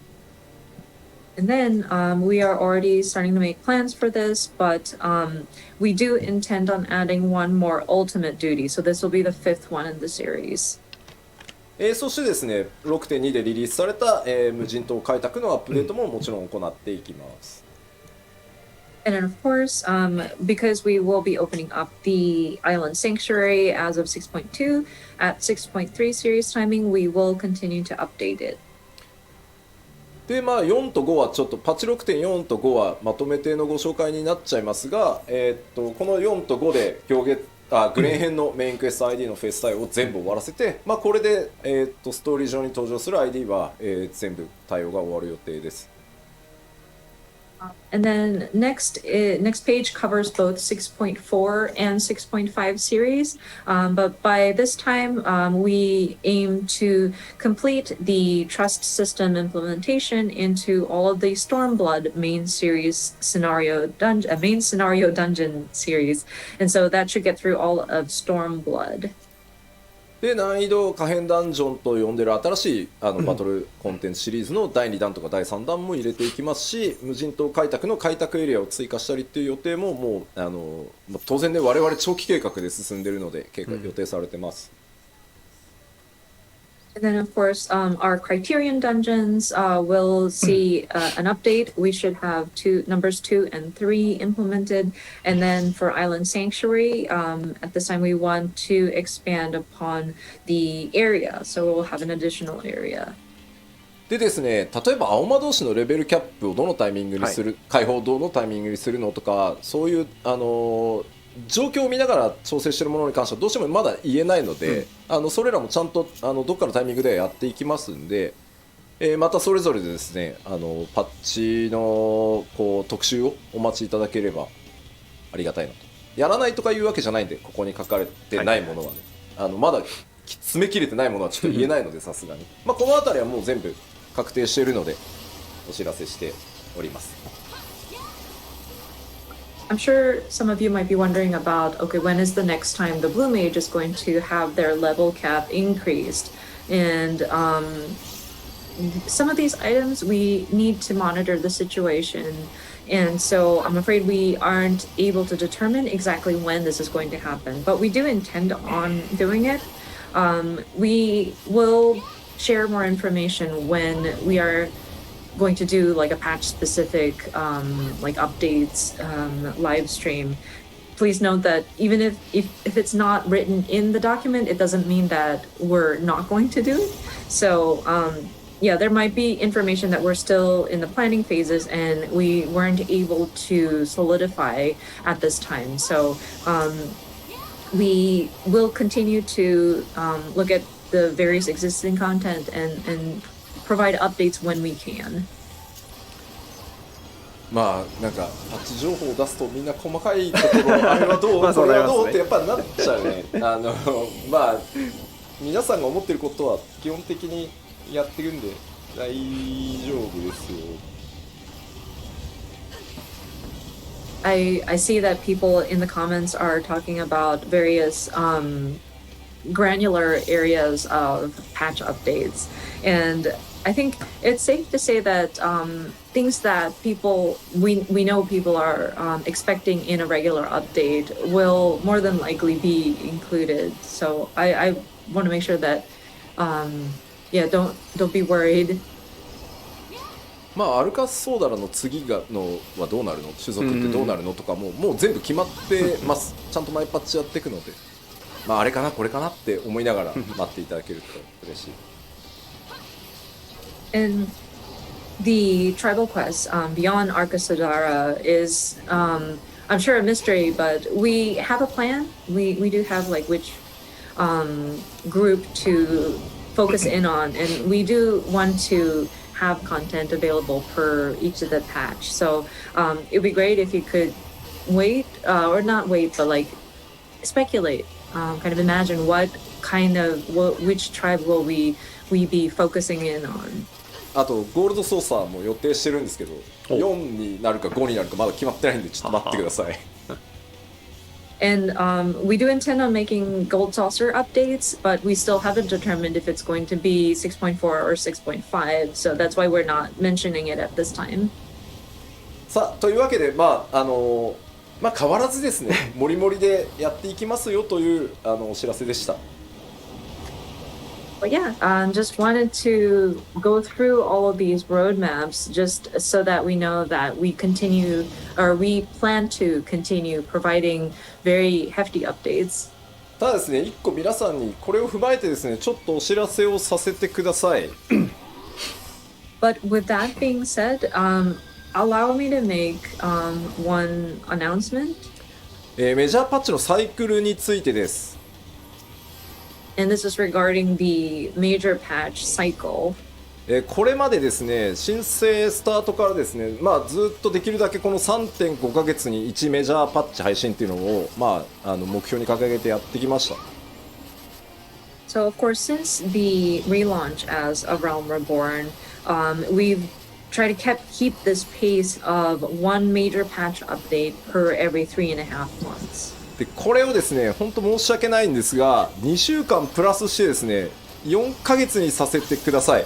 And then we are already starting to make plans for this, but we do intend on adding one more ultimate duty. So this will be the fifth one in the series. そしてですね、6.2 でリリースされた、無人島開拓のアップデートももちろん行っていきます。And then, of course, because we will be opening up the Island Sanctuary as of 6.2, at 6.3 series timing, we will continue to update it. でまあ、4と5はちょっとパッチ 6.4 と5はまとめてのご紹介になっちゃいますが、この4と5でグレン編のメインクエスト ID のフェイス対応を全部終わらせて、まあ、これで、ストーリー上に登場する ID は、全部対応が終わる予定です。And then next page covers both 6.4 and 6.5 series. But by this time, we aim to complete the trust system implementation into all of the Stormblood main scenario dungeon series. And so that should get through all of Stormblood. で難易度可変ダンジョンと呼んでる新しいバトルコンテンツシリーズの第2弾とか第3弾も入れていきますし、無人島開拓の開拓エリアを追加したりっていう予定ももう当然ね我々長期計画で進んでるので予定されてます。And then, of course, our Criterion dungeons will see an update. We should have numbers 2 and 3 implemented. And then for Island Sanctuary, at this time, we want to expand upon the area. So we'll have an additional area. でですね、例えば青魔同士のレベルキャップをどのタイミングにする、解放どのタイミングにするのとか、そういう状況を見ながら調整しているものに関してはどうしてもまだ言えないので、それらもちゃんとどっかのタイミングでやっていきますんで、またそれぞれでですねパッチの特集をお待ちいただければありがたいなと。やらないとかいうわけじゃないんで、ここに書かれてないものはね、まだ詰め切れてないものはちょっと言えないのでさすがにこの辺りはもう全部確定しているのでお知らせしております。I'm sure some of you might be wondering about, okay, when is the next time the Blue Mage is going to have their level cap increased? And some of these items, we need to monitor the situation. And so I'm afraid we aren't able to determine exactly when this is going to happen. But we do intend on doing it. We will share more information when we are going to do like a patch specific like updates live stream. Please note that even if it's not written in the document, it doesn't mean that we're not going to do it. So yeah, there might be information that we're still in the planning phases and we weren't able to solidify at this time. So we will continue to look at the various existing content and provide updates when we can. まあなんかパッチ情報を出すとみんな細かいところあれはどうこれはどうってやっぱりなっちゃうね。まあ皆さんが思ってることは基本的にやってるんで大丈夫ですよ。I see that people in the comments are talking about various granular areas of patch updates, and I think it's safe to say that things that we know people are expecting in a regular update will more than likely be included. So I want to make sure that yeah, don't be worried. まあアルカスソーダラの次はどうなるの、種族ってどうなるのとかもう全部決まってます。ちゃんと毎パッチやっていくので、まああれかなこれかなって思いながら待っていただけると嬉しい。And the tribal quest beyond Arkasodara is, I'm sure, a mystery, but we have a plan. We do have like which group to focus in on, and we do want to have content available per each of the patch. So it'd be great if you could wait, or not wait, but like speculate, kind of imagine which tribe will we be focusing in on. あとゴールドソーサーも予定してるんですけど、お4になるか5になるかまだ決まってないんでちょっと待ってください。 And we do intend on making Gold Saucer updates, but we still haven't determined if it's going to be 6.4 or 6.5, so that's why we're not mentioning it at this time. さあというわけで変わらずですねモリモリでやっていきますよというお知らせでした。 But yeah, just wanted to go through all of these roadmaps just so that we know that we plan to continue providing very hefty updates. ただですね1個皆さんにこれを踏まえてですねちょっとお知らせをさせてください。 But with that being said, allow me to make one announcement. メジャーパッチのサイクルについてです。 And this is regarding the major patch cycle. これまでですね申請スタートからですね、ずっとできるだけこの 3.5 ヶ月に1メジャーパッチ配信っていうのを、目標に掲げてやってきました。 So of course, since the relaunch as A Realm Reborn, we've tried to keep this pace of one major patch update per every 3.5 months. でこれをですね本当申し訳ないんですが2週間プラスしてですね4ヶ月にさせてください。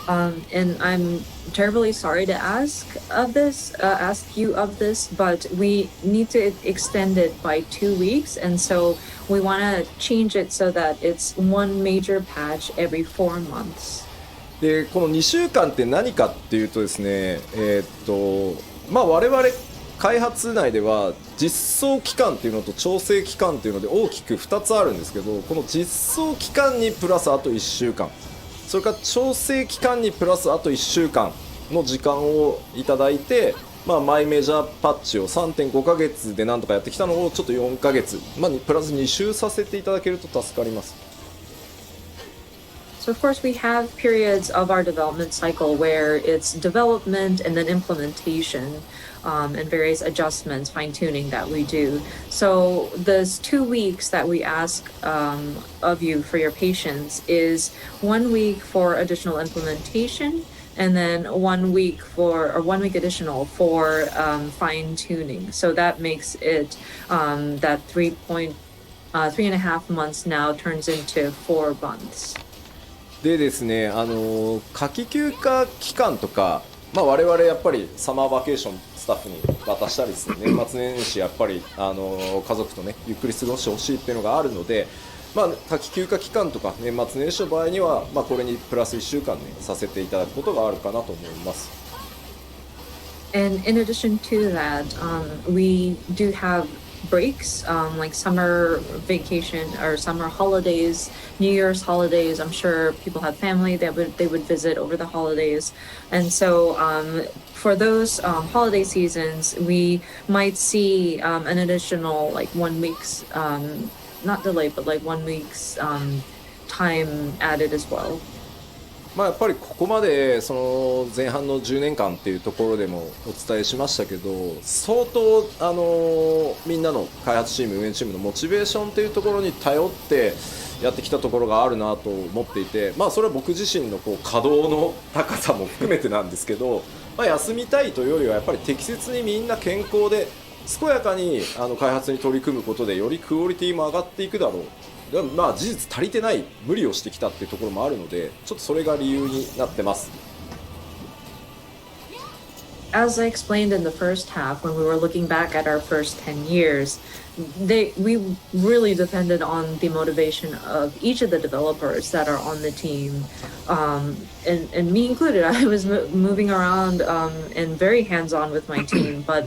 And I'm terribly sorry to ask you of this, but we need to extend it by 2 weeks, and so we want to change it so that it's one major patch every 4 months. でこの2週間って何かっていうとですね我々開発内では実装期間っていうのと調整期間っていうので大きく2つあるんですけど、この実装期間にプラスあと1週間、それから調整期間にプラスあと1週間の時間をいただいて、マイメジャーパッチを 3.5 ヶ月でなんとかやってきたのをちょっと4ヶ月、プラス2週させていただけると助かります。 So of course we have periods of our development cycle where it's development and then implementation, and various adjustments, fine-tuning that we do. So those 2 weeks that we ask of you for your patience is 1 week for additional implementation, and then 1 week additional for fine-tuning. So that makes it that 3.5 months now turns into 4 months. でですね夏季休暇期間とか、我々やっぱりサマーバケーションスタッフに渡したりですね年末年始やっぱり家族とねゆっくり過ごしてほしいっていうのがあるので、夏季休暇期間とか年末年始の場合には、これにプラス1週間ねさせていただくことがあるかなと思います。 And in addition to that, we do have breaks, like summer vacation or summer holidays, New Year's holidays. I'm sure people have family that they would visit over the holidays, and so for those holiday seasons, we might see an additional like 1 week's not delay, but like 1 week's time added as well. やっぱりここまでその前半の10年間っていうところでもお伝えしましたけど、相当みんなの開発チーム運営チームのモチベーションというところに頼ってやってきたところがあるなと思っていて、それは僕自身の稼働の高さも含めてなんですけど、休みたいというよりはやっぱり適切にみんな健康で健やかに開発に取り組むことでよりクオリティも上がっていくだろう。事実足りてない無理をしてきたっていうところもあるので、ちょっとそれが理由になってます。 As I explained in the first half, when we were looking back at our first 10 years, we really depended on the motivation of each of the developers that are on the team, and me included. I was moving around and very hands-on with my team, but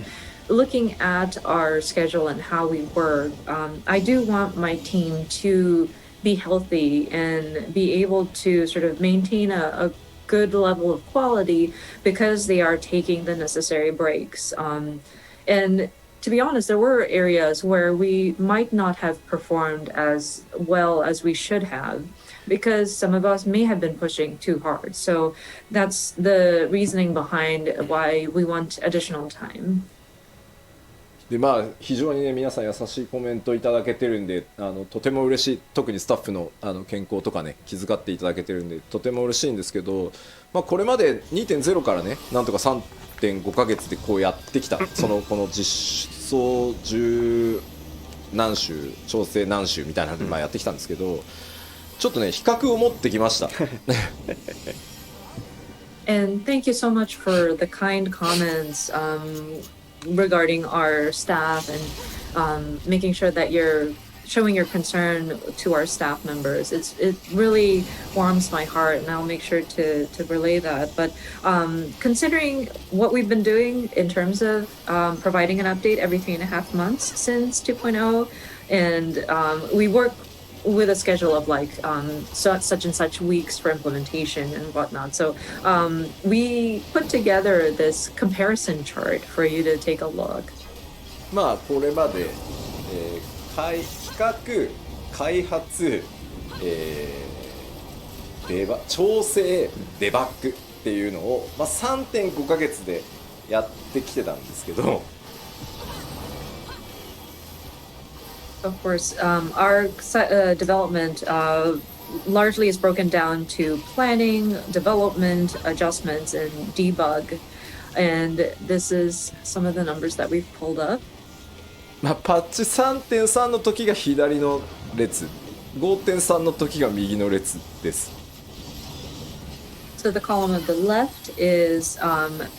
looking at our schedule and how we work, I do want my team to be healthy and be able to sort of maintain a good level of quality because they are taking the necessary breaks. And to be honest, there were areas where we might not have performed as well as we should have, because some of us may have been pushing too hard. So that's the reasoning behind why we want additional time. でまあ非常にね皆さん優しいコメントいただけてるんでとても嬉しい。特にスタッフの健康とかね気遣っていただけてるんでとても嬉しいんですけど、まあ、これまで 2.0 からねなんとか 3.5 ヶ月でこうやってきたこの実装10何週調整何週みたいなのでまあやってきたんですけど、ちょっとね比較を持ってきました。And thank you so much for the kind comments regarding our staff and making sure that you're showing your concern to our staff members. It really warms my heart, and I'll make sure to relay that. But considering what we've been doing in terms of providing an update every 3.5 months since 2.0, and we work with a schedule of like such and such weeks for implementation and whatnot. So we put together this comparison chart for you to take a look. まあこれまで、比較、開発、調整、デバッグっていうのを、まあ、3.5 ヶ月でやってきてたんですけど。Of course, our development largely is broken down to planning, development, adjustments, and debug. And this is some of the numbers that we've pulled up. まあ、パッチ 3.3 の時が左の列、5.3 の時が右の列です。So the column on the left is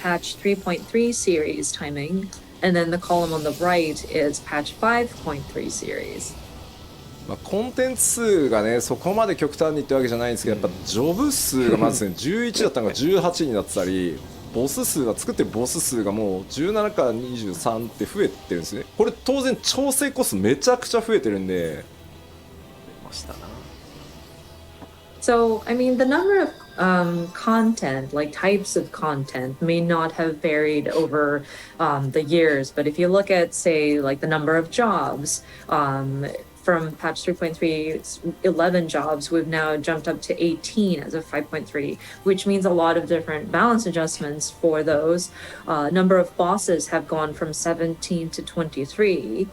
patch 3.3 series timing. And then the column on the right is patch 5.3 series. まあ、コンテンツ数がねそこまで極端にってわけじゃないんですけど、やっぱジョブ数がまずね11だったのが18になってたり、ボス数が作ってるボス数がもう17から23って増えてるんですね。これ当然調整コストめちゃくちゃ増えてるんで。ましたな。So, I mean, the number of content, like types of content, may not have varied over the years. But if you look at, say, like the number of jobs, from patch 3.3, 11 jobs, we've now jumped up to 18 as of 5.3, which means a lot of different balance adjustments for those. Number of bosses have gone from 17 to 23.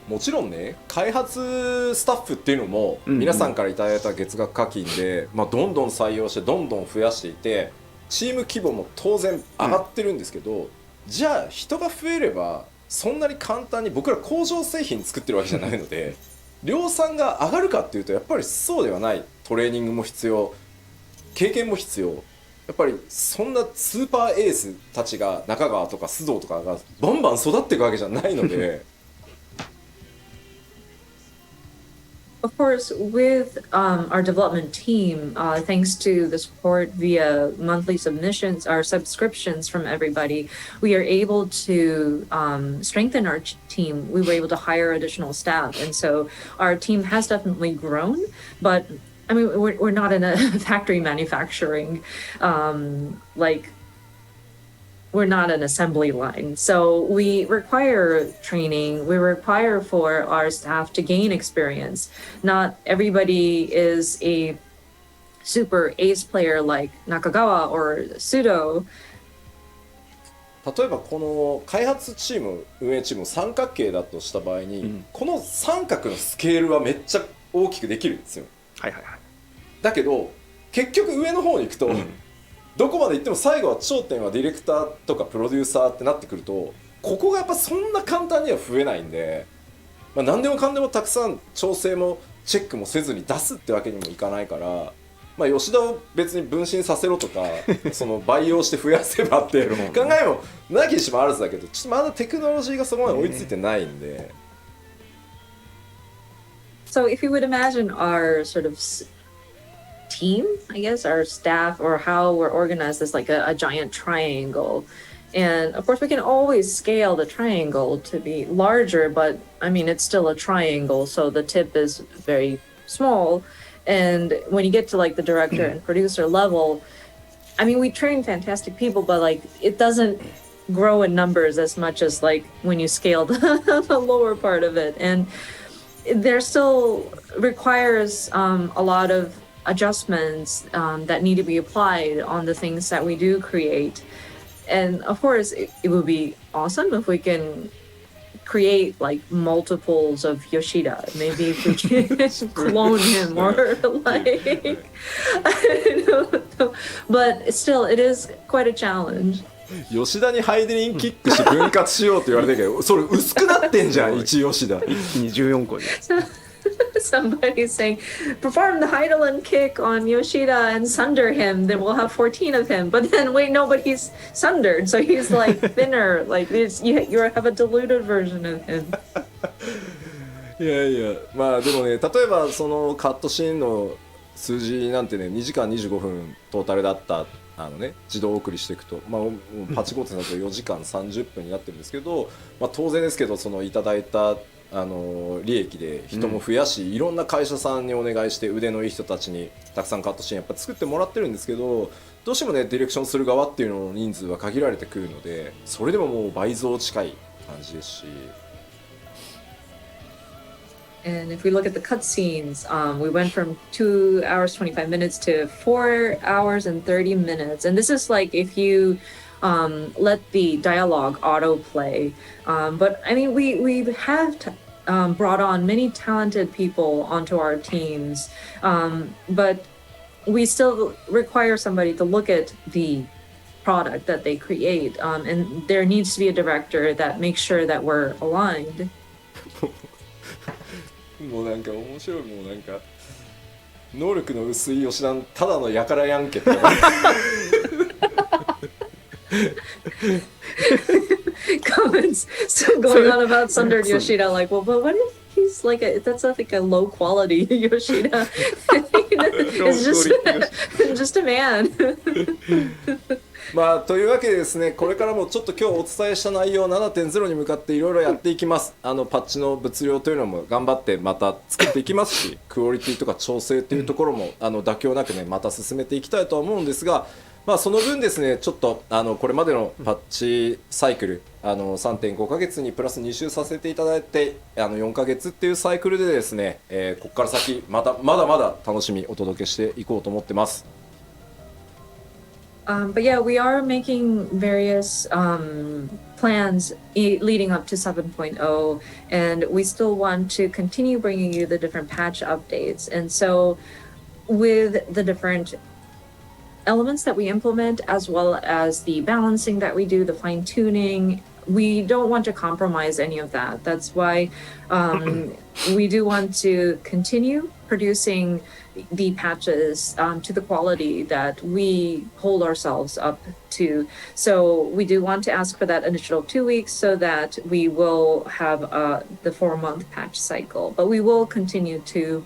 もちろんね開発スタッフっていうのも皆さんからいただいた月額課金で、まあ、どんどん採用してどんどん増やしていてチーム規模も当然上がってるんですけど、じゃあ人が増えればそんなに簡単に僕ら工場製品作ってるわけじゃないので量産が上がるかっていうとやっぱりそうではない。トレーニングも必要、経験も必要。やっぱりそんなスーパーエースたちが中川とか須藤とかがバンバン育っていくわけじゃないのでOf course, with our development team, thanks to the support via monthly submissions, our subscriptions from everybody, we are able to strengthen our team. We were able to hire additional staff. And so our team has definitely grown, but I mean, we're not in a factory manufacturing, we're not an assembly line. So we require training. We require for our staff to gain experience. Not everybody is a super ace player like Nakagawa or Sudo. 例えばこの開発チーム運営チーム三角形だとした場合に、この三角のスケールはめっちゃ大きくできるんですよ。はいはいはい。だけど結局上の方に行くと、どこまで行っても最後は頂点はディレクターとかプロデューサーってなってくるとここがやっぱそんな簡単には増えないんで、まあ、何でもかんでもたくさん調整もチェックもせずに出すってわけにもいかないから、まあ、吉田を別に分身させろとかその培養して増やせばって考えもなきにしもあらずだけど、ちょっとまだテクノロジーがそこまで追いついてないんで。So if you would imagine our sort of team, I guess, our staff, or how we're organized as like a giant triangle. And of course, we can always scale the triangle to be larger, but I mean, it's still a triangle, so the tip is very small. And when you get to like the director and producer level, I mean, we train fantastic people, but like it doesn't grow in numbers as much as like when you scale the lower part of it. And there still requires a lot of adjustments that need to be applied on the things that we do create. And of course, it would be awesome if we can create like multiples of Yoshida. Maybe if we can clone him or like, I don't know. But still, it is quite a challenge. 吉田にハイデリンキックして分割しようって言われてるけど、それ薄くなってんじゃん1吉田。一気に14個に。Somebody's saying, perform the Heidelin kick on Yoshida and sunder him, then we'll have 14 of him. But then, wait, no, but he's sundered, so he's like thinner. Like, you have a diluted version of him. いやいや、まあでもね、例えばそのカットシーンの数字なんてね、2時間25分トータルだった自動送りしていくと、まあ、パチコートだと4時間30分になってるんですけど、まあ、当然ですけど、そのいただいた利益で人も増やし、いろんな会社さんにお願いして腕のいい人たちにたくさんカットシーンやっぱ作ってもらってるんですけど、どうしてもねディレクションする側っていうのの人数は限られてくるので、それでももう倍増近い感じですし。And if we look at the cutscenes, we went from 2 hours 25 minutes to 4 hours and 30 minutes. And this is like if you let the dialogue autoplay. But I mean, we have brought on many talented people onto our teams, but we still require somebody to look at the product that they create, and there needs to be a director that makes sure that we're aligned. もうなんか面白い、もうなんか能力の薄い吉田のただのやからやんけってcomments still going on about Sundered Yoshida, like, well, but what if he's like that's like a low quality Yoshida? It's just a man. まあというわけでですね、これからもちょっと今日お伝えした内容 7.0 に向かっていろいろやっていきます。パッチの物量というのも頑張ってまた作っていきますし、クオリティとか調整というところも妥協なくねまた進めていきたいとは思うんですが、まあその分ですね、ちょっとこれまでのパッチサイクル3.5 ヶ月にプラス2週させていただいて4ヶ月っていうサイクルでですね、ここから先まだまだ楽しみお届けしていこうと思ってます。But yeah, we are making various plans leading up to 7.0, and we still want to continue bringing you the different patch updates. And so with the different elements that we implement, as well as the balancing that we do, the fine tuning, we don't want to compromise any of that. That's why we do want to continue producing the patches to the quality that we hold ourselves up to. So we do want to ask for that initial 2 weeks so that we will have the 4-month patch cycle. But we will continue to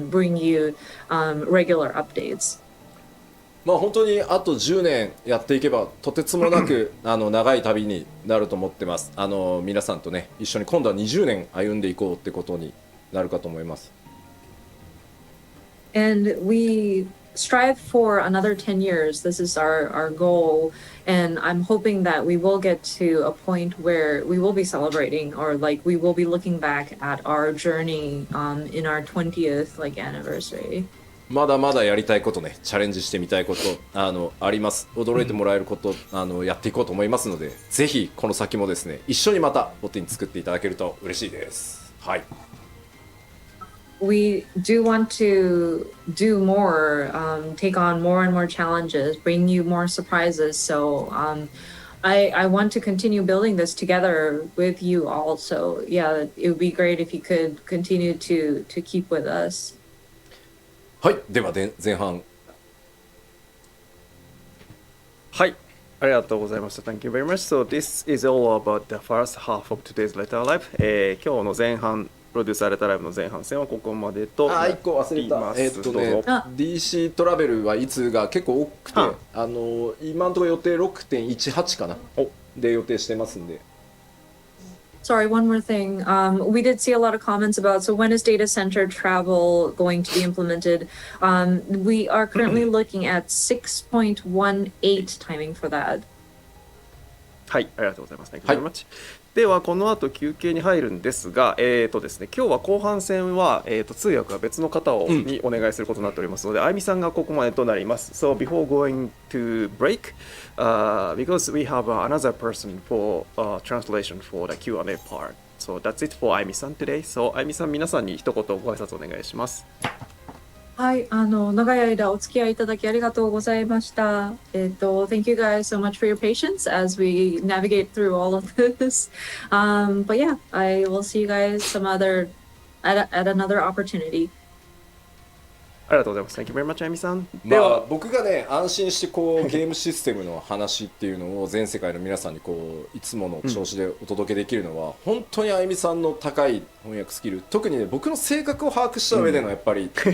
bring you regular updates. まあ本当にあと10年やっていけばとてつもなく長い旅になると思ってます。皆さんとね一緒に今度は20年歩んでいこうってことになるかと思います。And we strive for another 10 years. This is our goal. And I'm hoping that we will get to a point where we will be celebrating, or like we will be looking back at our journey in our 20th anniversary. まだまだやりたいことね、チャレンジしてみたいことあります。驚いてもらえることやっていこうと思いますので、ぜひこの先もですね、一緒にまたお手に作っていただけると嬉しいです。はい。We do want to do more, take on more and more challenges, bring you more surprises. So I want to continue building this together with you all. So yeah, it would be great if you could continue to keep with us. はい、では前半。はい、ありがとうございました。Thank you very much. So this is all about the first half of today's Letter Live. 今日の前半、プロデュースされたライブの前半戦はここまでとなっています。1個忘れた。どうぞ。DC トラベルはいつが結構多くて、今のところ予定 6.18 かなで予定してますんで。Sorry, one more thing. We did see a lot of comments about, so when is data center travel going to be implemented? We are currently looking at 6.18 timing for that. はい、ありがとうございます。Thank you very much. では、この後休憩に入るんですが、ですね、今日は後半戦は、通訳は別の方にお願いすることになっておりますので、あゆみさんがここまでとなります。So, before going to break, because we have another person for translation for the Q&A part. So, that's it for あゆみさん today. So, あゆみさん、皆さんに一言ご挨拶お願いします。はい、長い間お付き合いいただきありがとうございました。Thank you guys so much for your patience as we navigate through all of this. But yeah, I will see you guys at another opportunity. ありがとうございます。Thank you very much, あゆみさん。まあ、僕がね安心してこうゲームシステムの話っていうのを全世界の皆さんにこういつもの調子でお届けできるのは、本当にあゆみさんの高い翻訳スキル、特にね僕の性格を把握した上でのやっぱり、ト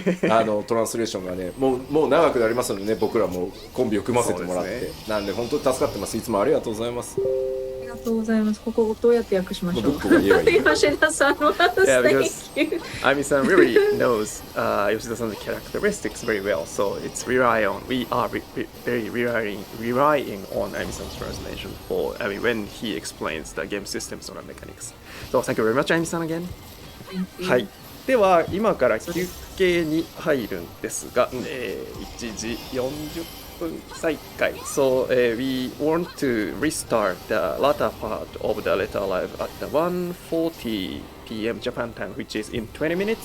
ランスレーションがねもう長くなりますのでね、僕らもコンビを組ませてもらって、なんで本当に助かってます。いつもありがとうございます。ありがとうございます。ここどうやって訳しましょう。僕が言えばいい。吉田さんは Yeah, because Thank you. Ami-san really knows Yoshida-san's characteristics very well, so it's we are very relying on Ami-san's translation for when he explains the game systems or mechanics. So thank you very much, Ami-san again. Thank you. はい。では今から休憩に入るんですが、1時40分再開。So we want to restart the latter part of the letter live at the 1:40 p.m. Japan time, which is in 20 minutes.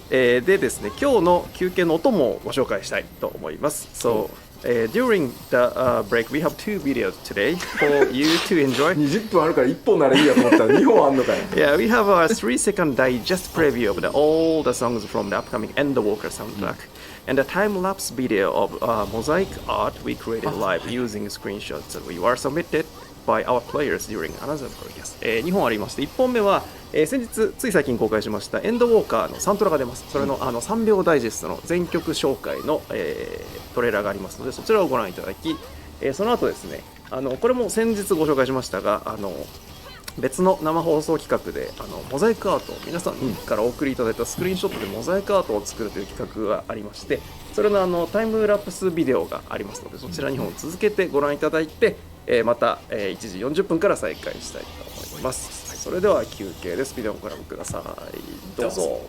でですね、今日の休憩のお供をご紹介したいと思います。So during the break, we have two videos today for you to enjoy. 20分あるから1本ならいいやと思ったら2本あんのかよ。Yeah, we have a 3-second digest preview of all the songs from the upcoming Endwalker soundtrack. And a time-lapse video of mosaic art we created live using screenshots that we were submitted by our players during another broadcast. 2本ありまして、1本目は、先日つい最近公開しましたエンドウォーカーのサントラが出ます。それの3秒ダイジェストの全曲紹介の、トレーラーがありますので、そちらをご覧いただき、その後ですね、これも先日ご紹介しましたが、別の生放送企画でモザイクアートを皆さんからお送りいただいたスクリーンショットでモザイクアートを作るという企画がありまして、それのタイムラプスビデオがありますので、そちら2本続けてご覧いただいて、また1時40分から再開したいと思います。それでは休憩です。ビデオをご覧ください。どうぞ。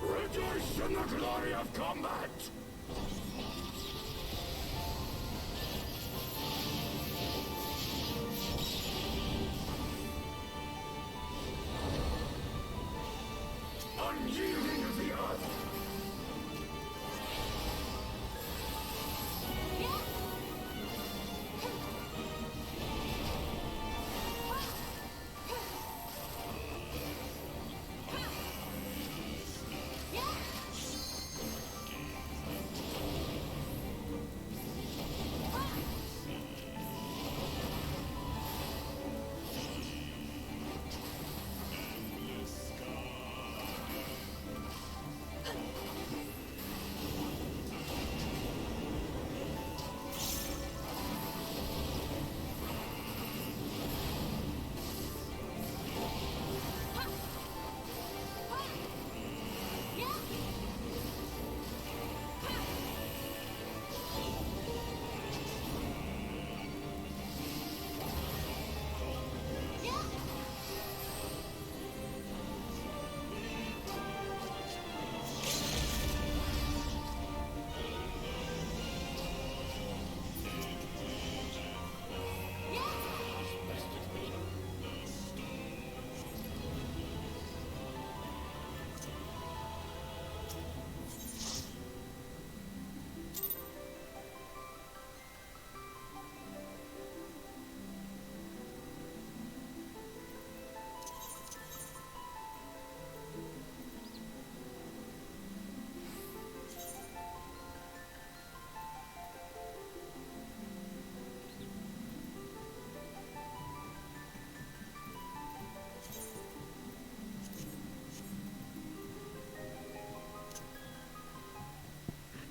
Rejoice in the glory of combat! Unyielding of the earth!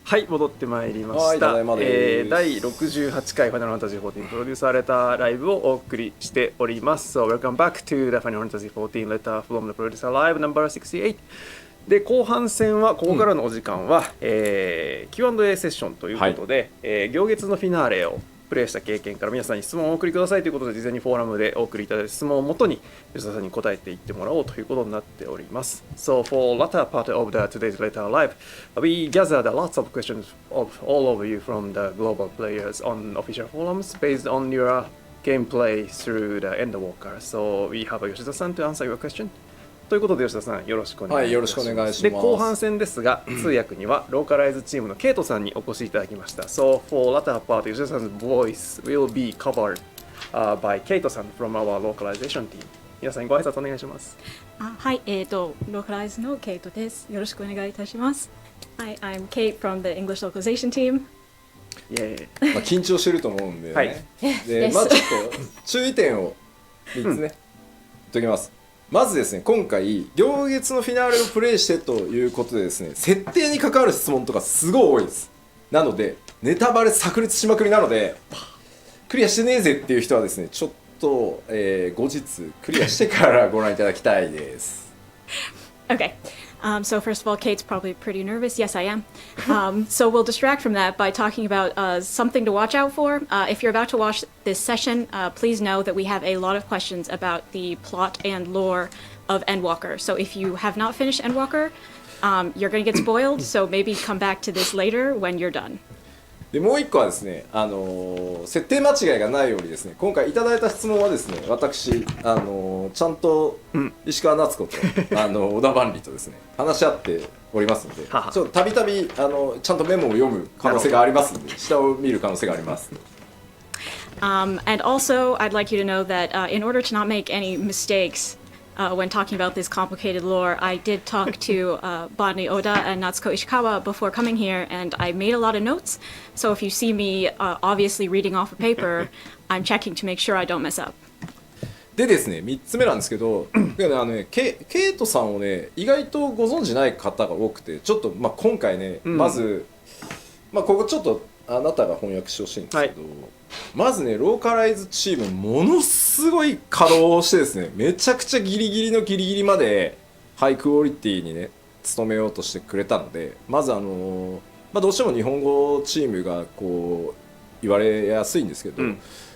はい、戻ってまいりまはい、したただいまです。第68回ファイナルファンタジー14プロデュースされたライブをお送りしております。So, welcome back to the Final Fantasy XIV letter from the producer live number 68。で、後半戦は、ここからのお時間は、Q&A セッションということで、行月のフィナーレをプレイした経験から皆さんに質問をお送りくださいということで、事前にフォーラムでお送りいただいた質問をもとに吉田さんに答えていってもらおうということになっております。So for latter part of the today's letter live, we gathered lots of questions of all of you from the global players on official forums based on your gameplay through the Endwalker. So we have Yoshida-san to answer your question. ということで吉田さんよろしくお願いいたします。はい、よろしくお願いします。で後半戦ですが通訳にはローカライズチームのケイトさんにお越しいただきました。So for latter part, 吉田さん 's voice will be covered by ケイトさん from our localization team。皆さんご挨拶お願いします。はい、ローカライズのケイトです。よろしくお願いいたします。Hi, I'm Kate from the English localization team. イエまあ緊張してると思うんでね。はいで、まあちょっと注意点を3つね、言っときます。まずですね、今回行月のフィナーレをプレイしてということでですね、設定に関わる質問とかすごい多いです。なのでネタバレ炸裂しまくりなので、クリアしてねえぜっていう人はですね、ちょっと、後日クリアしてからご覧いただきたいです。Okay. So first of all, Kate's probably pretty nervous. Yes, I am. So we'll distract from that by talking about something to watch out for. If you're about to watch this session, please know that we have a lot of questions about the plot and lore of Endwalker. So if you have not finished Endwalker, you're going to get spoiled. So maybe come back to this later when you're done. でもう一個はですね、設定間違いがないようにですね、今回いただいた質問はですね、私、ちゃんと石川夏子と、小田万里とですね、話し合っておりますので、ちょっとたびたびちゃんとメモを読む可能性がありますので、下を見る可能性があります。And also, I'd like you to know that in order to not make any mistakes when talking about this complicated lore, I did talk to Bonnie Oda and Natsuko Ishikawa before coming here, and I made a lot of notes. So if you see me obviously reading off a paper, I'm checking to make sure I don't mess up. でですね、3つ目なんですけど、ケイトさんをね、意外とご存じない方が多くて、ちょっと、今回ね、まず、ここちょっとあなたが翻訳してほしいんですけど、まずね、ローカライズチームものすごい稼働をしてですね、めちゃくちゃギリギリのギリギリまでハイクオリティにね努めようとしてくれたので、まずどうしても日本語チームがこう言われやすいんですけど、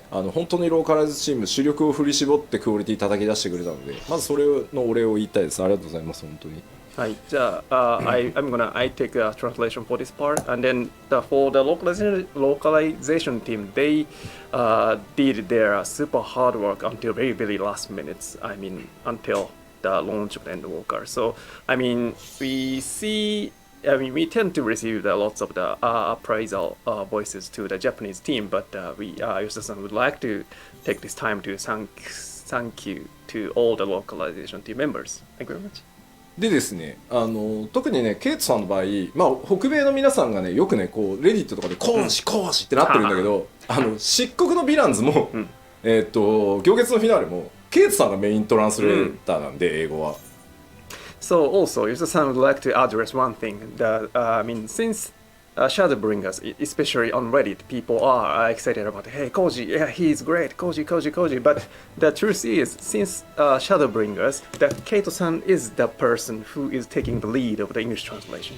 本当にローカライズチーム主力を振り絞ってクオリティ叩き出してくれたので、まずそれのお礼を言いたいです。ありがとうございます。本当に。はい、じゃあ、I take a translation for this part, and then for the localization team, they did their super hard work until very, very last minutes. I mean, until the launch of the Endwalker. So, I mean, we tend to receive lots of the appraisal voices to the Japanese team, but Yoshida-san would like to take this time to thank you to all the localization team members. Thank you very much. でですね、特にね、ケイトさんの場合、北米の皆さんがね、よくね、こうレディットとかで講師ってなってるんだけど、漆黒のヴィランズも、行月のフィナーレも、ケイトさんがメイントランスレーターなんで、英語は。So also, Yoshida-san would like to address one thing that since Shadowbringers, especially on Reddit, people are excited about, hey, Koji, yeah, he's great, Koji. But the truth is, since Shadowbringers, that Kaito-san is the person who is taking the lead of the English translation.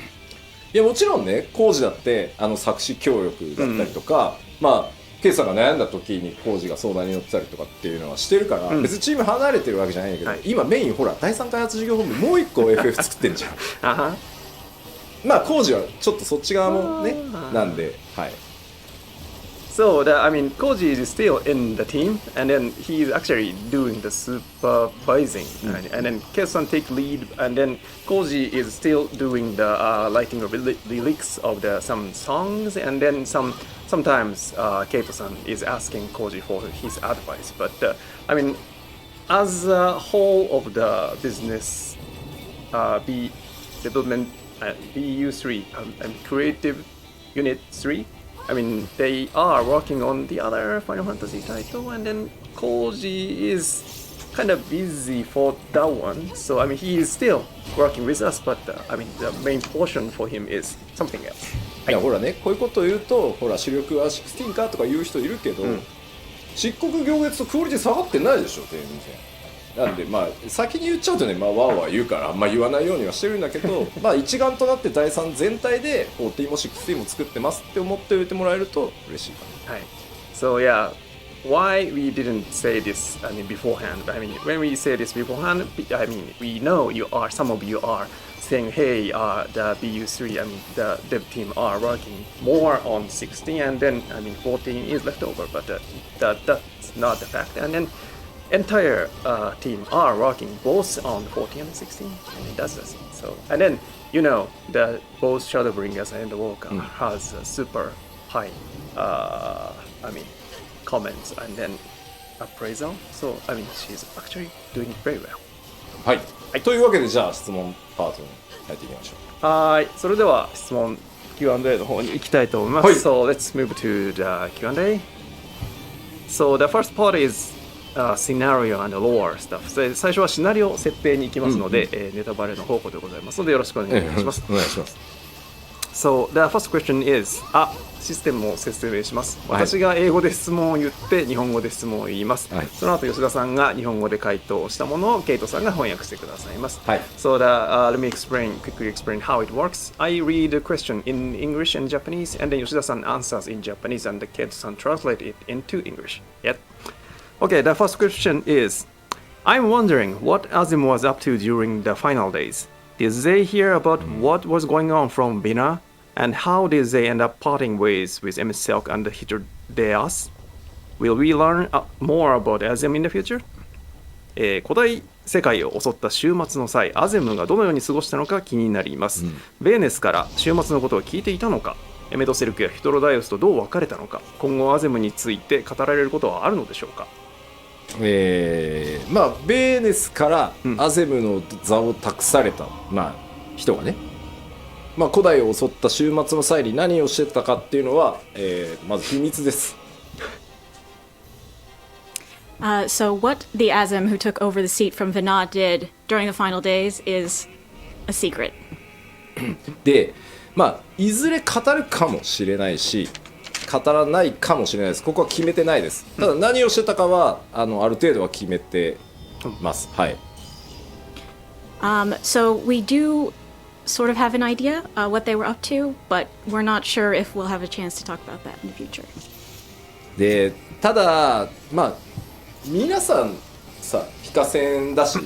いや、もちろんね、コージだって作詞協力だったりとか、ケイさんが悩んだ時にコージが相談に乗ってたりとかっていうのはしてるから、別にチーム離れてるわけじゃないんだけど、今メインほら第3開発事業本部もう一個 FF 作ってんじゃん。工事はちょっとそっち側もねなんで、はい。So Koji is still in the team, and then he's actually doing the supervising, and then Kesan take lead, and then Koji is still doing the writing of lyrics of some songs, and then sometimes Keito-san is asking Koji for his advice. But as a whole of the business, development. BU3 and Creative Unit 3. They are working on the other Final Fantasy title, and then Koji is kind of busy for that one. So he is still working with us, but the main portion for him is something else. いやほらね、こういうことを言うと、ほら主力は16かとか言う人いるけど、漆黒行月とクオリティ下がってないでしょ全然。なんで先に言っちゃうとね、ワーワー言うからあんま言わないようにはしてるんだけど一丸となって第3全体で14も16も作ってますって思っておいてもらえると嬉しいかな。はい。So yeah, why we didn't say this beforehand? When we say this beforehand, we know some of you are saying, hey, the BU3, the dev team are working more on 16, and then 14 is left over, but that's not the fact. And then entire team are working both on 14 and 16, and that's the thing. So, and then that both Shadowbringers and Endwalker has a super high, comments and then appraisal. So she's actually doing very well. はい。というわけでじゃあ質問パートに入っていきましょう。はい。それでは質問 Q&A の方に行きたいと思います。So let's move to the Q&A. So the first part is scenario and lore stuff 最初はシナリオ設定に行きますので、ネタバレの方向でございますのでよろしくお願いします。お願いします。 So the first question is システムを説明します。はい私が英語で質問を言って日本語で質問を言います。はいその後吉田さんが日本語で回答したものをケイトさんが翻訳してくださいます。はい So let me quickly explain how it works. I read the question in English and Japanese, and then Yoshida-san answers in Japanese, and the Keito-san translate it into English. Yep. Okay, the first question is, I'm wondering what Azim was up to during the final days. Did they hear about what was going on from Bina? And how did they end up parting ways with Emmett Silk and Hitodeas? Will we learn more about Azim in the future? 古代世界を襲った週末の際、アゼムがどのように過ごしたのか気になります。ベーネスから週末のことを聞いていたのか、エメトセルクやヒトロダイオスとどう別れたのか、今後アゼムについて語られることはあるのでしょうか。まあベーネスからアゼムの座を託された、まあ、人がね、まあ、古代を襲った週末の際に何をしてたかっていうのは、まず秘密です。So what the Azim who took over the seat from Vinod did during the final days is a secret. で、まあいずれ語るかもしれないし語らないかもしれないです。ここは決めてないです。ただ何をしてたかはある程度は決めてます。はい。So we do sort of have an idea what they were up to, but we're not sure if we'll have a chance to talk about that in the future. で、ただまあ皆さんさ非化線だし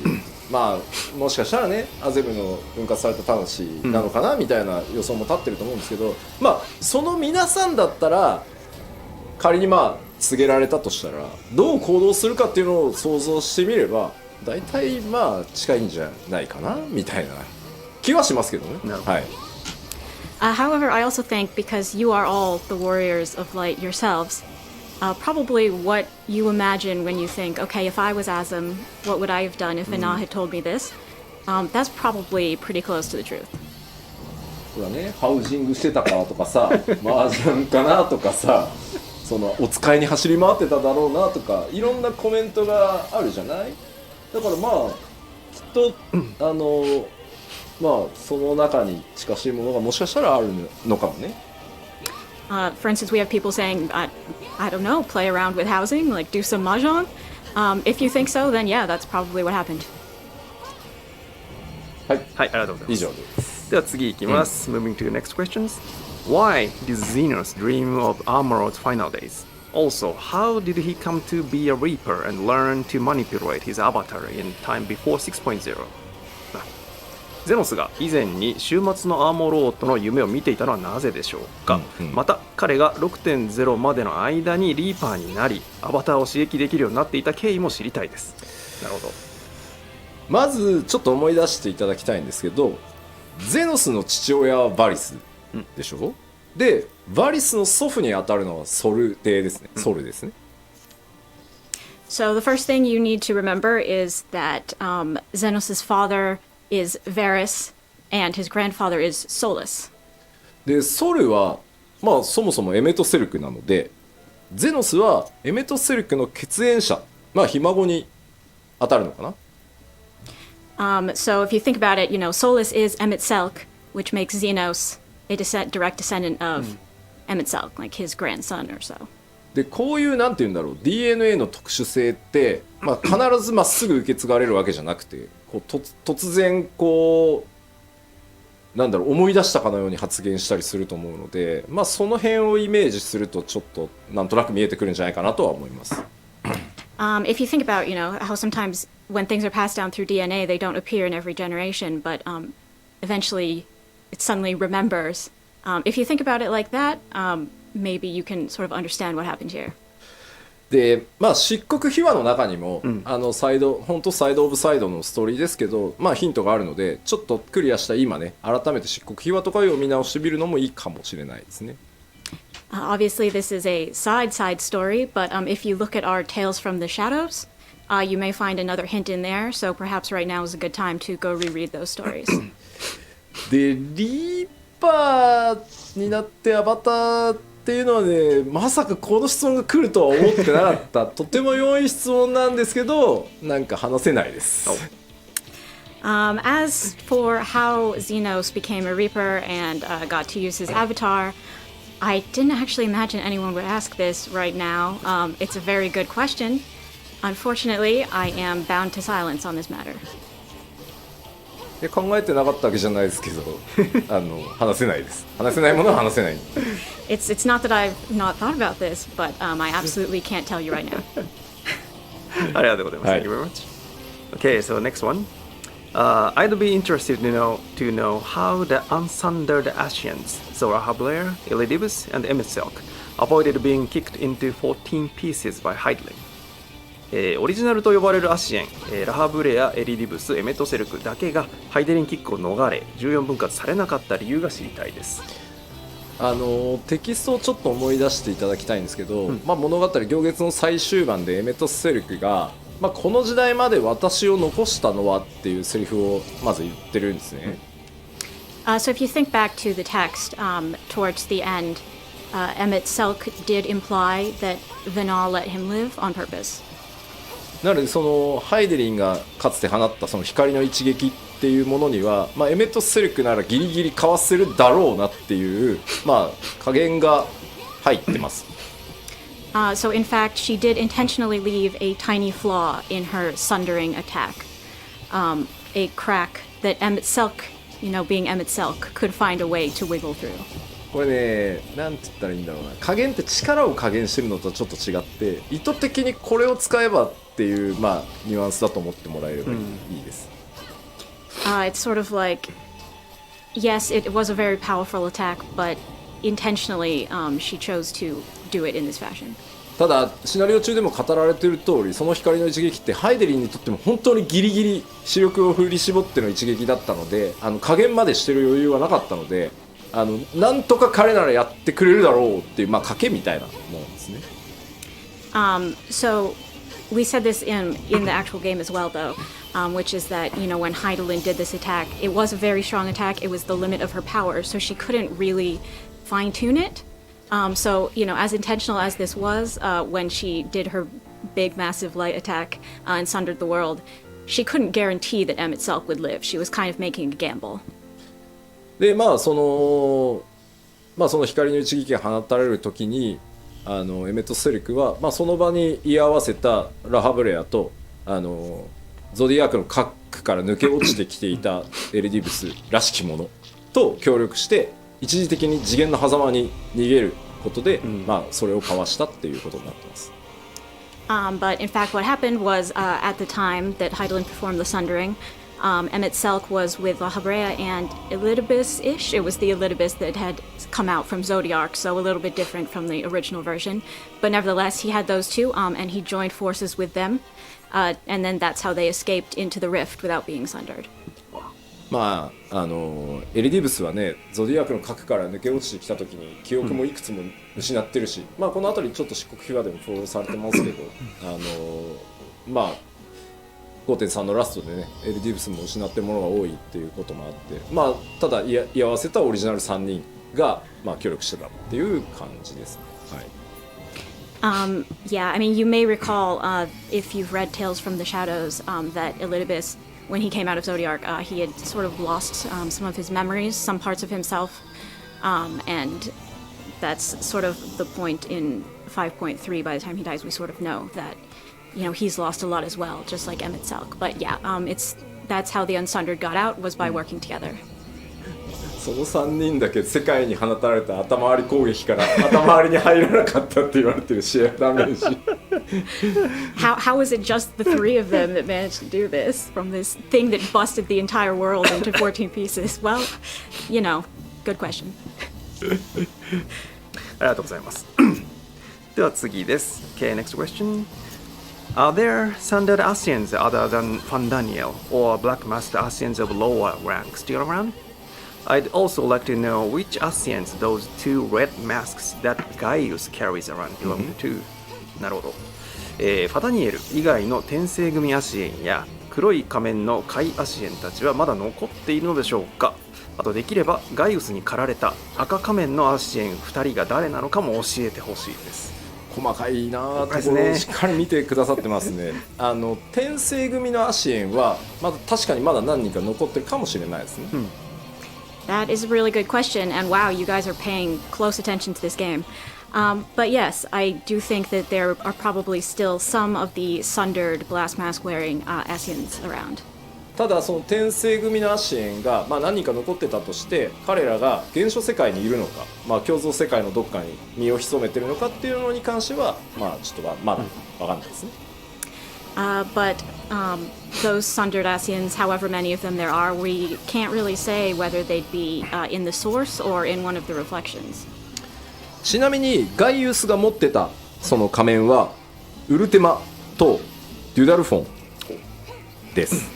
まあもしかしたらねアゼムの分割された魂なのかな、みたいな予想も立ってると思うんですけど、まあその皆さんだったら仮にまあ告げられたとしたらどう行動するかっていうのを想像してみれば大体まあ近いんじゃないかなみたいな気はしますけどね。はい。However, I also think because you are all the warriors of light yourselves, probably what you imagine when you think, okay, if I was Azim, what would I have done if Vinod had told me this? That's probably pretty close to the truth. これはね、ハウジングしてたかとかさ、麻雀かなとかさ、そのお使いに走り回ってただろうなとか、いろんなコメントがあるじゃない？だからまあきっとまあその中に近しいものがもしかしたらあるのかもね。For instance, we have people saying, I don't know, play around with housing, like do some mahjong. If you think so, then yeah, that's probably what happened. はい、はい、ありがとうございます。以上です。では次いきます。Moving to the next questions. Why did Xenos dream of Armor's final days? Also, how did he come to be a Reaper and learn to manipulate his avatar in time before 6.0? ゼノスが以前に週末のアーモロートの夢を見ていたのはなぜでしょうか、また彼が 6.0 までの間にリーパーになりアバターを刺激できるようになっていた経緯も知りたいです。なるほど。まずちょっと思い出していただきたいんですけど、ゼノスの父親はバリスでしょ、でバリスの祖父に当たるのはソル帝ですね。ソルですね。So the first thing you need to remember is that Xenos' father is Varys and his grandfather is Solus. でソルはまあそもそもエメトセルクなので、ゼノスはエメトセルクの血縁者、まあひ孫に当たるのかな。So if you think about it, you know, Solus is Emmett Selk, which makes Xenos a direct descendant of Emmett Selk, like his grandson or so. でこういうなんていうんだろう DNA の特殊性って、まあ、必ずまっすぐ受け継がれるわけじゃなくてこう突然こうなんだろう思い出したかのように発言したりすると思うので、まあ、その辺をイメージするとちょっとなんとなく見えてくるんじゃないかなとは思います。If you think about, you know, how sometimes when things are passed down through DNA, they don't appear in every generation, but eventually it suddenly remembers. If you think about it like that, maybe you can sort of understand what happened here. でまあ漆黒秘話の中にも、本当サイドオブサイドのストーリーですけど、まあヒントがあるのでちょっとクリアした今ね改めて漆黒秘話とかを見直してみるのもいいかもしれないですね。Obviously, this is a side story, but if you look at our Tales from the Shadows, you may find another hint in there. So perhaps right now is a good time to go reread those stories. でリーパーになってアバターっていうのはね、まさかこの質問が来るとは思ってなかった。とても良い質問なんですけど、なんか話せないです。As for how Xenos became a Reaper and got to use his avatar, I didn't actually imagine anyone would ask this right now. It's a very good question. Unfortunately, I am bound to silence on this matter. 考えてなかったわけじゃないですけど話せないです。話せないものは話せない。It's not that I've not thought about this, but I absolutely can't tell you right now. ありがとうございます。Thank you very much. Okay, so next one. I'd be interested to know how the unsundered Asians, Zora Blair, Elidibus, and Emmett Silk, avoided being kicked into 14 pieces by Heidling. オリジナルと呼ばれるアシエン、ラハブレア、エリディブス、エメトセルクだけがハイデリンキックを逃れ14分割されなかった理由が知りたいです。テキストをちょっと思い出していただきたいんですけど、物語行月の最終盤でエメトセルクが、この時代まで私を残したのはっていうセリフをまず言ってるんですね。So if you think back to the text, towards the end, Emmett Selk did imply that Vinal let him live on purpose. なのでそのハイデリンがかつて放ったその光の一撃っていうものには、エメットセルクならギリギリかわせるだろうなっていう、加減が入ってます。So in fact, she did intentionally leave a tiny flaw in her sundering attack, a crack that Emmett Selk, being Emmett Selk, could find a way to wiggle through. これね、なんて言ったらいいんだろうな。加減って力を加減してるのとはちょっと違って、意図的にこれを使えばっていう、ニュアンスだと思ってもらえればいいです。It's sort of like, yes, it was a very powerful attack, but intentionally, she chose to do it in this fashion. ただシナリオ中でも語られている通り、その光の一撃ってハイデリンにとっても本当にギリギリ視力を振り絞っての一撃だったので、加減までしてる余裕はなかったので、なんとか彼ならやってくれるだろうっていう、賭けみたいなものですね。So we said this in the actual game as well, though, which is that, when Heidelin did this attack, it was a very strong attack. It was the limit of her power, so she couldn't really fine-tune it. So, as intentional as this was, when she did her big, massive light attack and sundered the world, she couldn't guarantee that Emmett Selk would live. She was kind of making a gamble. でその光の一撃が放たれる時にエメット・セルクは、その場に居合わせたラハブレアとゾディアークの核から抜け落ちてきていたエリディブスらしきものと協力して一時的に次元の狭間に逃げることで、それをかわしたっていうことになってます。But in fact, what happened was at the time that Heidelin performed the sundering, Emmett Selk was with La Habrea and Elidibus-ish. It was the Elidibus that had come out from Zodiark, so a little bit different from the original version. But nevertheless, he had those two, and he joined forces with them. And then that's how they escaped into the rift without being sundered. エリディブスはね、ゾディアークの核から抜け落ちてきた時に記憶もいくつも失ってるし、この辺りちょっと漆黒秘話でもフォローされてますけど、5.3 のラストでね、エリディブスも失ってるものが多いっていうこともあって、ただ居合わせたオリジナル3人が、協力してたっていう感じですね。Yeah, I mean, you may recall, if you've read Tales from the Shadows, that Elidibus, when he came out of Zodiark, he had sort of lost some of his memories, some parts of himself, and that's sort of the point in 5.3. By the time he dies, we sort of know that, he's lost a lot as well, just like Emmett Selk. But yeah, that's how the Unsundered got out, was by working together. その3人だけ世界に放たれた頭割り攻撃から頭割りに入らなかったって言われてるシェアダメージ。How is it just the three of them that managed to do this from this thing that busted the entire world into 14 pieces? Well, good question. ありがとうございます。では次です。Okay, next question. Are there sundered Asians other than Fandaniel or Black Master Asians of lower rank still around? I'd also like to know which Asians those two red masks that Gaius carries around belong to. なるほど。ファダニエル以外の転生組アシエンや黒い仮面のカイアシエンたちはまだ残っているのでしょうか。あとできればガイウスに駆られた赤仮面のアシエン2人が誰なのかも教えてほしいです。細かいなとこですねろをしっかり見てくださってますね。転生組のアシエンはまだ確かにまだ何人か残ってるかもしれないですね。That is a really good question, and wow, you guys are paying close attention to this game. But yes, I do think that there are probably still some of the sundered blast mask wearing Asians around. ただその転生組のアシエンが、何人か残ってたとして彼らが原初世界にいるのか、共造世界のどっかに身を潜めてるのかっていうのに関してはちょっとまだ分かんないですね。But those sundered Asians, however many of them there are, we can't really say whether they'd be in the source or in one of the reflections. ちなみにガイウスが持ってたその仮面はウルテマとデュダルフォンです。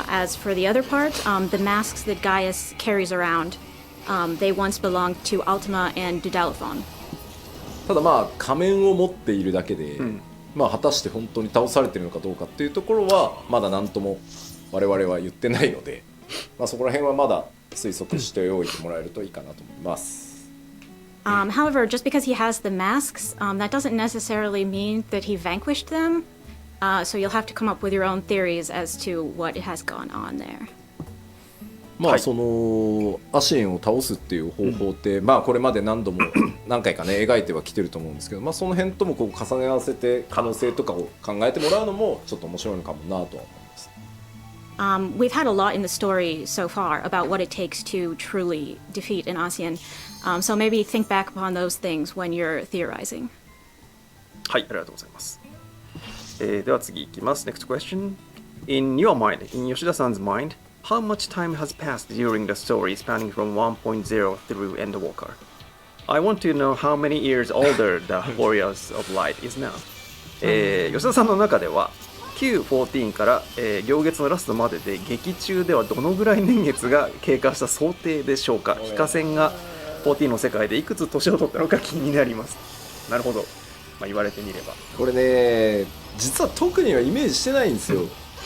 As for the other part, the masks that Gaius carries around, they once belonged to Ultima and Dudalophon. ただ仮面を持っているだけで、果たして本当に倒されているのかどうかっていうところはまだ何とも我々は言ってないので、そこら辺はまだ推測しておいてもらえるといいかなと思います。However, just because he has the masks, that doesn't necessarily mean that he vanquished them. So you'll have to come up with your own theories as to what has gone on there. そのアシエンを倒すっていう方法って、これまで何回かね描いてはきてると思うんですけど、その辺ともこう重ね合わせて可能性とかを考えてもらうのもちょっと面白いのかもなとは思います。We've had a lot in the story so far about what it takes to truly defeat an ASEAN. So maybe think back upon those things when you're theorizing. はい、ありがとうございます。では次いきます。Next question. In your mind, in Yoshida-san's mind, how much time has passed during the story spanning from 1.0 through Endwalker? I want to know how many years older the Warriors of Light is now. 吉田さんの中では Q14 から、行月のラストまでで劇中ではどのぐらい年月が経過した想定でしょうか。非化線が14の世界でいくつ年を取ったのか気になります。なるほど。言われてみればこれね実は特にはイメージしてないんですよ。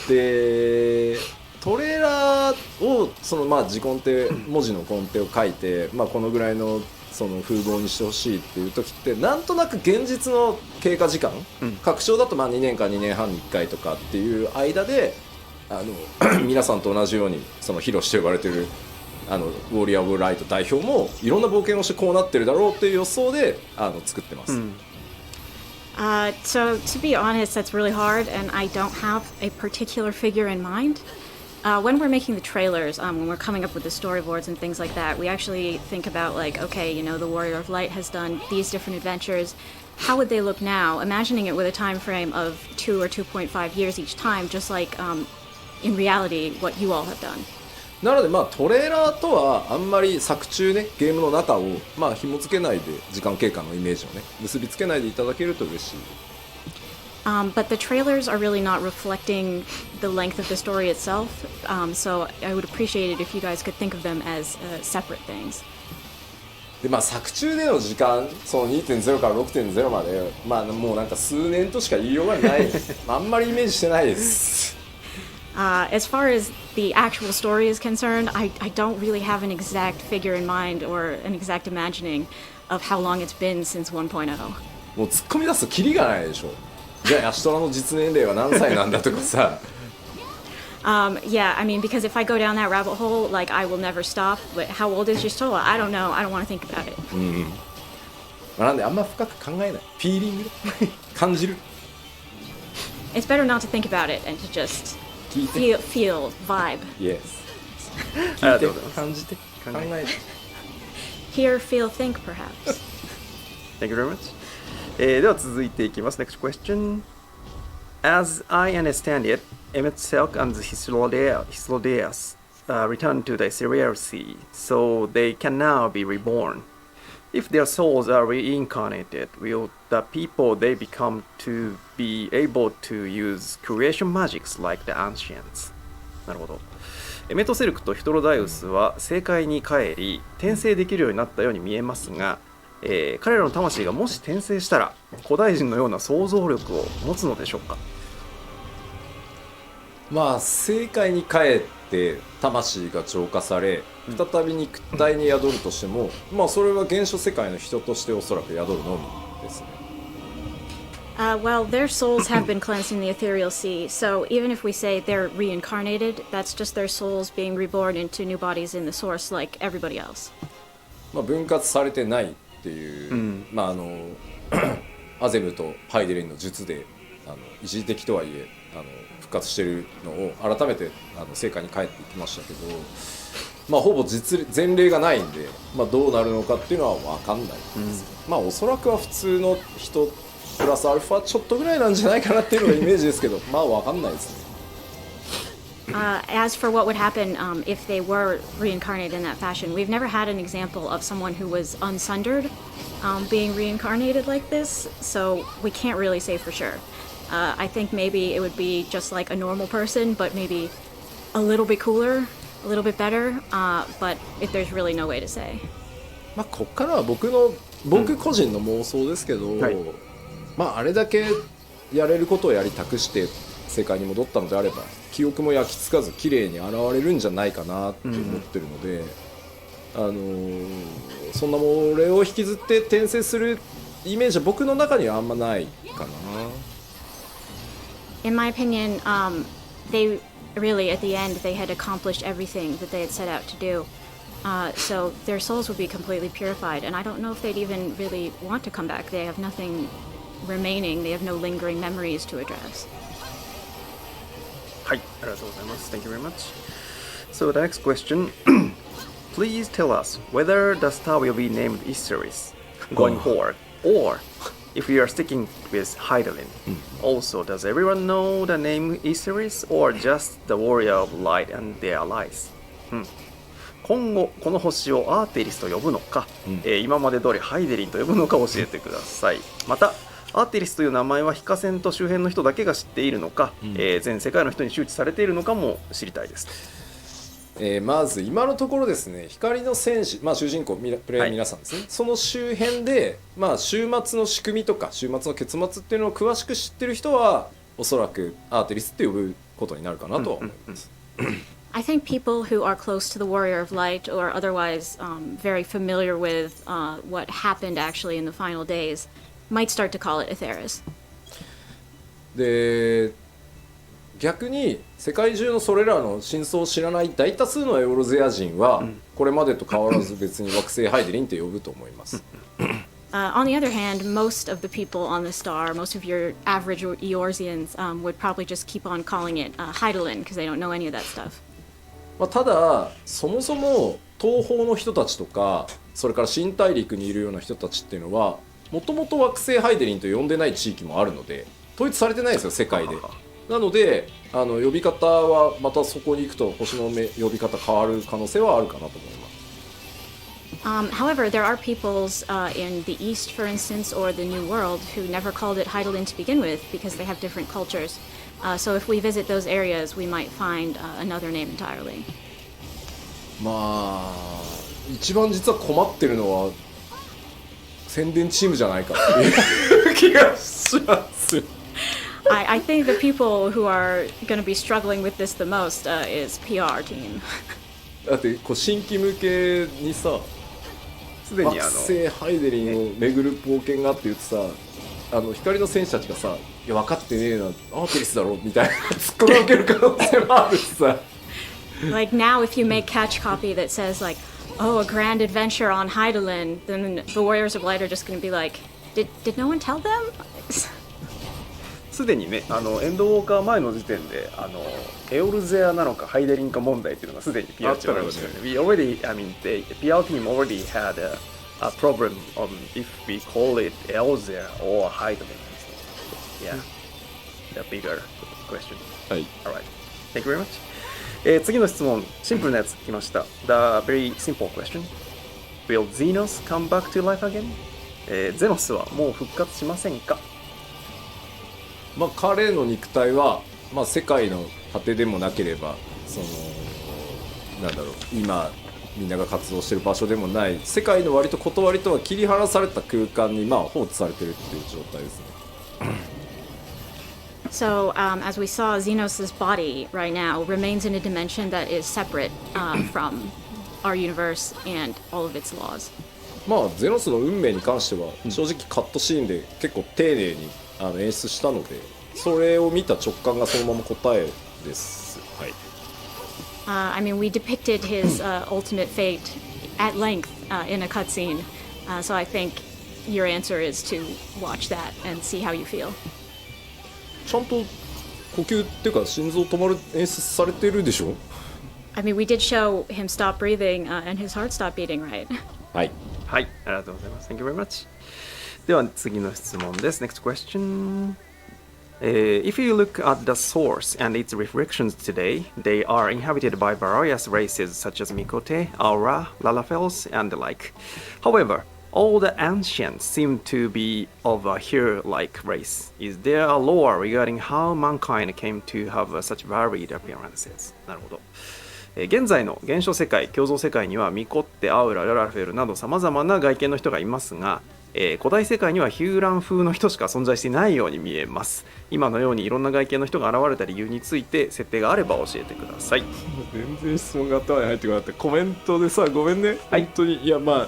でトレーラーをその字根底文字の根底を書いて、このぐらいのその風貌にしてほしいっていう時ってなんとなく現実の経過時間、拡張だと2年か2年半に1回とかっていう間で皆さんと同じようにそのヒロシと呼ばれてるウォーリアー・オブ・ライト代表もいろんな冒険をしてこうなってるだろうっていう予想で作ってます。So to be honest, that's really hard, and I don't have a particular figure in mind. When we're making the trailers, when we're coming up with the storyboards and things like that, we actually think about okay, the Warrior of Light has done these different adventures. How would they look now? Imagining it with a time frame of 2 or 2.5 years each time, just like in reality what you all have done. なのでトレーラーとはあんまり作中ねゲームの中を紐付けないで時間経過のイメージをね結びつけないでいただけると嬉しい。But the trailers are really not reflecting the length of the story itself, so I would appreciate it if you guys could think of them as separate things. で作中での時間その 2.0 から 6.0 までもうなんか数年としか言いようがないあんまりイメージしてないです。As far as the actual story is concerned, I don't really have an exact figure in mind or an exact imagining of how long it's been since 1.0. もう突っ込み出すとキリがないでしょ。じゃあヤシトラの実年齢は何歳なんだとかさ。Yeah, I mean, because if I go down that rabbit hole, I will never stop. But how old is Yistola? I don't know. I don't want to think about it. なんであんま深く考えない。フィーリングで感じる。It's better not to think about it and to just feel vibe. Yes. ありがとうございます。感じて考えて。Hear, feel, think, perhaps. Thank you very much. では続いていきます。Next question. As I understand it, Emmett Silk and Hyslodias returned to the Cereal Sea, so they can now be reborn. If their souls are reincarnated, will the people they become to be able to use creation magics like the ancients? なるほど。エメトセルクとヒトロダイウスは正解に帰り転生できるようになったように見えますが、彼らの魂がもし転生したら古代人のような想像力を持つのでしょうか。まあ世界に帰って魂が浄化され再び肉体に宿るとしても、まあそれは原初世界の人としておそらく宿るのみですね。Well, their souls have been cleansed in the ethereal sea, so even if we say they're reincarnated, that's just their souls being reborn into new bodies in the source like everybody else. まあ分割されてないっていう、まあアゼムとハイデリンの術で一時的とはいえ復活してるのを改めて世界に帰っていきましたけど、まあほぼ前例がないんで、まあ、どうなるのかっていうのは分かんないです、まあおそらくは普通の人プラスアルファちょっとぐらいなんじゃないかなっていうのがイメージですけどまあ分かんないですね。As for what would happen if they were reincarnated in that fashion, we've never had an example of someone who was unsundered being reincarnated like this, so we can't really say for sure. I think maybe it would be just like a normal person, but maybe a little bit cooler, a little bit better, but if there's really no way to say. まあこっからは僕個人の妄想ですけど、はい、まああれだけやれることをやり託して世界に戻ったのであれば記憶も焼き付かず綺麗に現れるんじゃないかなって思ってるので、そんなもれを引きずって転生するイメージは僕の中にはあんまないかな。In my opinion, they really, at the end, they had accomplished everything that they had set out to do. So their souls would be completely purified, and I don't know if they'd even really want to come back. They have nothing remaining. They have no lingering memories to address. はい、ありがとうございます。Thank you very much. So the next question. Please tell us whether the star will be named Iseris going forward, or if we are sticking with Hydaelyn. Also, does everyone know the name Iseris, or just the warrior of light and their allies? 今後この星をアーテリスと呼ぶのか、今まで通りハイデリンと呼ぶのか教えてください。またアーテリスという名前は非化線と周辺の人だけが知っているのか、全世界の人に周知されているのかも知りたいです。まず今のところですね、光の戦士、まあ、主人公プレイヤーの皆さんですね、その周辺で、まあ、終末の仕組みとか終末の結末っていうのを詳しく知ってる人はおそらくアーテリスって呼ぶことになるかなとは思います。I think people who are close to the Warrior of Light or otherwise very familiar with what happened actually in the final days might start to call it Aetheris. で逆に世界中のそれらの真相を知らない大多数のエオロゼア人はこれまでと変わらず別に惑星ハイデリンって呼ぶと思います。On the other hand, most of the people on the star, most of your average Eorzeans, would probably just keep on calling it Hydaelyn because they don't know any of that stuff. まあ、ただそもそも東方の人たちとかそれから新大陸にいるような人たちっていうのはもともと惑星ハイデリンと呼んでない地域もあるので統一されてないんですよ世界で。なので呼び方はまたそこに行くと星の呼び方変わる可能性はあるかなと思います。However, there are peoples in the East, for instance, or the New World who never called it Hydaelyn to begin with because they have different cultures. So if we visit those areas, we might find another name entirely. まあ一番実は困ってるのは宣伝チームじゃないかっていう気がします。I think the people who are going to be struggling with this the most is PR team. だってこう新規向けにさすでに惑星ハイデリンを巡る冒険があって言ってさ光の戦士たちがさいや分かってねえなアーテリスだろみたいなツッコミを受ける可能性もあるしさLike now if you make catch copy that says like oh a grand adventure on Hydaelyn, then the Warriors of Light are just going to be like did no one tell them? すでにねエンドウォーカー前の時点でエオルゼアなのかハイデリンか問題っていうのがすでに PR チームありましたよね。We already, I mean, the PR team already had a problem on if we call it Elzea or Hydaelyn. Yeah, the bigger question. はい Alright, thank you very much. 次の質問、シンプルなやつ来ました。The very simple question. Will Xenos come back to life again? ゼノスはもう復活しませんか？まあ彼の肉体は、まあ、世界の果てでもなければそのなんだろう今みんなが活動してる場所でもない世界の割と断りとは切り離された空間にまあ放置されてるっていう状態ですね。So, as we saw, Xenos' body right now remains in a dimension that is separate from our universe and all of its laws. まあゼノスの運命に関しては正直カットシーンで結構丁寧に演出したので、それを見た直感がそのまま答えです。はい。I mean, we depicted his ultimate fate at length in a cutscene, so I think your answer is to watch that and see how you feel. ちゃんと呼吸っていうか心臓止まる演出されてるでしょ。 I mean, we did show him stop breathing and his heart stop beating, right? はい。はい、ありがとうございます。Thank you very much. では次の質問です。Next question. If you look at the source and its reflections today, they are inhabited by various races such as Mikote, Aura, Lalafels, and the like. However, all the ancients seem to be of a hare-like race. Is there a lore regarding how mankind came to have such varied appearances? なるほど。現在の現象世界、共造世界にはミコッテ、アウラ、ララフェルなど様々な外見の人がいますが、古代世界にはヒューラン風の人しか存在していないように見えます。今のようにいろんな外見の人が現れた理由について設定があれば教えてください。全然質問が頭に入ってこなかった。コメントでさ、ごめんね、はい、本当に。いやまあ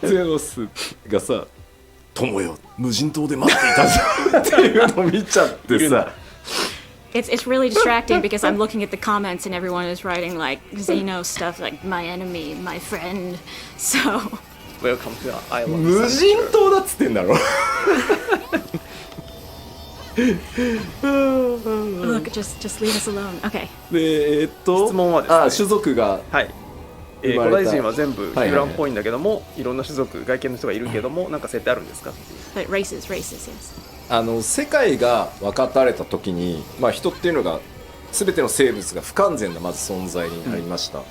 ゼノスがさ「友よ無人島で待っていたぞ」っていうのを見ちゃってさIt's really distracting because I'm looking at the comments and everyone is writing like Xeno stuff like my enemy, my friend. So Welcome to our island. 無人島だっつってんだろ。look, just leave us alone. Okay. で質問はですね、種族がはい、古代人は全部ヒューランっぽいんだけども、いろんな種族外見の人がいるけども、なんか設定あるんですか？ But races, yes. 世界が分かたれた時に、まあ、人っていうのが全ての生物が不完全なまず存在になりました。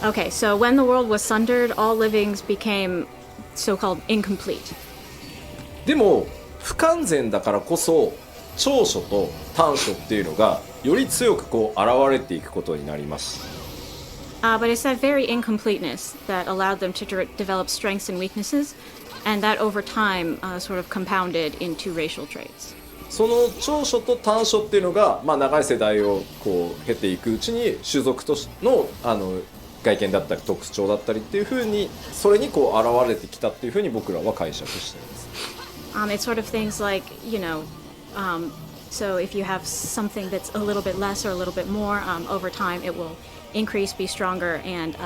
Okay, so when the world was sundered, all livings became so-called incomplete. でも不完全だからこそ長所と短所っていうのがより強くこう現れていくことになります。But it's that very incompleteness that allowed them to develop strengths and weaknesses, and that over time sort of compounded into racial traits. その長所と短所っていうのが、まあ、長い世代をこう経ていくうちに種族との外見だったり特徴だったりっていう風にそれにこう現れてきたっていう風に僕らは解釈しています。It's sort of things like, so if you have something that's a little bit less or a little bit more, over time it will increase, be stronger, and,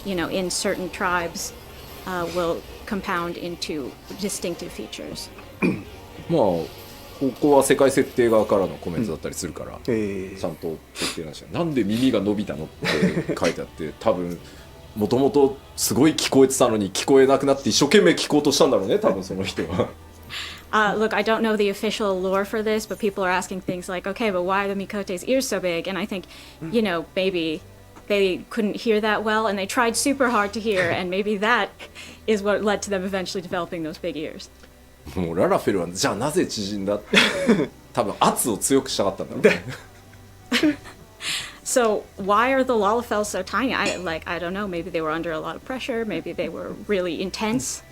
in certain tribes will compound into distinctive fe書まあここは世界設定側からのコメントだったりするから、ちゃんと設定なんですよ。なんで耳が伸びたのって書いてあって多分もともとすごい聞こえてたのに聞こえなくなって一生懸命聞こうとしたんだろうね多分その人は。Look, I don't know the official lore for this, but people are asking things like, okay, but why are the Mikote's ears so big? And I think, maybe they couldn't hear that well, and they tried super hard to hear, and maybe that is what led to them eventually developing those big ears. もうララフェルはじゃあなぜ縮んだって多分圧を強くしたかったんだろうね。So why are the Lalafels so tiny? I don't know. Maybe they were under a lot of pressure. Maybe they were really intense.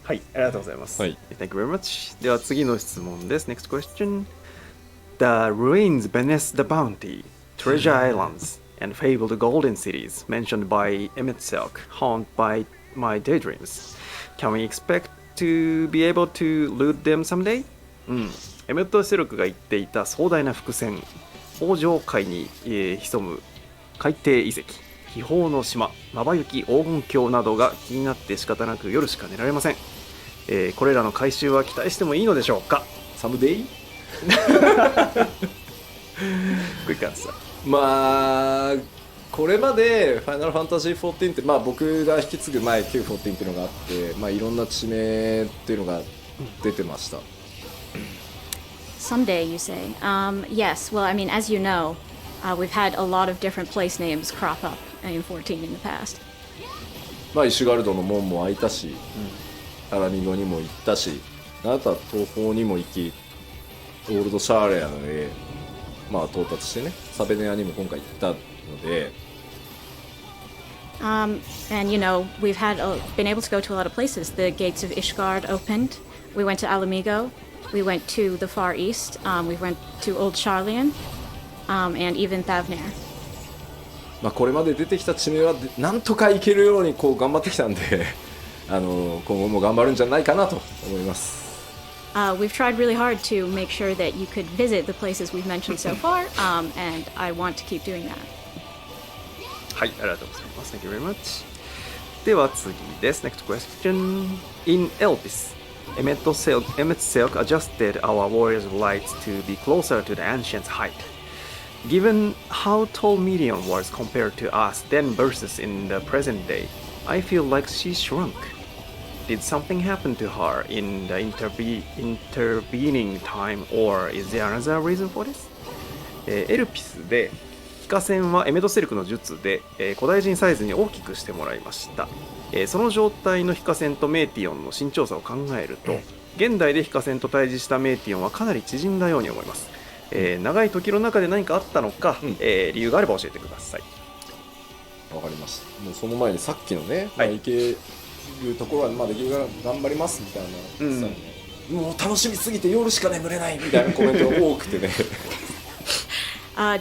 はい、ありがとうございます。はい。Thank you very much. では次の質問です。Next question. The ruins beneath the bounty, treasure islands, and fabled golden cities mentioned by Emmett Silk haunt by my daydreams. Can we expect to be able to loot them someday? エメット・セルクが言っていた壮大な伏線、王城海に、潜む海底遺跡、秘宝の島、まばゆき黄金鏡などが気になって仕方なく夜しか寝られません。これらの回収は期待してもいいのでしょうか？ Someday? Quick answer. まあこれまでファイナルファンタジー14って、まあ、僕が引き継ぐ前 Q14 っていうのがあって、まあ、いろんな地名っていうのが出てました。Someday, you say? Yes. Well, I mean, as you know, we've had a lot of different place names crop up in 14 in the past. まあ、イシュガルドの門も開いたし、アラミゴにも行ったし、あなたは東方にも行き、オールドシャーレアへ、まあ、到達してね、サベネアにも今回行ったので。And we've been able to go to a lot of places. The gates of Ishgard opened. We went to Alamigo. We went to the Far East. We went to Old Charlian, and even Thavnair. まあこれまで出てきた地名はなんとか行けるようにこう頑張ってきたんで今後も頑張るんじゃないかなと思います。We've tried really hard to make sure that you could visit the places we've mentioned so far, and I want to keep doing that. はい、ありがとうございます。Thank you very much. では次です。Next question. In Elpis, Emmet Silk adjusted our warrior's lights to be closer to the ancient's height. Given how tall Medium was compared to us then versus in the present day, I feel like she shrunk. Did something happen to her in the intervening time, or is there another reason for this? エルピスで非化線はエメトセルクの術で、古代人サイズに大きくしてもらいました。その状態の非化線とメーティオンの身長差を考えると、現代で非化線と対峙したメーティオンはかなり縮んだように思います。長い時の中で何かあったのか、理由があれば教えてください。わかりました。もうその前にさっきのね、まあ、いけるところはまあできるから頑張りますみたいな、もう楽しみすぎて夜しか眠れないみたいなコメントが多くてね。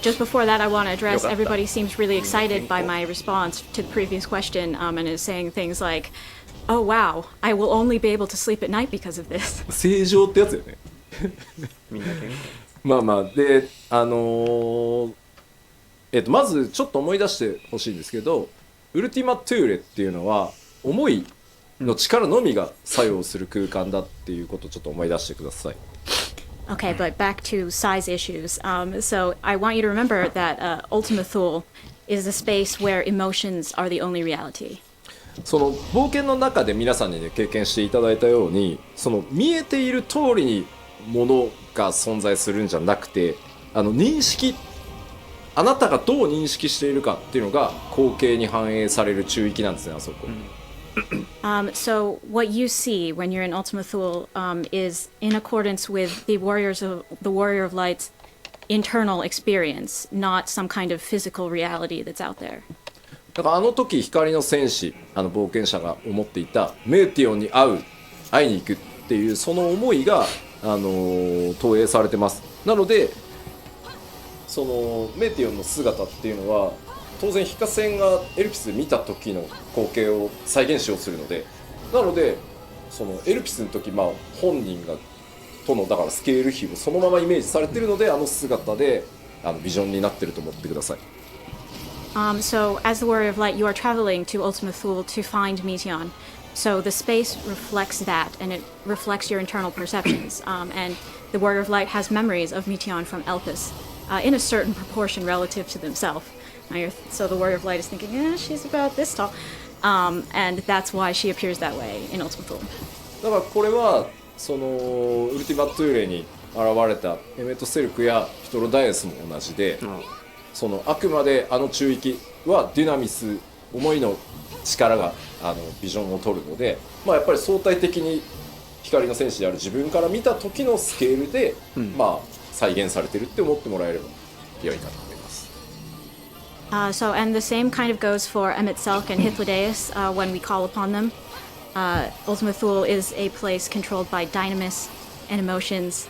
Just before that, I want to address everybody seems really excited by my response to the previous question, and is saying things like, "Oh wow, I will only be able to sleep at night because of this." 正常ってやつよね。みんな健康。まあまあでまずちょっと思い出してほしいんですけど、ウルティマトゥーレっていうのは思いの力のみが作用する空間だっていうことをちょっと思い出してください。Okay, but back to size issues. So I want you to remember that Ultima Thule is a space where emotions are the only reality. その冒険の中で皆さんにね経験していただいたように、その見えている通りにものが存在するんじゃなくて、認識、あなたがどう認識しているかっていうのが光景に反映される中域なんですね、あそこ。So what you see when you're in Ultima Thule is in accordance with the Warrior of Light's internal experience, not some kind of physical reality that's out there. だからあの時光の戦士、冒険者が思っていたメーティオンに会いに行くっていうその思いが投影されてます。なのでそのメーティオンの姿っていうのは当然非化線がエルピスで見た時の光景を再現しようとするので、なのでそのエルピスの時、まあ、本人がとのだからスケール比をそのままイメージされているので、あの姿でビジョンになっていると思ってください。So as the Warrior of Light, you are traveling to Ultima Thule to find Meteon. So the space reflects that, and it reflects your internal perceptions. And the Warrior of Light has memories of Meteon from Elpis in a certain proportion relative to themselves. So the Warrior of Light is thinking, she's about this tall. And that's why she appears that way in Ultima Thule. だからこれはそのウルティマトゥーレに現れたエメトセルクやヒトロダイエスも同じで、そのあくまで中域はデュナミス、思いの力がビジョンを取るので、まあ、やっぱり相対的に光の戦士である自分から見た時のスケールで、まあ、再現されてるって思ってもらえれば良いかと思います。So, and the same kind of goes for Emmet Selk and Hythlodaeus when we call upon them. Ultima Thule is a place controlled by dynamis and emotions.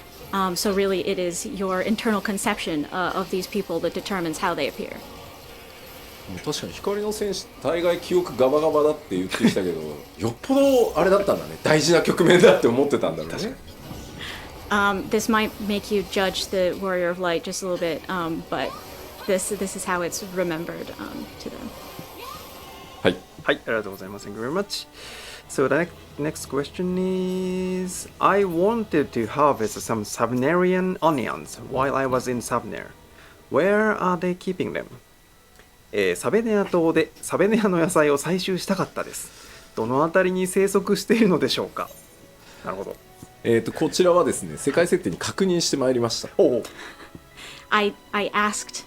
So really it is your internal conception of these people that determines how they appear. 確かに光の戦士大概記憶ガバガバだって言ってきたけどよっぽどあれだったんだね、大事な局面だって思ってたんだろうね。This might make you judge the Warrior of Light just a little bit, but this is how it's remembered to them. はい。はい、ありがとうございます。Thank you very much. So the next question is, I wanted to harvest some Savnarian onions while I was in Savnair. Where are they keeping them? サベネア島でサベネアの野菜を採集したかったです。どのあたりに生息しているのでしょうか。なるほど。こちらはですね、世界設定に確認してまいりました。I asked